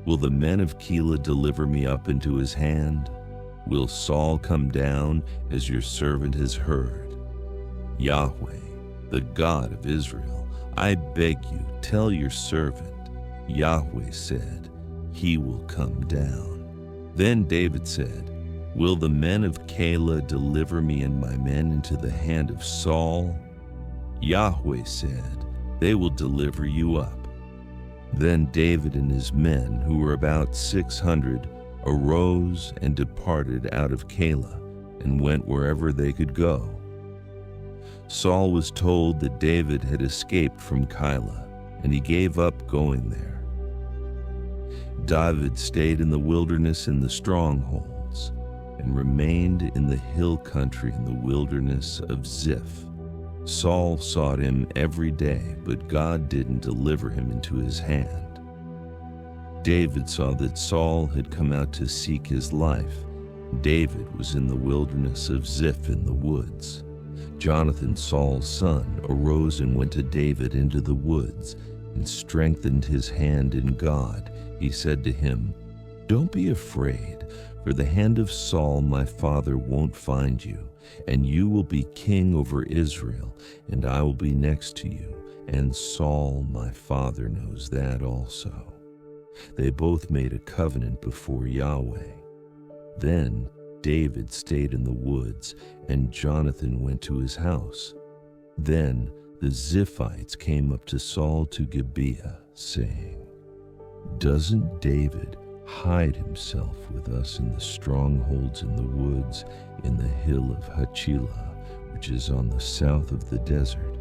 Will the men of Keilah deliver me up into his hand? Will Saul come down as your servant has heard? Yahweh, the God of Israel, I beg you, tell your servant. Yahweh said, he will come down. Then David said, will the men of Keilah deliver me and my men into the hand of Saul? Yahweh said, they will deliver you up. Then David and his men, who were about 600, arose and departed out of Keilah and went wherever they could go. Saul was told that David had escaped from Keilah, and he gave up going there. David stayed in the wilderness in the strongholds and remained in the hill country in the wilderness of Ziph. Saul sought him every day, but God didn't deliver him into his hand. David saw that Saul had come out to seek his life. David was in the wilderness of Ziph in the woods. Jonathan, Saul's son, arose and went to David into the woods and strengthened his hand in God. He said to him, don't be afraid, for the hand of Saul my father won't find you, and you will be king over Israel, and I will be next to you, and Saul my father knows that also. They both made a covenant before Yahweh. Then David stayed in the woods, and Jonathan went to his house. Then the Ziphites came up to Saul to Gibeah, saying, doesn't David hide himself with us in the strongholds in the woods in the hill of Hachilah, which is on the south of the desert?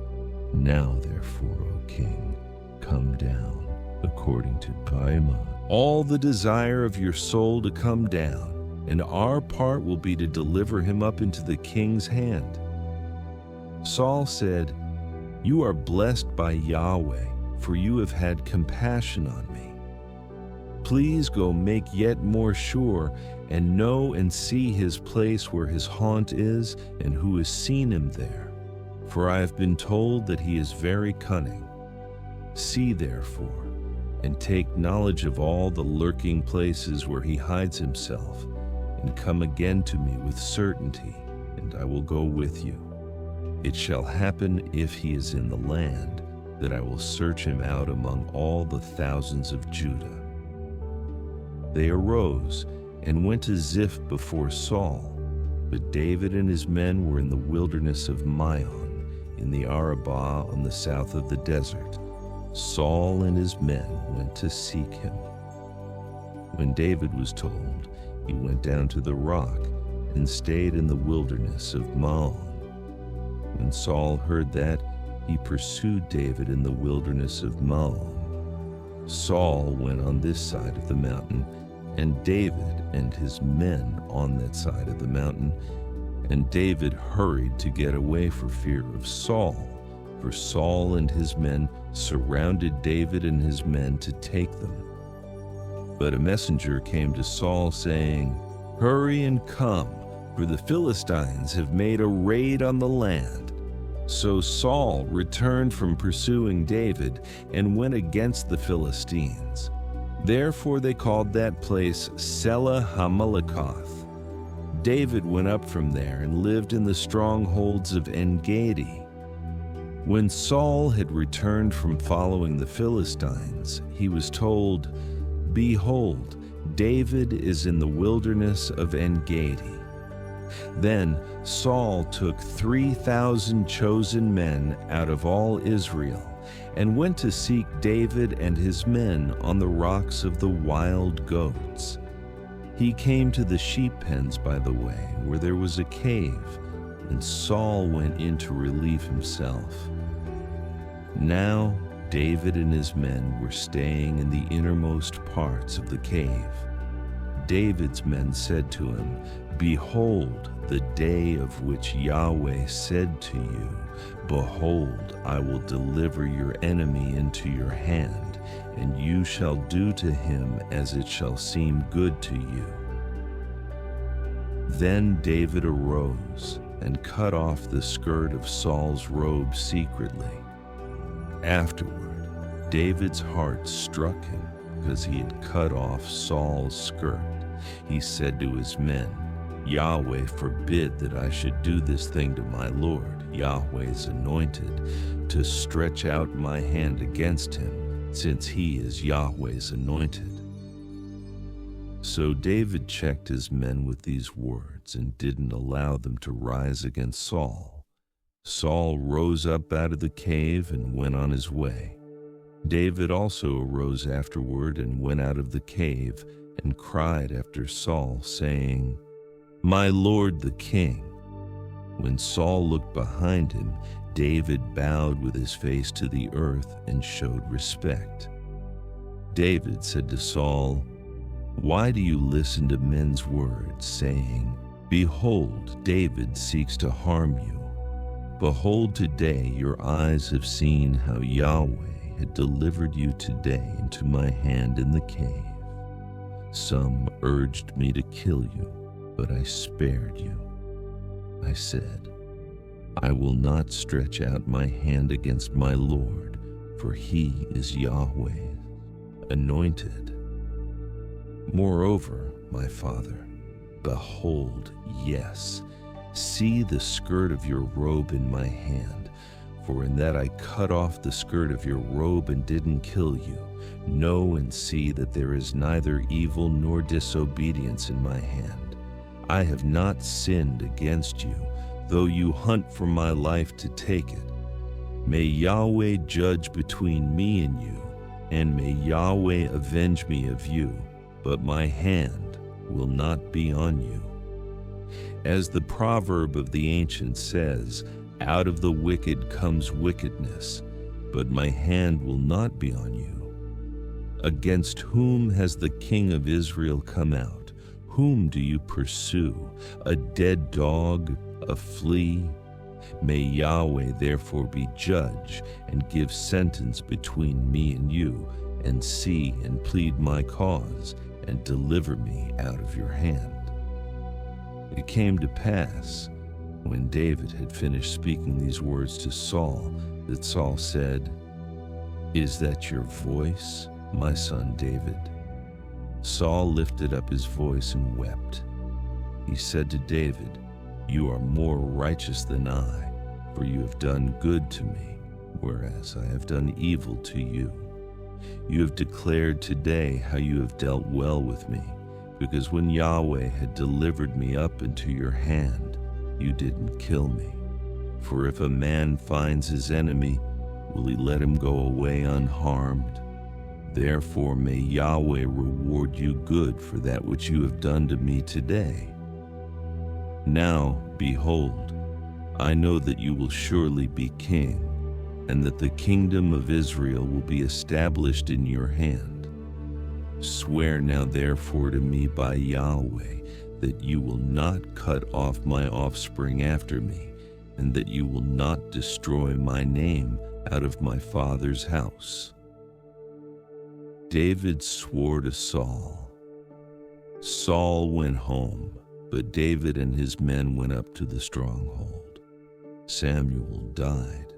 Now therefore, O king, come down, according to Paimah, all the desire of your soul to come down, and our part will be to deliver him up into the king's hand. Saul said, you are blessed by Yahweh, for you have had compassion on me. Please go make yet more sure, and know and see his place where his haunt is, and who has seen him there. For I have been told that he is very cunning. See therefore, and take knowledge of all the lurking places where he hides himself, and come again to me with certainty, and I will go with you. It shall happen, if he is in the land, that I will search him out among all the thousands of Judah. They arose and went to Ziph before Saul, but David and his men were in the wilderness of Maon, in the Arabah on the south of the desert. Saul and his men went to seek him. When David was told, he went down to the rock and stayed in the wilderness of Maon. When Saul heard that, he pursued David in the wilderness of Maon. Saul went on this side of the mountain, and David and his men on that side of the mountain. And David hurried to get away for fear of Saul, for Saul and his men surrounded David and his men to take them. But a messenger came to Saul saying, hurry and come, for the Philistines have made a raid on the land. So Saul returned from pursuing David and went against the Philistines. Therefore they called that place Selah Hamalekath. David went up from there and lived in the strongholds of En-Gedi. When Saul had returned from following the Philistines, he was told, behold, David is in the wilderness of En-Gedi. Then Saul took 3,000 chosen men out of all Israel and went to seek David and his men on the rocks of the wild goats. He came to the sheep pens by the way, where there was a cave, and Saul went in to relieve himself. Now David and his men were staying in the innermost parts of the cave. David's men said to him, behold, the day of which Yahweh said to you, behold, I will deliver your enemy into your hand, and you shall do to him as it shall seem good to you. Then David arose and cut off the skirt of Saul's robe secretly. Afterward, David's heart struck him because he had cut off Saul's skirt. He said to his men, "Yahweh forbid that I should do this thing to my Lord, Yahweh's anointed, to stretch out my hand against him, since he is Yahweh's anointed." So David checked his men with these words and didn't allow them to rise against Saul. Saul rose up out of the cave and went on his way. David also arose afterward and went out of the cave and cried after Saul, saying, "My lord the king." When Saul looked behind him, David bowed with his face to the earth and showed respect. David said to Saul, "Why do you listen to men's words, saying, 'Behold, David seeks to harm you'? Behold, today your eyes have seen how Yahweh had delivered you today into my hand in the cave. Some urged me to kill you, but I spared you. I said, I will not stretch out my hand against my Lord, for he is Yahweh's anointed. Moreover, my father, behold, yes, see the skirt of your robe in my hand, for in that I cut off the skirt of your robe and didn't kill you. Know and see that there is neither evil nor disobedience in my hand. I have not sinned against you, though you hunt for my life to take it. May Yahweh judge between me and you, and may Yahweh avenge me of you, but my hand will not be on you. As the proverb of the ancient says, out of the wicked comes wickedness, but my hand will not be on you. Against whom has the king of Israel come out? Whom do you pursue? A dead dog, a flea? May Yahweh therefore be judge and give sentence between me and you, and see and plead my cause, and deliver me out of your hand. It came to pass, when David had finished speaking these words to Saul, that Saul said, "Is that your voice, my son David?" Saul lifted up his voice and wept. He said to David, "You are more righteous than I, for you have done good to me, whereas I have done evil to you. You have declared today how you have dealt well with me, because when Yahweh had delivered me up into your hand, you didn't kill me. For if a man finds his enemy, will he let him go away unharmed? Therefore may Yahweh reward you good for that which you have done to me today. Now, behold, I know that you will surely be king, and that the kingdom of Israel will be established in your hand. Swear now therefore to me by Yahweh that you will not cut off my offspring after me, and that you will not destroy my name out of my father's house." David swore to Saul. Saul went home, but David and his men went up to the stronghold. Samuel died,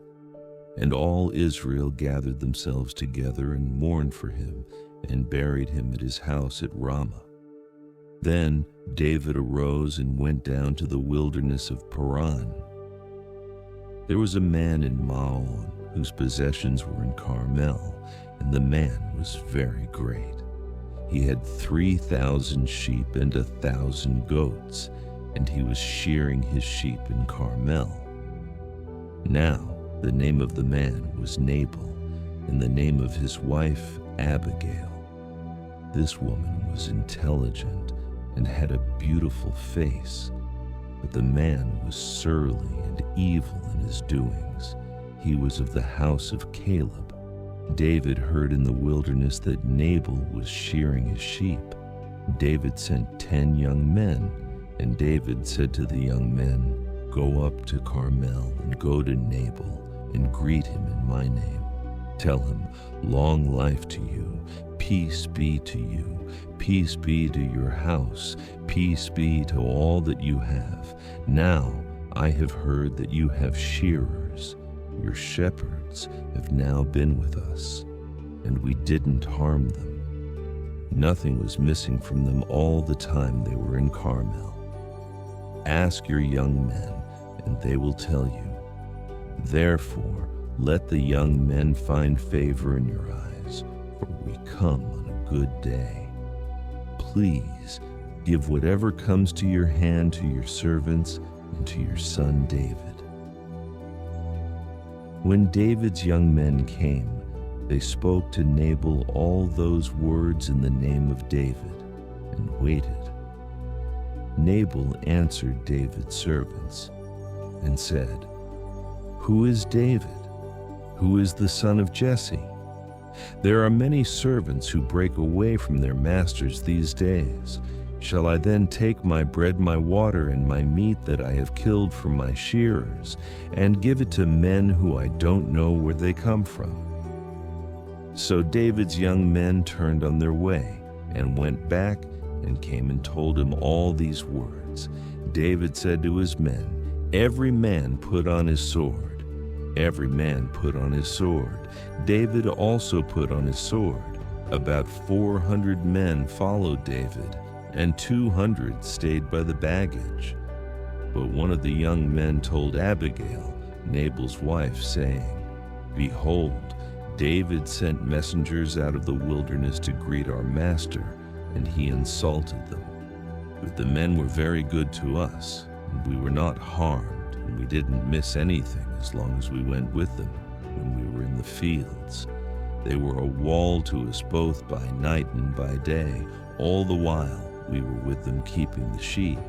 and all Israel gathered themselves together and mourned for him and buried him at his house at Ramah. Then David arose and went down to the wilderness of Paran. There was a man in Maon whose possessions were in Carmel, and the man was very great. He had 3,000 sheep and 1,000 goats, and he was shearing his sheep in Carmel. Now the name of the man was Nabal, and the name of his wife Abigail. This woman was intelligent and had a beautiful face, but the man was surly and evil in his doings. He was of the house of Caleb. David heard in the wilderness that Nabal was shearing his sheep. David sent 10 young men, and David said to the young men, "Go up to Carmel and go to Nabal and greet him in my name. Tell him, 'Long life to you, peace be to you, peace be to your house, peace be to all that you have. Now I have heard that you have shearers. Your shepherds have now been with us, and we didn't harm them. Nothing was missing from them all the time they were in Carmel. Ask your young men, and they will tell you. Therefore, let the young men find favor in your eyes, for we come on a good day. Please give whatever comes to your hand to your servants and to your son David." When David's young men came, they spoke to Nabal all those words in the name of David and waited. Nabal answered David's servants and said, "Who is David? Who is the son of Jesse? There are many servants who break away from their masters these days. Shall I then take my bread, my water, and my meat that I have killed from my shearers, and give it to men who I don't know where they come from?" So David's young men turned on their way and went back and came and told him all these words. David said to his men, "Every man put on his sword." Every man put on his sword. David also put on his sword. About 400 men followed David, and 200 stayed by the baggage. But one of the young men told Abigail, Nabal's wife, saying, "Behold, David sent messengers out of the wilderness to greet our master, and he insulted them. But the men were very good to us, and we were not harmed, and we didn't miss anything as long as we went with them when we were in the fields. They were a wall to us both by night and by day, all the while we were with them keeping the sheep.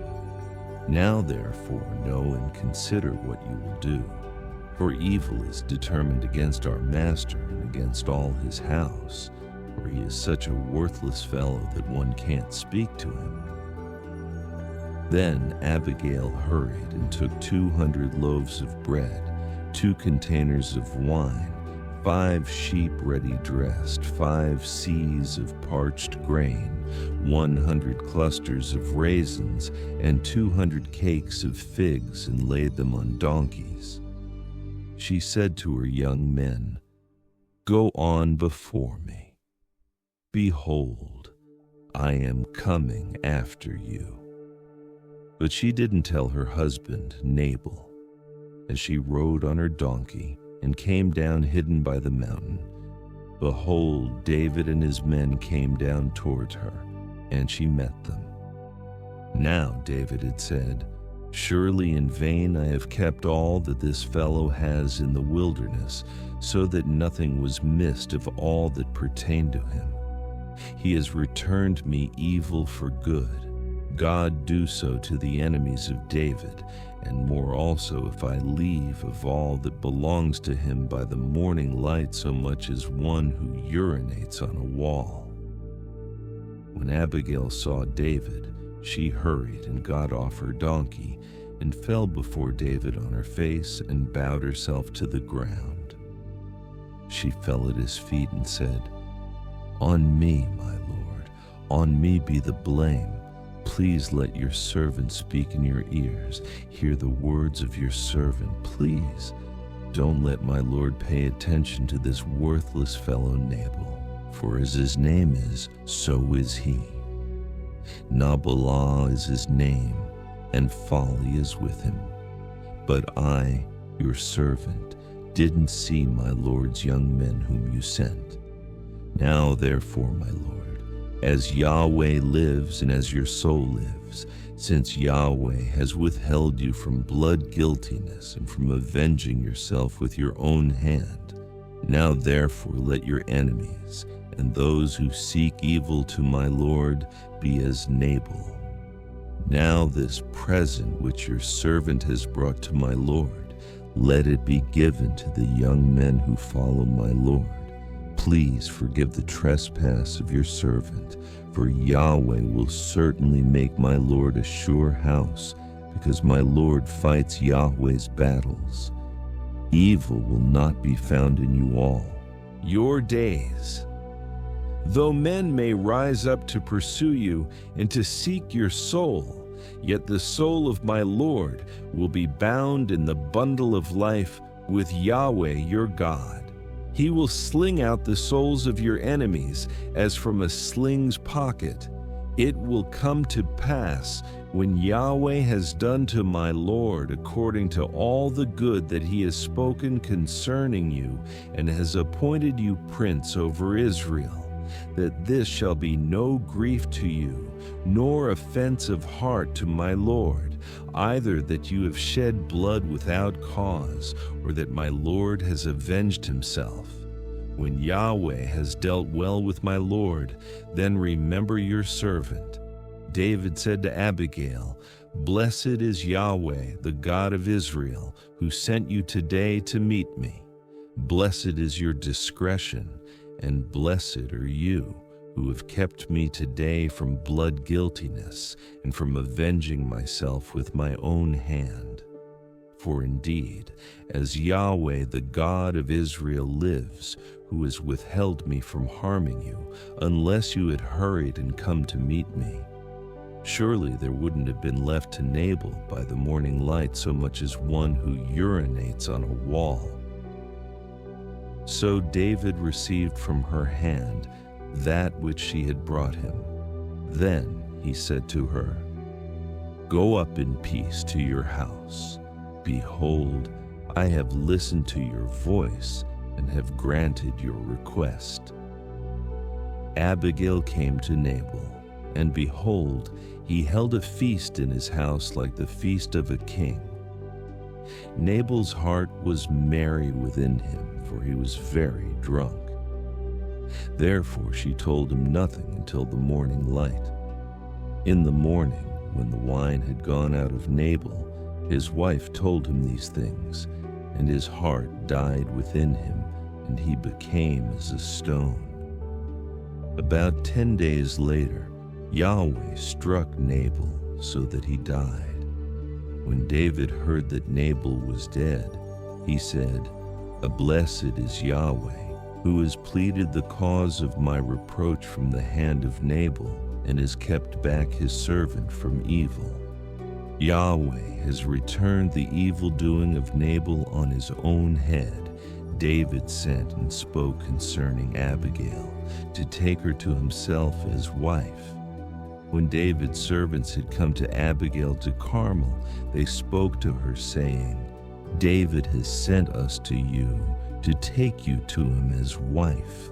Now therefore know and consider what you will do. For evil is determined against our master and against all his house, for he is such a worthless fellow that one can't speak to him." Then Abigail hurried and took 200 loaves of bread, 2 containers of wine, 5 sheep ready dressed, 5 seahs of parched grain, 100 clusters of raisins, and 200 cakes of figs, and laid them on donkeys. She said to her young men, "Go on before me. Behold, I am coming after you." But she didn't tell her husband, Nabal. As she rode on her donkey and came down hidden by the mountain, behold, David and his men came down toward her, and she met them. Now David had said, "Surely in vain I have kept all that this fellow has in the wilderness, so that nothing was missed of all that pertained to him. He has returned me evil for good. God do so to the enemies of David, and more also if I leave of all that belongs to him by the morning light so much as one who urinates on a wall." When Abigail saw David, she hurried and got off her donkey and fell before David on her face and bowed herself to the ground. She fell at his feet and said, "On me, my lord, on me be the blame. Please let your servant speak in your ears. Hear the words of your servant, please. Don't let my lord pay attention to this worthless fellow Nabal, for as his name is, so is he. Nabalah is his name, and folly is with him. But I, your servant, didn't see my lord's young men whom you sent. Now therefore, my lord, as Yahweh lives and as your soul lives, since Yahweh has withheld you from blood guiltiness and from avenging yourself with your own hand, now therefore let your enemies and those who seek evil to my lord be as Nabal. Now this present which your servant has brought to my lord, let it be given to the young men who follow my lord. Please forgive the trespass of your servant, for Yahweh will certainly make my lord a sure house, because my lord fights Yahweh's battles. Evil will not be found in you all your days. Though men may rise up to pursue you and to seek your soul, Yet the soul of my Lord will be bound in the bundle of life with Yahweh your God. He will sling out the souls of your enemies as from a sling's pocket. It will come to pass when Yahweh has done to my Lord according to all the good that he has spoken concerning you and has appointed you prince over Israel, that this shall be no grief to you, nor offense of heart to my Lord, either that you have shed blood without cause, or that my Lord has avenged himself. When Yahweh has dealt well with my Lord, then remember your servant. David said to Abigail, Blessed is Yahweh, the God of Israel, who sent you today to meet me. Blessed is your discretion, and blessed are you, who have kept me today from blood guiltiness and from avenging myself with my own hand. For indeed, as Yahweh, the God of Israel, lives, who has withheld me from harming you, unless you had hurried and come to meet me, surely there wouldn't have been left to Nabal by the morning light so much as one who urinates on a wall. So David received from her hand that which she had brought him. Then he said to her, Go up in peace to your house. Behold, I have listened to your voice and have granted your request. Abigail came to Nabal, and behold, he held a feast in his house like the feast of a king. Nabal's heart was merry within him, for he was very drunk. Therefore she told him nothing until the morning light. In the morning, when the wine had gone out of Nabal, his wife told him these things, and his heart died within him, and he became as a stone. About 10 days later, Yahweh struck Nabal so that he died. When David heard that Nabal was dead, he said, Blessed is Yahweh, who has pleaded the cause of my reproach from the hand of Nabal, and has kept back his servant from evil. Yahweh has returned the evil doing of Nabal on his own head. David sent and spoke concerning Abigail, to take her to himself as wife. When David's servants had come to Abigail to Carmel, they spoke to her, saying, David has sent us to you to take you to him as wife.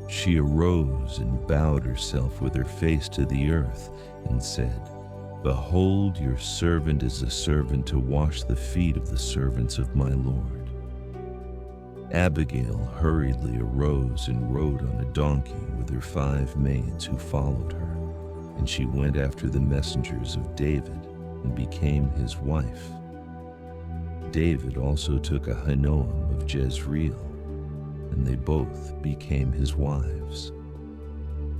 She arose and bowed herself with her face to the earth and said, Behold, your servant is a servant to wash the feet of the servants of my Lord. Abigail hurriedly arose and rode on a donkey with her 5 maids who followed her, and she went after the messengers of David and became his wife. David also took Ahinoam of Jezreel, and they both became his wives.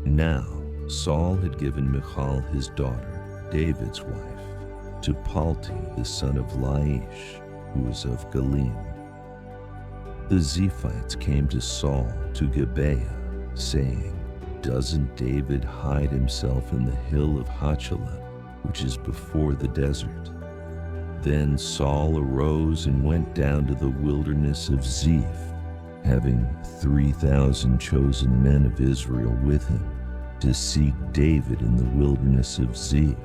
Now Saul had given Michal his daughter, David's wife, to Palti the son of Laish, who was of Galim. The Ziphites came to Saul to Gibeah, saying, Doesn't David hide himself in the hill of Hachilah, which is before the desert? Then Saul arose and went down to the wilderness of Ziph, having 3,000 chosen men of Israel with him, to seek David in the wilderness of Ziph.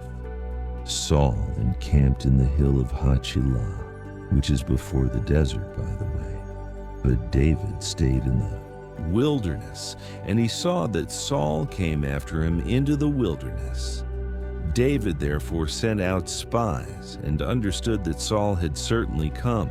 Saul encamped in the hill of Hachilah, which is before the desert, by the way. But David stayed in the wilderness, and he saw that Saul came after him into the wilderness. David therefore sent out spies, and understood that Saul had certainly come.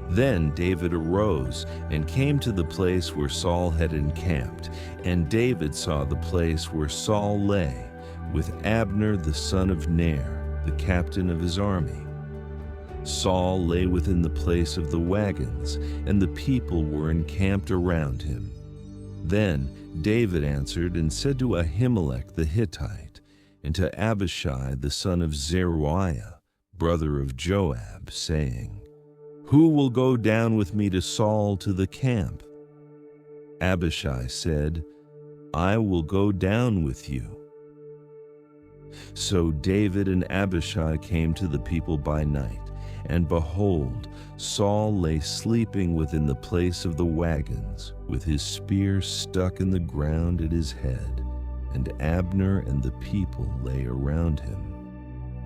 Then David arose and came to the place where Saul had encamped, and David saw the place where Saul lay, with Abner the son of Ner, the captain of his army. Saul lay within the place of the wagons, and the people were encamped around him. Then David answered and said to Ahimelech the Hittite, and to Abishai the son of Zeruiah, brother of Joab, saying, Who will go down with me to Saul to the camp? Abishai said, I will go down with you. So David and Abishai came to the people by night, and behold, Saul lay sleeping within the place of the wagons, with his spear stuck in the ground at his head, and Abner and the people lay around him.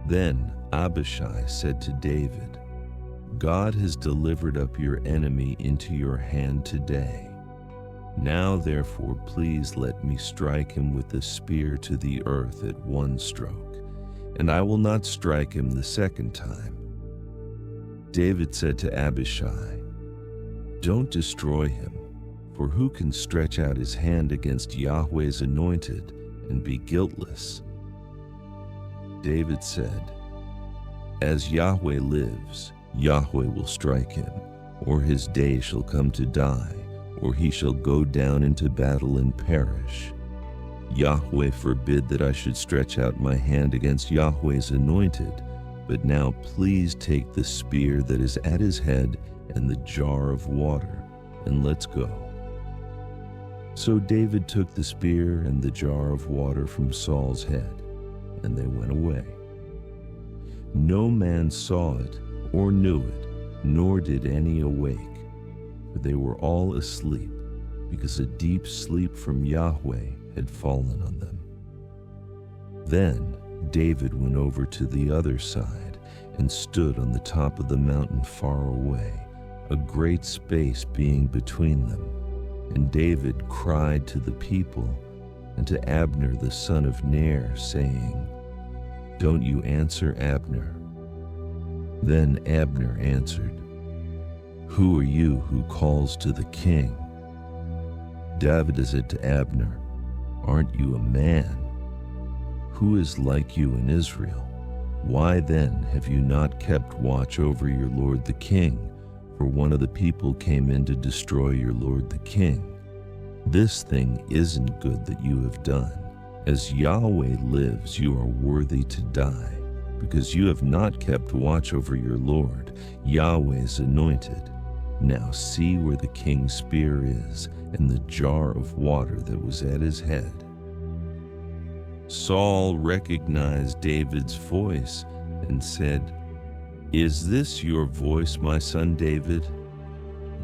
Then Abishai said to David, God has delivered up your enemy into your hand today. Now therefore please let me strike him with the spear to the earth at one stroke, and I will not strike him the second time. David said to Abishai, Don't destroy him, for who can stretch out his hand against Yahweh's anointed and be guiltless? David said, As Yahweh lives, Yahweh will strike him, or his day shall come to die, or he shall go down into battle and perish. Yahweh forbid that I should stretch out my hand against Yahweh's anointed, but now please take the spear that is at his head and the jar of water, and let's go. So David took the spear and the jar of water from Saul's head, and they went away. No man saw it or knew it, nor did any awake, for they were all asleep, because a deep sleep from Yahweh had fallen on them. Then David went over to the other side and stood on the top of the mountain far away, a great space being between them. And David cried to the people and to Abner the son of Ner, saying, Don't you answer, Abner? Then Abner answered, Who are you who calls to the king? David said to Abner, Aren't you a man? Who is like you in Israel? Why then have you not kept watch over your lord the king? For one of the people came in to destroy your lord the king. This thing isn't good that you have done. As Yahweh lives, you are worthy to die, because you have not kept watch over your lord, Yahweh's anointed. Now see where the king's spear is, and the jar of water that was at his head. Saul recognized David's voice and said, Is this your voice, my son David?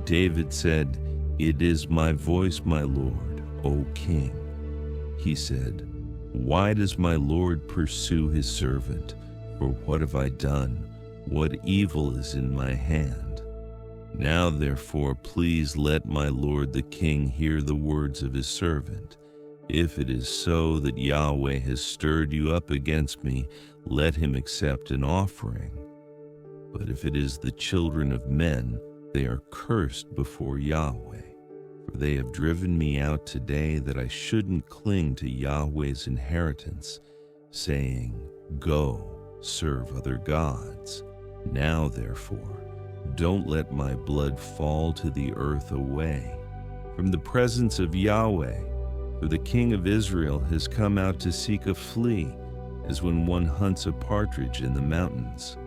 David said, It is my voice, my lord, O king. He said, Why does my lord pursue his servant? For what have I done? What evil is in my hand? Now therefore please let my lord the king hear the words of his servant. If it is so that Yahweh has stirred you up against me, let him accept an offering. But if it is the children of men, they are cursed before Yahweh. For they have driven me out today that I shouldn't cling to Yahweh's inheritance, saying, Go, serve other gods. Now therefore, don't let my blood fall to the earth away from the presence of Yahweh. For the king of Israel has come out to seek a flea, as when one hunts a partridge in the mountains.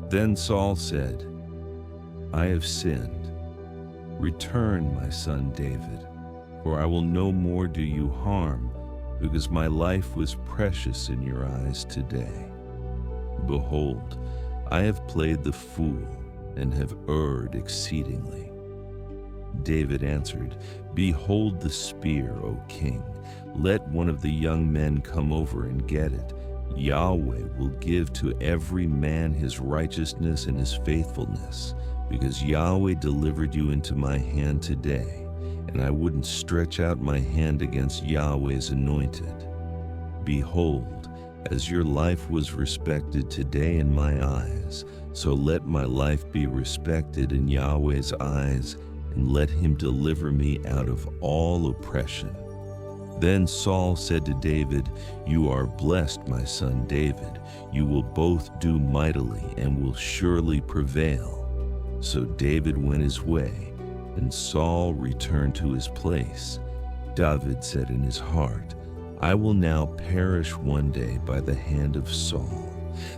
Then Saul said, I have sinned. Return, my son David, for I will no more do you harm, because my life was precious in your eyes today. Behold, I have played the fool and have erred exceedingly. David answered, Behold the spear, O king. Let one of the young men come over and get it. Yahweh will give to every man his righteousness and his faithfulness, because Yahweh delivered you into my hand today, and I wouldn't stretch out my hand against Yahweh's anointed. Behold, as your life was respected today in my eyes, so let my life be respected in Yahweh's eyes, and let him deliver me out of all oppression. Then Saul said to David, You are blessed, my son David. You will both do mightily and will surely prevail. So David went his way, and Saul returned to his place. David said in his heart, I will now perish one day by the hand of Saul.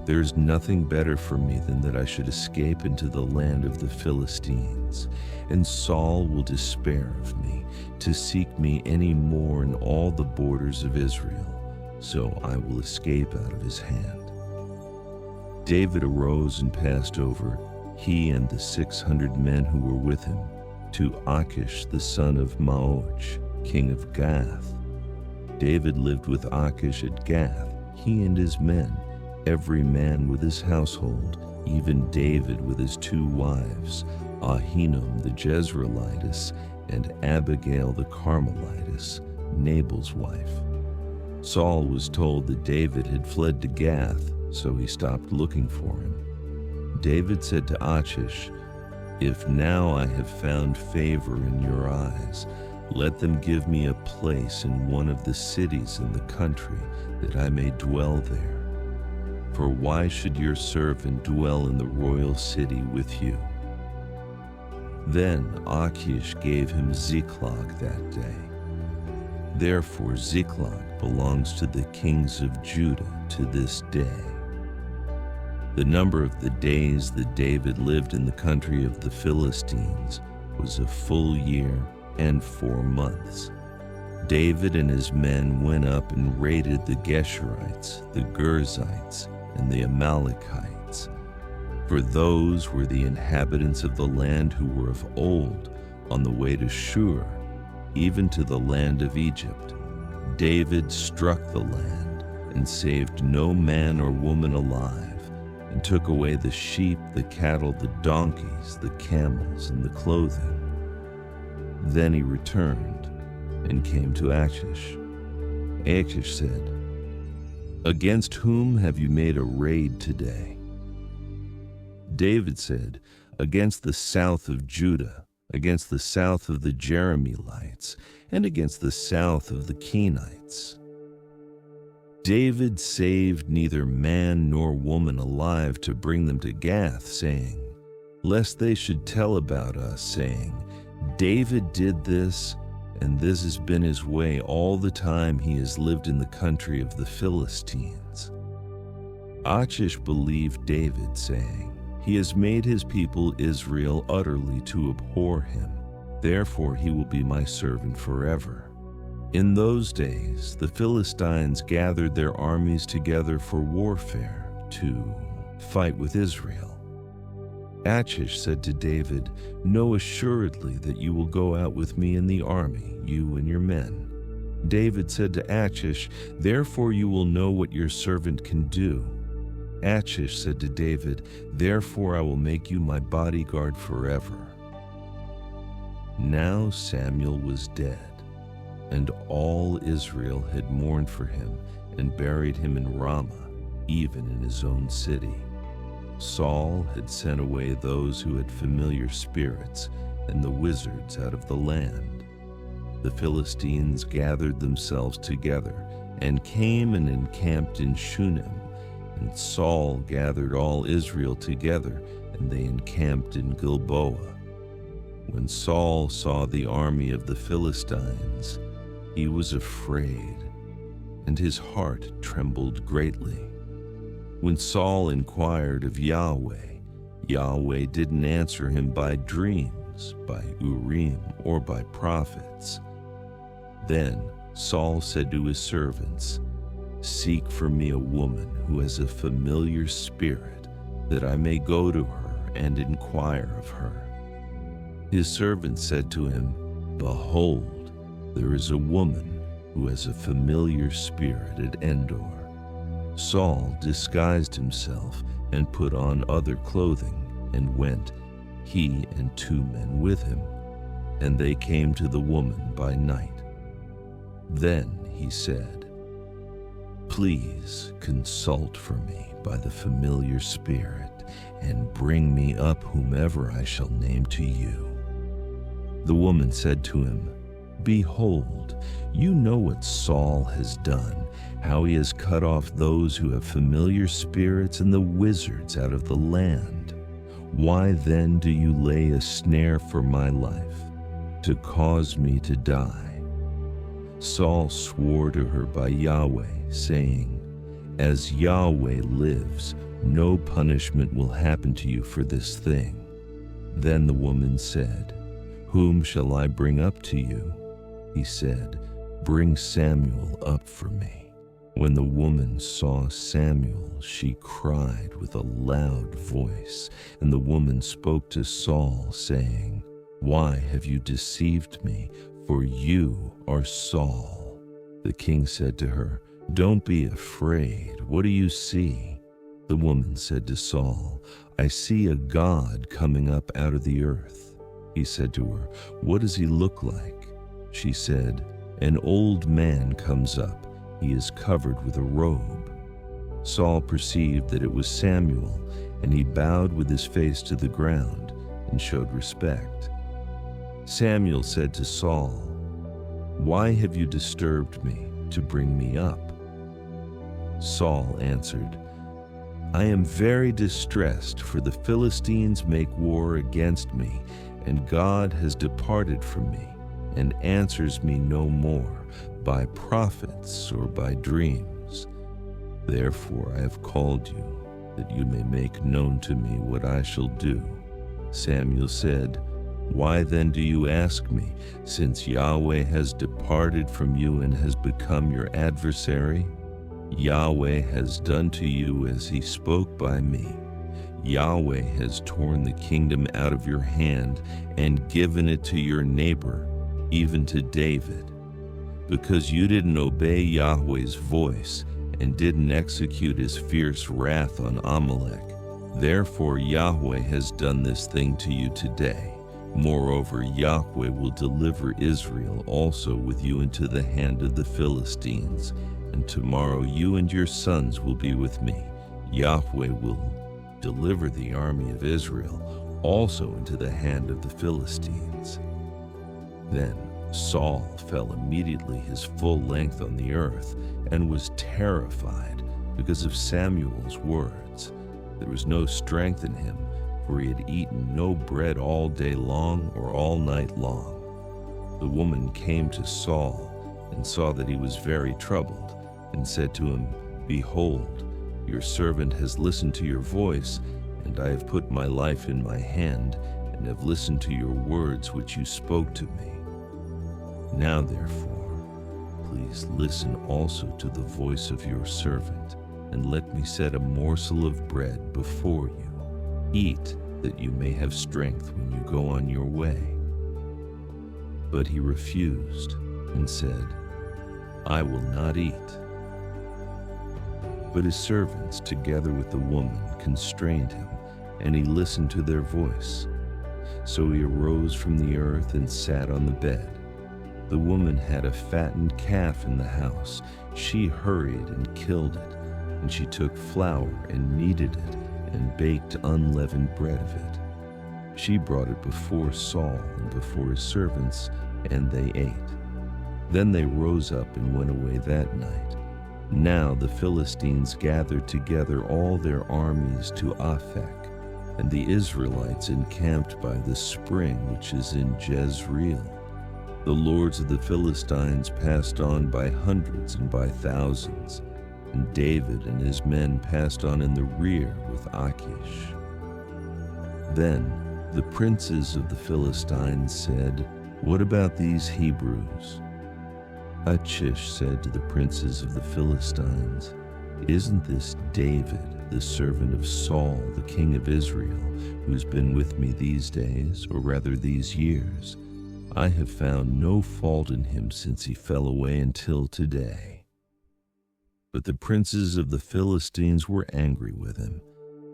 There is nothing better for me than that I should escape into the land of the Philistines. And Saul will despair of me, to seek me any more in all the borders of Israel. so I will escape out of his hand." David arose and passed over, he and the 600 men who were with him, to Achish the son of Maoch, king of Gath. David lived with Achish at Gath, he and his men, every man with his household, even David with his 2 wives, Ahinoam the Jezreelitess and Abigail the Carmelitess, Nabal's wife. Saul was told that David had fled to Gath, so he stopped looking for him. David said to Achish, "If now I have found favor in your eyes, let them give me a place in one of the cities in the country, that I may dwell there. For why should your servant dwell in the royal city with you?" Then Achish gave him Ziklag that day. Therefore Ziklag belongs to the kings of Judah to this day. The number of the days that David lived in the country of the Philistines was a full year and 4 months. David and his men went up and raided the Geshurites, the Girzites, and the Amalekites. For those were the inhabitants of the land who were of old, on the way to Shur, even to the land of Egypt. David struck the land and saved no man or woman alive, and took away the sheep, the cattle, the donkeys, the camels, and the clothing. Then he returned and came to Achish. Achish said, "Against whom have you made a raid today?" David said, "Against the south of Judah, against the south of the Jerahmeelites, and against the south of the Kenites." David saved neither man nor woman alive to bring them to Gath, saying, lest they should tell about us, saying, "David did this, and this has been his way all the time he has lived in the country of the Philistines." Achish believed David, saying, "He has made his people Israel utterly to abhor him. Therefore he will be my servant forever." In those days, the Philistines gathered their armies together for warfare to fight with Israel. Achish said to David, "Know assuredly that you will go out with me in the army, you and your men." David said to Achish, "Therefore you will know what your servant can do." Achish said to David, "Therefore I will make you my bodyguard forever." Now Samuel was dead, and all Israel had mourned for him and buried him in Ramah, even in his own city. Saul had sent away those who had familiar spirits and the wizards out of the land. The Philistines gathered themselves together and came and encamped in Shunem, and Saul gathered all Israel together, and they encamped in Gilboa. When Saul saw the army of the Philistines, he was afraid, and his heart trembled greatly. When Saul inquired of Yahweh, Yahweh didn't answer him by dreams, by Urim, or by prophets. Then Saul said to his servants, "Seek for me a woman who has a familiar spirit, that I may go to her and inquire of her." His servants said to him, "Behold, there is a woman who has a familiar spirit at Endor." Saul disguised himself and put on other clothing and went, he and 2 men with him, and they came to the woman by night. Then he said, "Please consult for me by the familiar spirit, and bring me up whomever I shall name to you." The woman said to him, "Behold, you know what Saul has done, how he has cut off those who have familiar spirits and the wizards out of the land. Why then do you lay a snare for my life, to cause me to die?" Saul swore to her by Yahweh, saying, "As Yahweh lives, no punishment will happen to you for this thing." Then the woman said, "Whom shall I bring up to you?" He said, "Bring Samuel up for me." When the woman saw Samuel, she cried with a loud voice, and the woman spoke to Saul, saying, "Why have you deceived me? For you are Saul." The king said to her, "Don't be afraid. What do you see?" The woman said to Saul, "I see a god coming up out of the earth." He said to her, "What does he look like?" She said, "An old man comes up. He is covered with a robe." Saul perceived that it was Samuel, and he bowed with his face to the ground and showed respect. Samuel said to Saul, "Why have you disturbed me to bring me up?" Saul answered, "I am very distressed, for the Philistines make war against me, and God has departed from me and answers me no more by prophets or by dreams. Therefore I have called you, that you may make known to me what I shall do." Samuel said, "Why then do you ask me, since Yahweh has departed from you and has become your adversary? Yahweh has done to you as he spoke by me. Yahweh has torn the kingdom out of your hand and given it to your neighbor, even to David. Because you didn't obey Yahweh's voice and didn't execute his fierce wrath on Amalek, therefore Yahweh has done this thing to you today. Moreover, Yahweh will deliver Israel also with you into the hand of the Philistines, and tomorrow you and your sons will be with me. Yahweh will deliver the army of Israel also into the hand of the Philistines." Then Saul fell immediately his full length on the earth and was terrified because of Samuel's words. There was no strength in him, for he had eaten no bread all day long or all night long. The woman came to Saul and saw that he was very troubled, and said to him, "Behold, your servant has listened to your voice, and I have put my life in my hand, and have listened to your words which you spoke to me. Now therefore, please listen also to the voice of your servant, and let me set a morsel of bread before you. Eat, that you may have strength when you go on your way." But he refused and said, "I will not eat." But his servants, together with the woman, constrained him, and he listened to their voice. So he arose from the earth and sat on the bed. The woman had a fattened calf in the house. She hurried and killed it, and she took flour and kneaded it, and baked unleavened bread of it. She brought it before Saul and before his servants, and they ate. Then they rose up and went away that night. Now the Philistines gathered together all their armies to Aphek, and the Israelites encamped by the spring which is in Jezreel. The lords of the Philistines passed on by hundreds and by thousands, and David and his men passed on in the rear with Achish. Then the princes of the Philistines said, "What about these Hebrews?" Achish said to the princes of the Philistines, "Isn't this David, the servant of Saul, the king of Israel, who's been with me these days, or rather these years? I have found no fault in him since he fell away until today." But the princes of the Philistines were angry with him,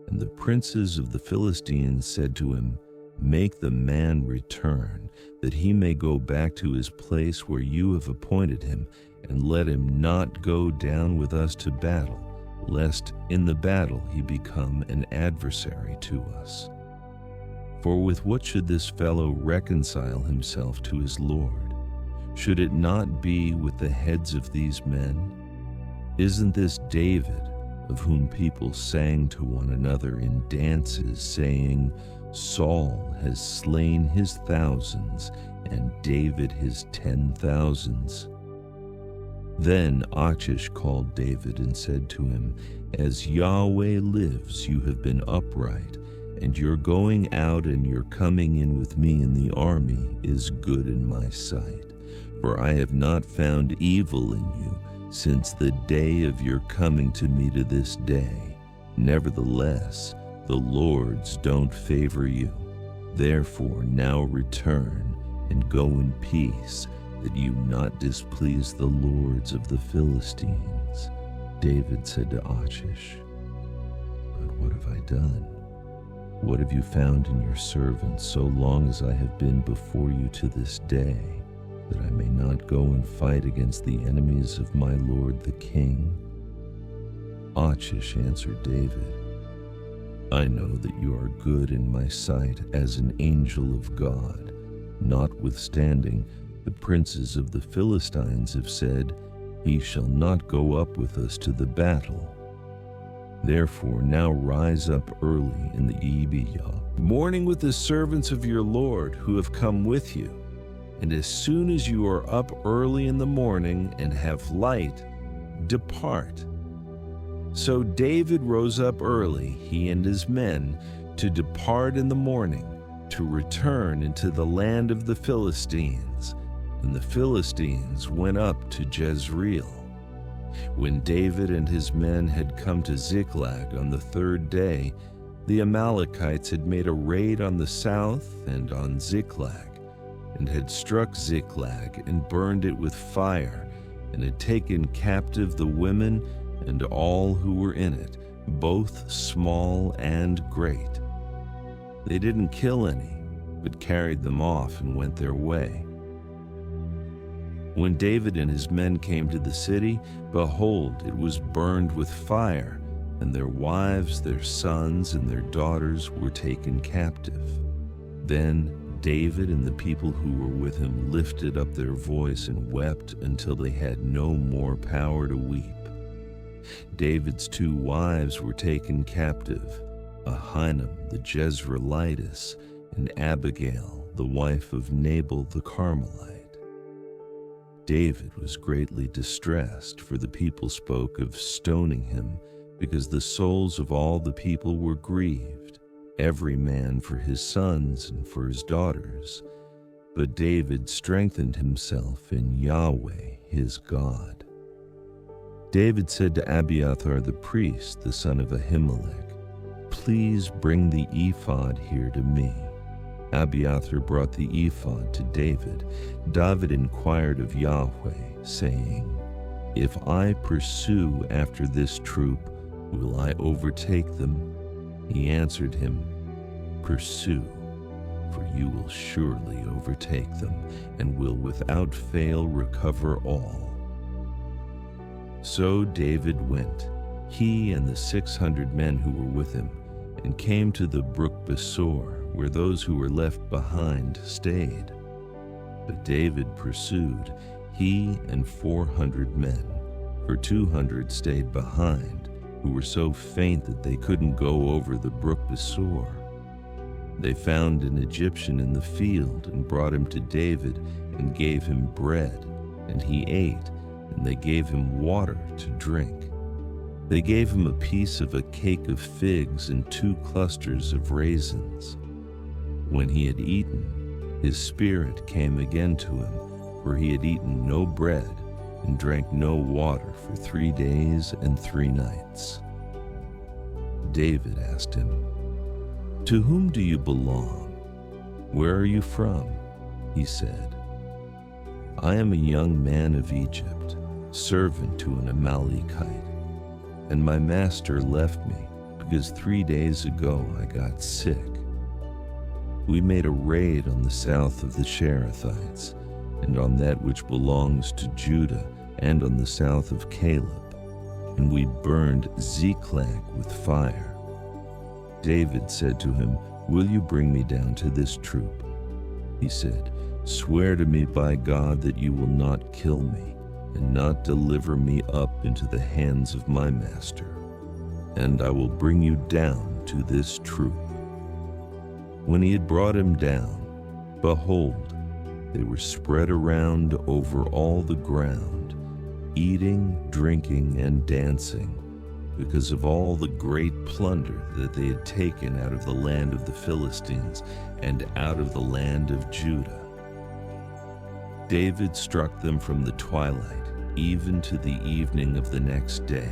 and the princes of the Philistines said to him, "Make the man return, that he may go back to his place where you have appointed him, and let him not go down with us to battle, lest in the battle he become an adversary to us. For with what should this fellow reconcile himself to his Lord? Should it not be with the heads of these men? Isn't this David, of whom people sang to one another in dances, saying, 'Saul has slain his thousands, and David his 10,000s?' Then Achish called David and said to him, 'As Yahweh lives, you have been upright, and your going out and your coming in with me in the army is good in my sight. For I have not found evil in you, since the day of your coming to me to this day. Nevertheless, the Lord's don't favor you. Therefore now return and go in peace, that you not displease the lords of the Philistines. David said to Achish, But what have I done? What have you found in your servant so long as I have been before you to this day, that I may not go and fight against the enemies of my lord the king? Achish answered David, I know that you are good in my sight as an angel of God. Notwithstanding, the princes of the Philistines have said, He shall not go up with us to the battle. Therefore now rise up early in the Ebiyah, mourning with the servants of your Lord who have come with you. And as soon as you are up early in the morning and have light, depart. So David rose up early, he and his men, to depart in the morning, to return into the land of the Philistines. And the Philistines went up to Jezreel. When David and his men had come to Ziklag on the third day, the Amalekites had made a raid on the south and on Ziklag, and had struck Ziklag and burned it with fire, and had taken captive the women and all who were in it, both small and great. They didn't kill any, but carried them off and went their way. When David and his men came to the city, behold, it was burned with fire, and their wives, their sons, and their daughters were taken captive. Then David and the people who were with him lifted up their voice and wept until they had no more power to weep. David's 2 wives were taken captive, Ahinoam the Jezreelitess, and Abigail, the wife of Nabal the Carmelite. David was greatly distressed, for the people spoke of stoning him, because the souls of all the people were grieved, every man for his sons and for his daughters. But David strengthened himself in Yahweh his God. David said to Abiathar the priest, the son of Ahimelech, Please bring the ephod here to me. Abiathar brought the ephod to David. David inquired of Yahweh, saying, If I pursue after this troop, will I overtake them? He answered him, Pursue, for you will surely overtake them, and will without fail recover all. So David went, he and the 600 men who were with him, and came to the brook Besor, where those who were left behind stayed. But David pursued, he and 400 men, for 200 stayed behind, who were so faint that they couldn't go over the brook Besor. They found an Egyptian in the field and brought him to David and gave him bread, and he ate, and they gave him water to drink. They gave him a piece of a cake of figs and 2 clusters of raisins. When he had eaten, his spirit came again to him, for he had eaten no bread and drank no water for 3 days and 3 nights. David asked him, To whom do you belong? Where are you from? He said, I am a young man of Egypt, servant to an Amalekite, and my master left me because 3 days ago I got sick. We made a raid on the south of the Cherethites, and on that which belongs to Judah, and on the south of Caleb, and we burned Ziklag with fire. David said to him, Will you bring me down to this troop? He said, Swear to me by God that you will not kill me, and not deliver me up into the hands of my master, and I will bring you down to this troop. When he had brought him down, behold, they were spread around over all the ground, eating, drinking, and dancing, because of all the great plunder that they had taken out of the land of the Philistines and out of the land of Judah. David struck them from the twilight, even to the evening of the next day.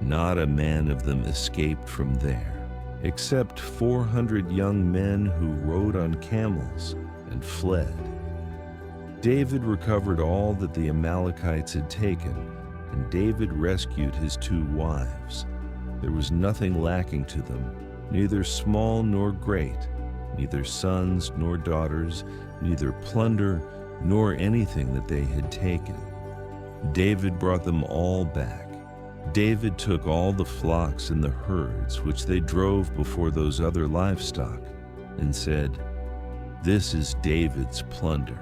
Not a man of them escaped from there, except 400 young men who rode on camels and fled. David recovered all that the Amalekites had taken, and David rescued his 2 wives. There was nothing lacking to them, neither small nor great, neither sons nor daughters, neither plunder nor anything that they had taken. David brought them all back. David took all the flocks and the herds which they drove before those other livestock, and said, "This is David's plunder."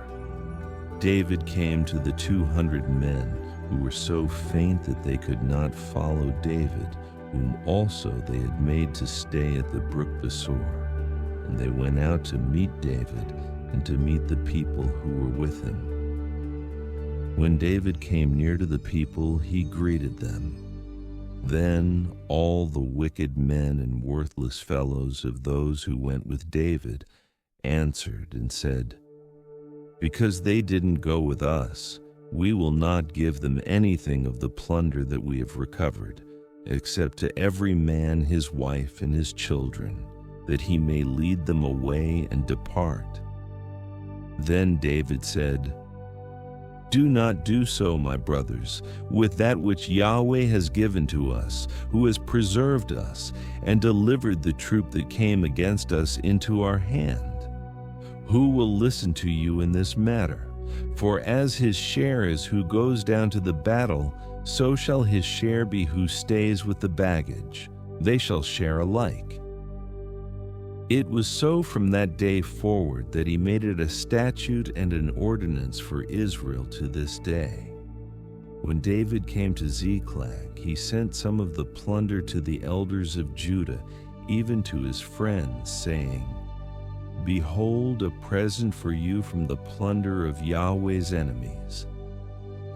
David came to the 200 men who were so faint that they could not follow David, whom also they had made to stay at the brook Besor. And they went out to meet David and to meet the people who were with him. When David came near to the people, he greeted them. Then all the wicked men and worthless fellows of those who went with David answered and said, "Because they didn't go with us, we will not give them anything of the plunder that we have recovered, except to every man his wife and his children, that he may lead them away and depart." Then David said, "Do not do so, my brothers, with that which Yahweh has given to us, who has preserved us and delivered the troop that came against us into our hand. Who will listen to you in this matter? For as his share is who goes down to the battle, so shall his share be who stays with the baggage. They shall share alike." It was so from that day forward that he made it a statute and an ordinance for Israel to this day. When David came to Ziklag, he sent some of the plunder to the elders of Judah, even to his friends, saying, "Behold, a present for you from the plunder of Yahweh's enemies."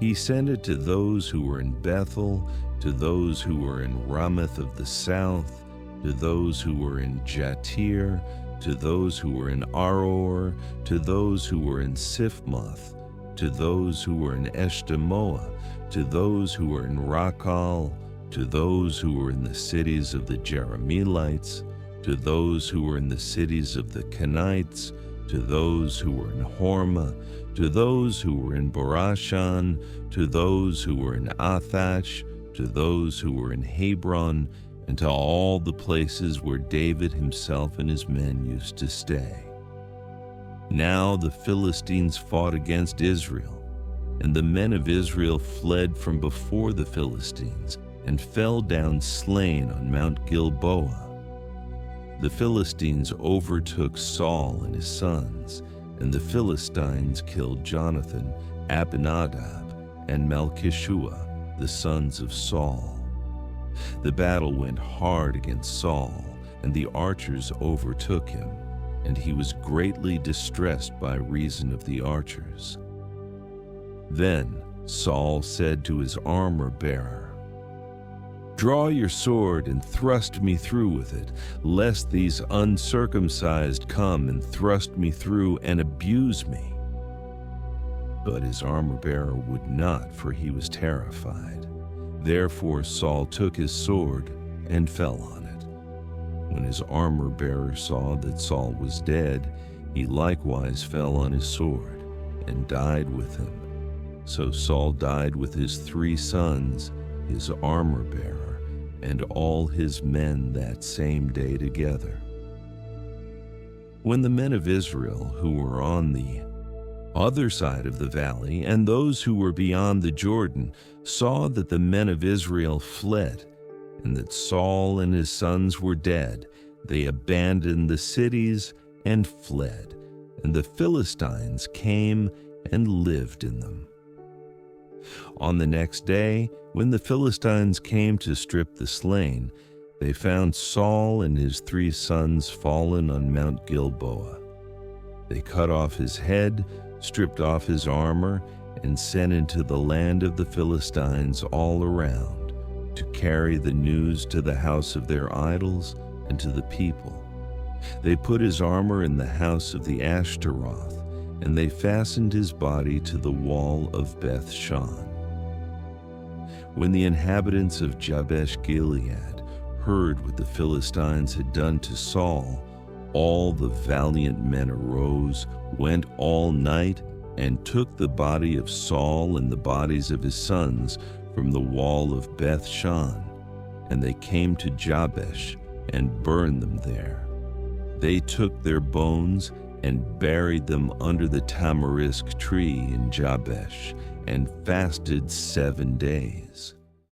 He sent it to those who were in Bethel, to those who were in Ramoth of the south, to those who were in Jatir, to those who were in Aror, to those who were in Siphmoth, to those who were in Eshtemoa, to those who were in Rakal, to those who were in the cities of the Jerahmeelites, to those who were in the cities of the Kenites, to those who were in Hormah, to those who were in Borashan, to those who were in Athash, to those who were in Hebron, and to all the places where David himself and his men used to stay. Now the Philistines fought against Israel, and the men of Israel fled from before the Philistines, and fell down slain on Mount Gilboa. The Philistines overtook Saul and his sons, and the Philistines killed Jonathan, Abinadab, and Malchishua, the sons of Saul. The battle went hard against Saul, and the archers overtook him, and he was greatly distressed by reason of the archers. Then Saul said to his armor-bearer, "Draw your sword and thrust me through with it, lest these uncircumcised come and thrust me through and abuse me." But his armor-bearer would not, for he was terrified. Therefore Saul took his sword and fell on it. When his armor-bearer saw that Saul was dead, he likewise fell on his sword and died with him. So Saul died with his 3 sons, his armor-bearer, and all his men that same day together. When the men of Israel who were on the other side of the valley and those who were beyond the Jordan saw that the men of Israel fled, and that Saul and his sons were dead, they abandoned the cities and fled, and the Philistines came and lived in them. On the next day, when the Philistines came to strip the slain, they found Saul and his 3 sons fallen on Mount Gilboa. They cut off his head, stripped off his armor, and sent into the land of the Philistines all around, to carry the news to the house of their idols and to the people. They put his armor in the house of the Ashtaroth, and they fastened his body to the wall of Beth-shan. When the inhabitants of Jabesh-Gilead heard what the Philistines had done to Saul, all the valiant men arose, went all night, and took the body of Saul and the bodies of his sons from the wall of Beth-shan, and they came to Jabesh and burned them there. They took their bones and buried them under the tamarisk tree in Jabesh, and fasted 7 days.